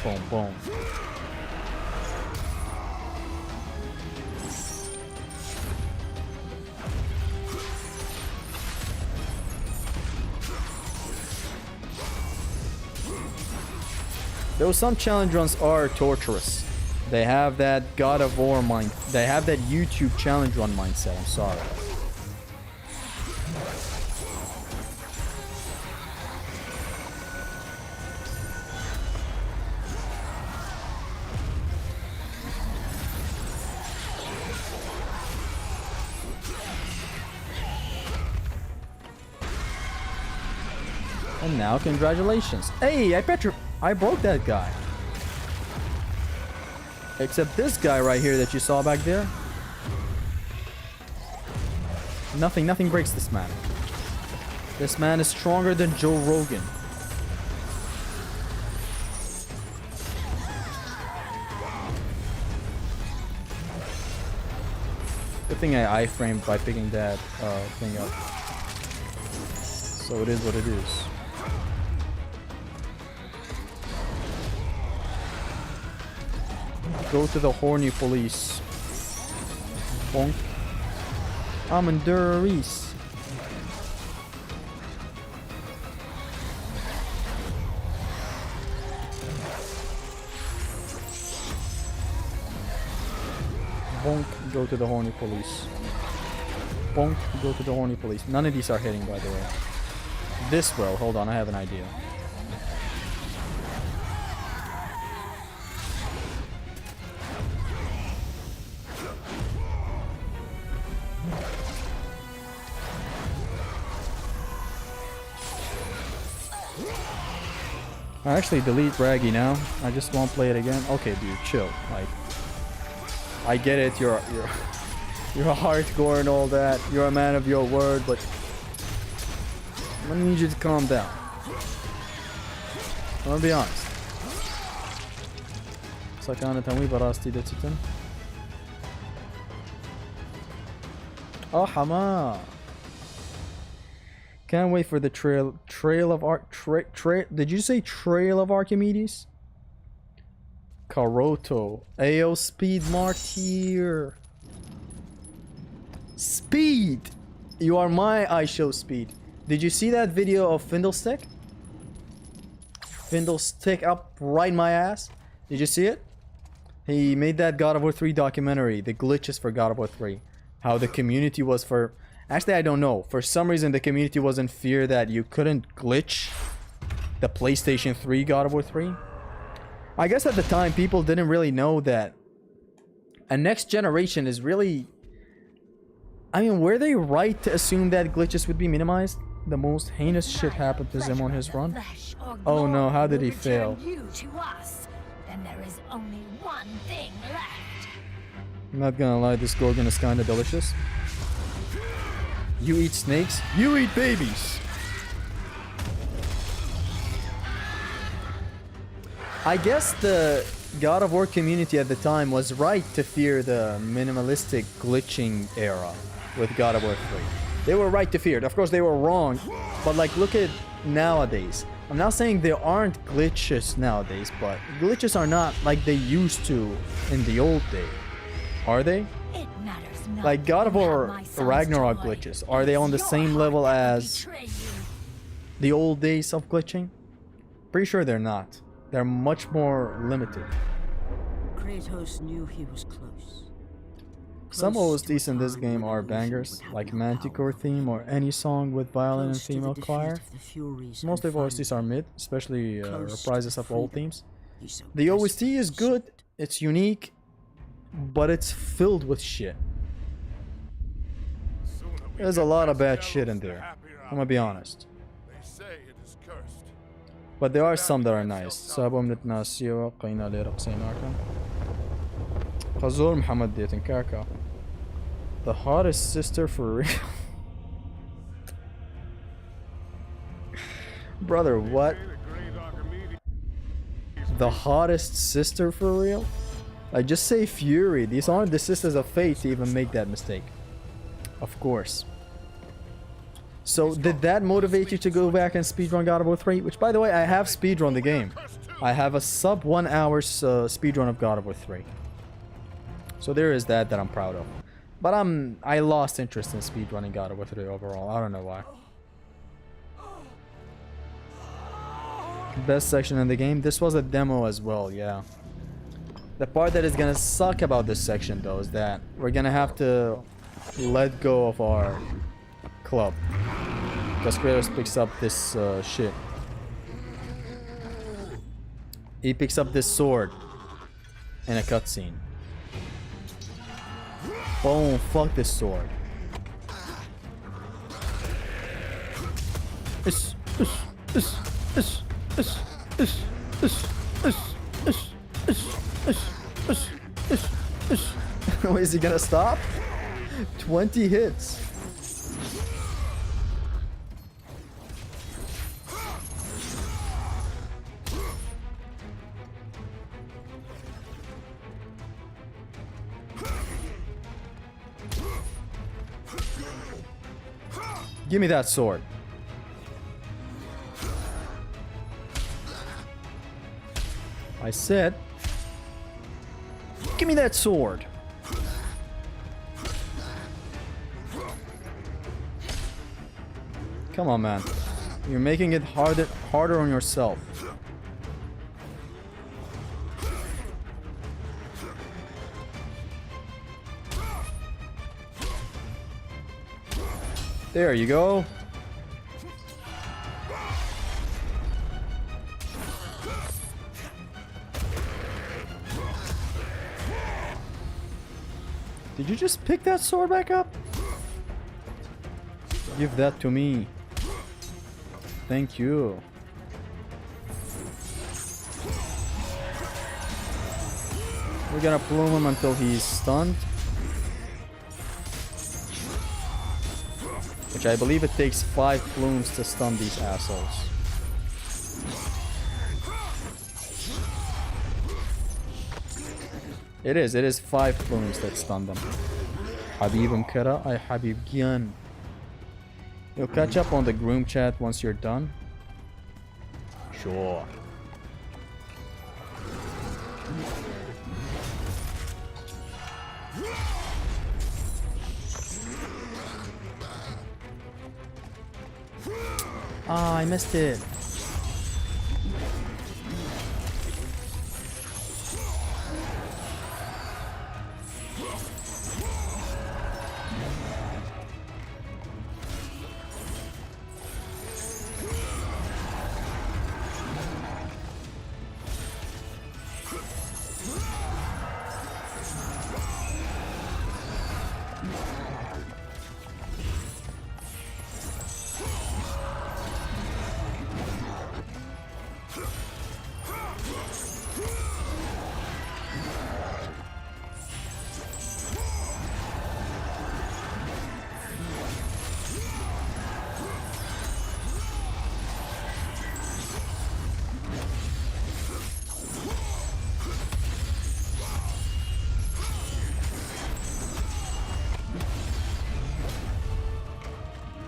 Boom, boom. Though some challenge runs are torturous. They have that God of War mind. They have that YouTube challenge run mindset. I'm sorry. And now, congratulations. Hey, I broke that guy. Except this guy right here that you saw back there. Nothing breaks this man. This man is stronger than Joe Rogan. Good thing I iframed by picking that thing up. So it is what it is. Go to the horny police. Bonk. I'm in Duris. Bonk. Go to the horny police. Bonk. Go to the horny police. None of these are hitting, by the way. This will. Hold on, I have an idea. I actually delete Raggy now. I just won't play it again. Okay, dude, chill. Like, I get it. You're hardcore and all that. You're a man of your word, but I need you to calm down. I'm gonna be honest. سكانة تموي براستي دتتن. Oh, Hama. Can't wait for the trail of did you say Trail of Archimedes? Karoto. Ayo, Speed Martyr. Speed! You are my I show Speed. Did you see that video of Fiddlestick? Fiddlestick up right my ass. Did you see it? He made that God of War 3 documentary, the glitches for God of War 3. How the community was for... Actually, I don't know. For some reason, the community was in fear that you couldn't glitch the PlayStation 3 God of War 3. I guess at the time, people didn't really know that a next generation is really... I mean, were they right to assume that glitches would be minimized? The most heinous shit happened to him on his run. Oh no, how did he fail? Then there is only one thing left. I'm not gonna lie, this Gorgon is kinda delicious. You eat snakes? You eat babies! I guess the God of War community at the time was right to fear the minimalistic glitching era with God of War 3. They were right to fear it. Of course, they were wrong, but like, look at nowadays. I'm not saying there aren't glitches nowadays, but glitches are not like they used to in the old day. Are they? It matters not. Like God of War Ragnarok glitches, are they on the same level as the old days of glitching? Pretty sure they're not. They're much more limited. Kratos knew he was close. Some Close to a OSTs in this time game when are illusion bangers, would have like no Manticore power. theme or any song with violin and Close to the female defeat choir. of the Furies Most and of OSTs are finally, mid, especially close to reprises the of old freedom themes. he so The OST desperately is good, sought. it's unique, but it's filled with shit. There's a lot of bad shit in there, I'm gonna be honest. They say it is cursed. But there are some that are nice. سابوا من الناسية وقينا لرقصيناكم. خزور محمد ديتن كاكا. The hottest sister for real. Brother, what? The hottest sister for real? Like, just say Fury. These aren't the sisters of fate to even make that mistake. Of course. So, did that motivate you to go back and speedrun God of War 3? Which, by the way, I have speedrun the game. I have a sub 1 hour speedrun of God of War 3. So there is that I'm proud of. But I lost interest in speedrunning God of War 3 overall. I don't know why. Best section in the game. This was a demo as well, yeah. The part that is gonna suck about this section though is that we're gonna have to let go of our club. Because Kratos picks up this shit. He picks up this sword in a cutscene. Boom, fuck this sword. Is he gonna stop? 20 hits. Give me that sword. I said, give me that sword. Come on, man. You're making it harder on yourself. There you go. Did you just pick that sword back up? Give that to me. Thank you. We're gonna plume him until he's stunned. Which I believe it takes 5 plumes to stun these assholes. It is 5 plumes that stun them. Habib Kara, I Habib Gyan. You'll catch up on the groom chat once you're done. Sure. Ah, I missed it.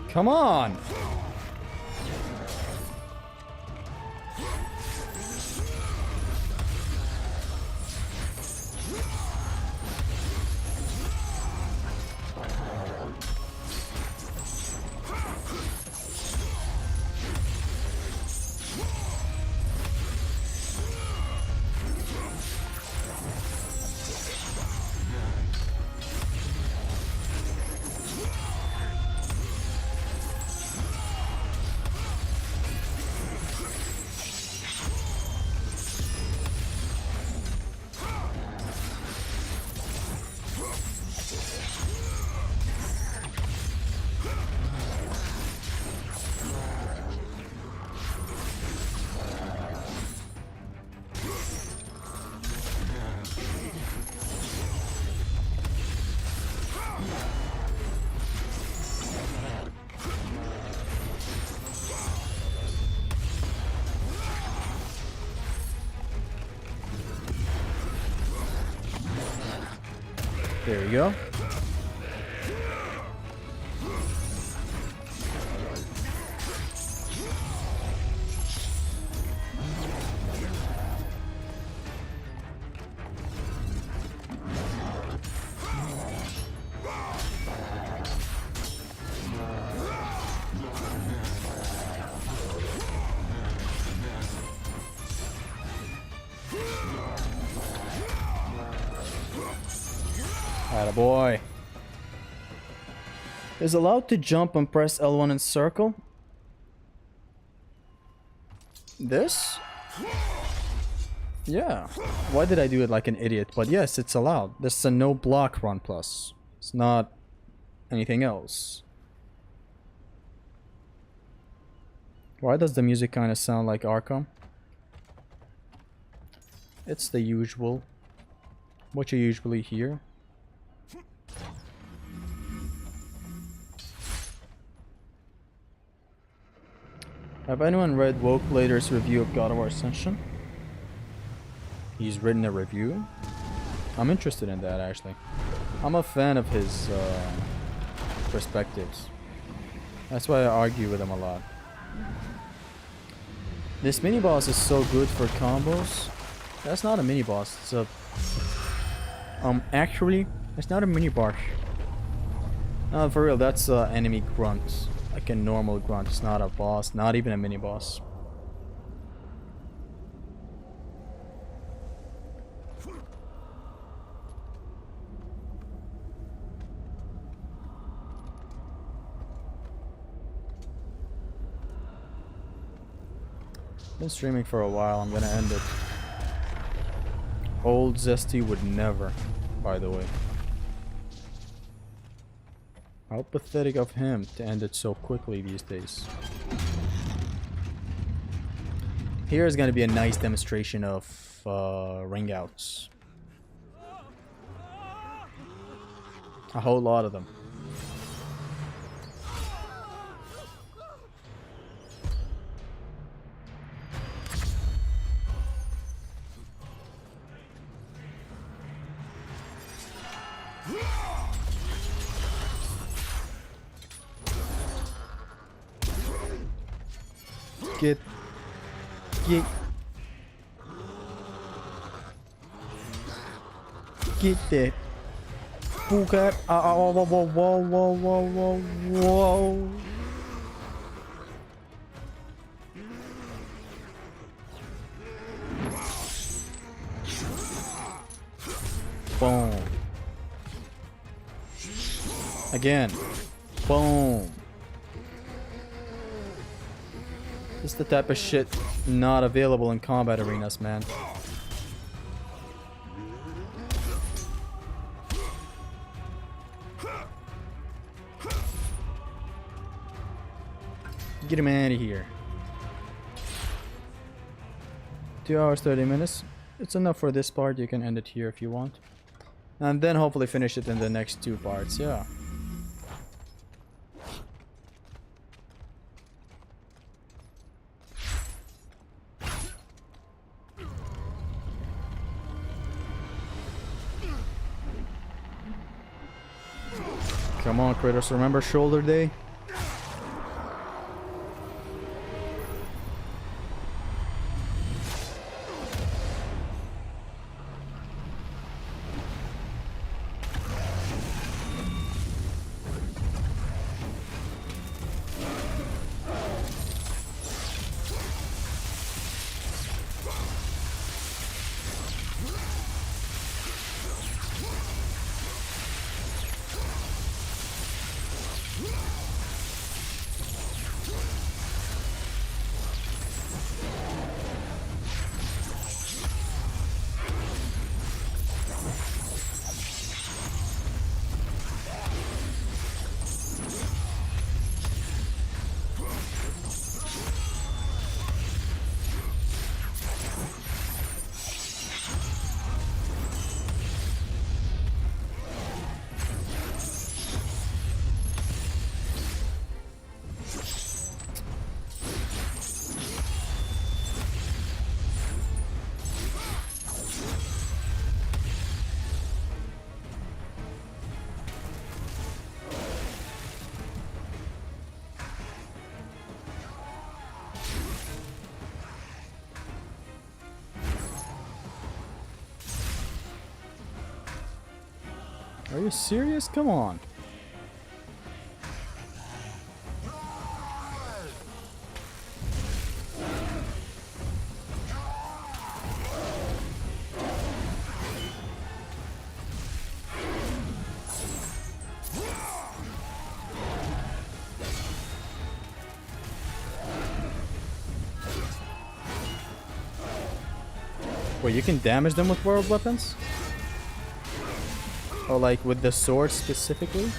Come on! There we go. Attaboy. Is allowed to jump and press L1 in circle. This? Yeah. Why did I do it like an idiot? But yes, it's allowed. This is a no block run plus. It's not anything else. Why does the music kind of sound like Arkham? It's the usual. What you usually hear. Have anyone read Woke Blader's review of God of War Ascension? He's written a review? I'm interested in that actually. I'm a fan of his perspectives. That's why I argue with him a lot. This mini boss is so good for combos. That's not a mini boss. It's a actually, it's not a mini boss. No, for real, that's an enemy grunt. Like a normal grunt. It's not a boss, not even a mini boss. Been streaming for a while. I'm gonna end it. Old Zesty would never, by the way. How pathetic of him to end it so quickly these days. Here is gonna be a nice demonstration of ring outs. A whole lot of them. Get that Booger. Whoa, whoa, whoa, whoa, whoa, whoa, whoa. Boom. Again. Boom. This is the type of shit not available in combat arenas, man. Get him out of here. 2 hours 30 minutes. It's enough for this part. You can end it here if you want. And then hopefully finish it in the next 2 parts, yeah. Come on, Kratos, remember shoulder day? Are you serious? Come on. Wait, you can damage them with world weapons? Or like with the sword specifically?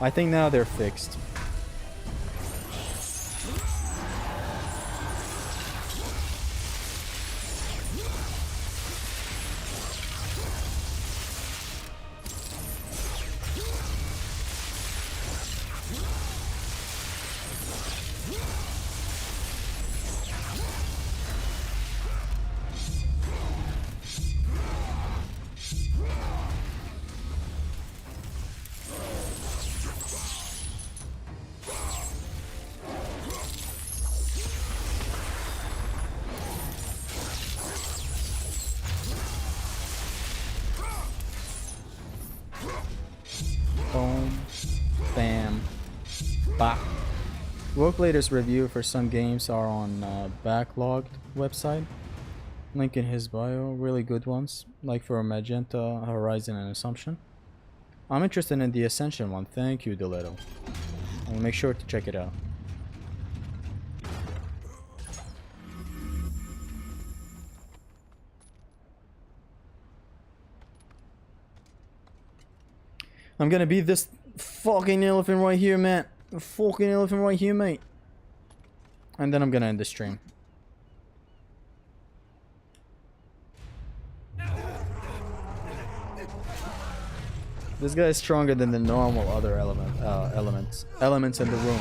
I think now they're fixed. Boom. Bam. Bop. Worklaters review for some games are on Backlogged website. Link in his bio. Really good ones. Like for Magenta, Horizon, and Assumption. I'm interested in the Ascension one. Thank you, Diletto. I'll make sure to check it out. I'm gonna beat this fucking elephant right here, man. The fucking elephant right here, mate. And then I'm gonna end the stream. This guy is stronger than the normal other elements in the room.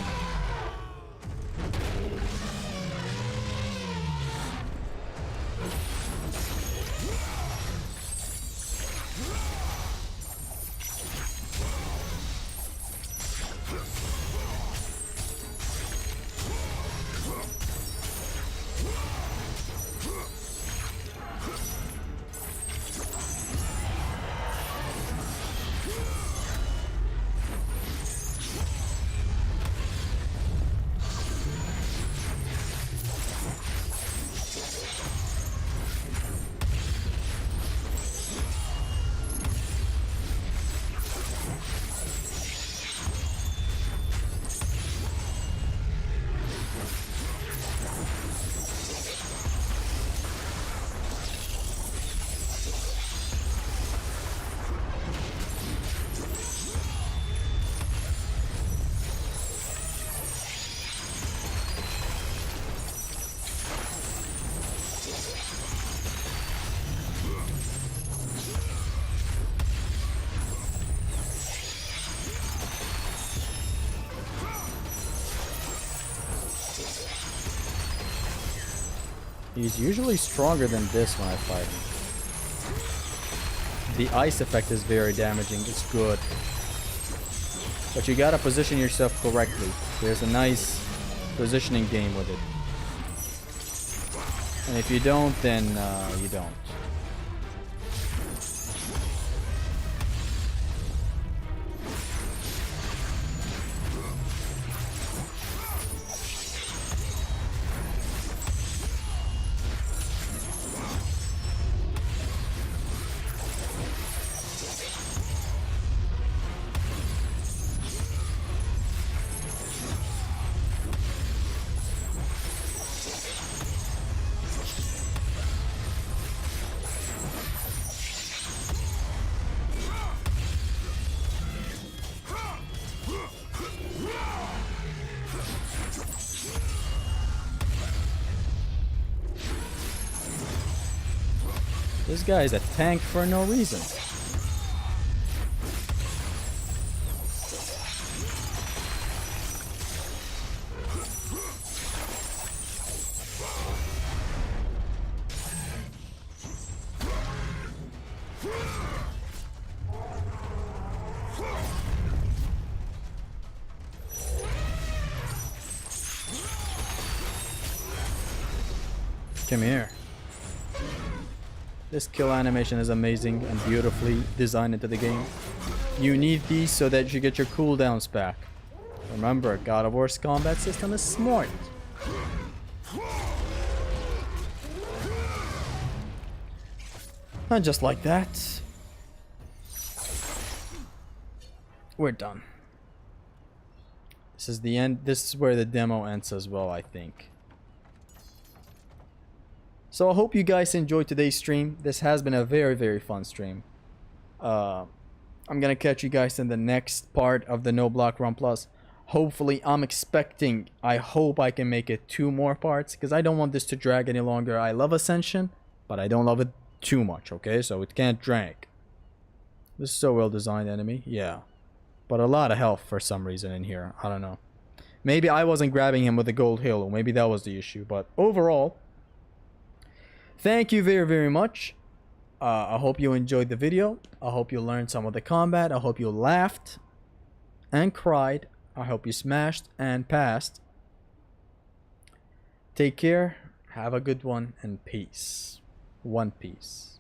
He's usually stronger than this when I fight him. The ice effect is very damaging. It's good. But you gotta position yourself correctly. There's a nice positioning game with it. And if you don't, then you don't. This guy is a tank for no reason. Come here. This kill animation is amazing and beautifully designed into the game. You need these so that you get your cooldowns back. Remember, God of War's combat system is smart. And just like that, we're done. This is the end. This is where the demo ends as well, I think. So I hope you guys enjoyed today's stream. This has been a very, very fun stream. I'm gonna catch you guys in the next part of the No Block Run Plus. Hopefully, I hope I can make it 2 more parts, because I don't want this to drag any longer. I love Ascension, but I don't love it too much, okay? So it can't drag. This is so well designed enemy, yeah. But a lot of health for some reason in here, I don't know. Maybe I wasn't grabbing him with the gold halo, maybe that was the issue, but overall, thank you very, very much. I hope you enjoyed the video. I hope you learned some of the combat. I hope you laughed and cried. I hope you smashed and passed. Take care. Have a good one and peace. One Piece.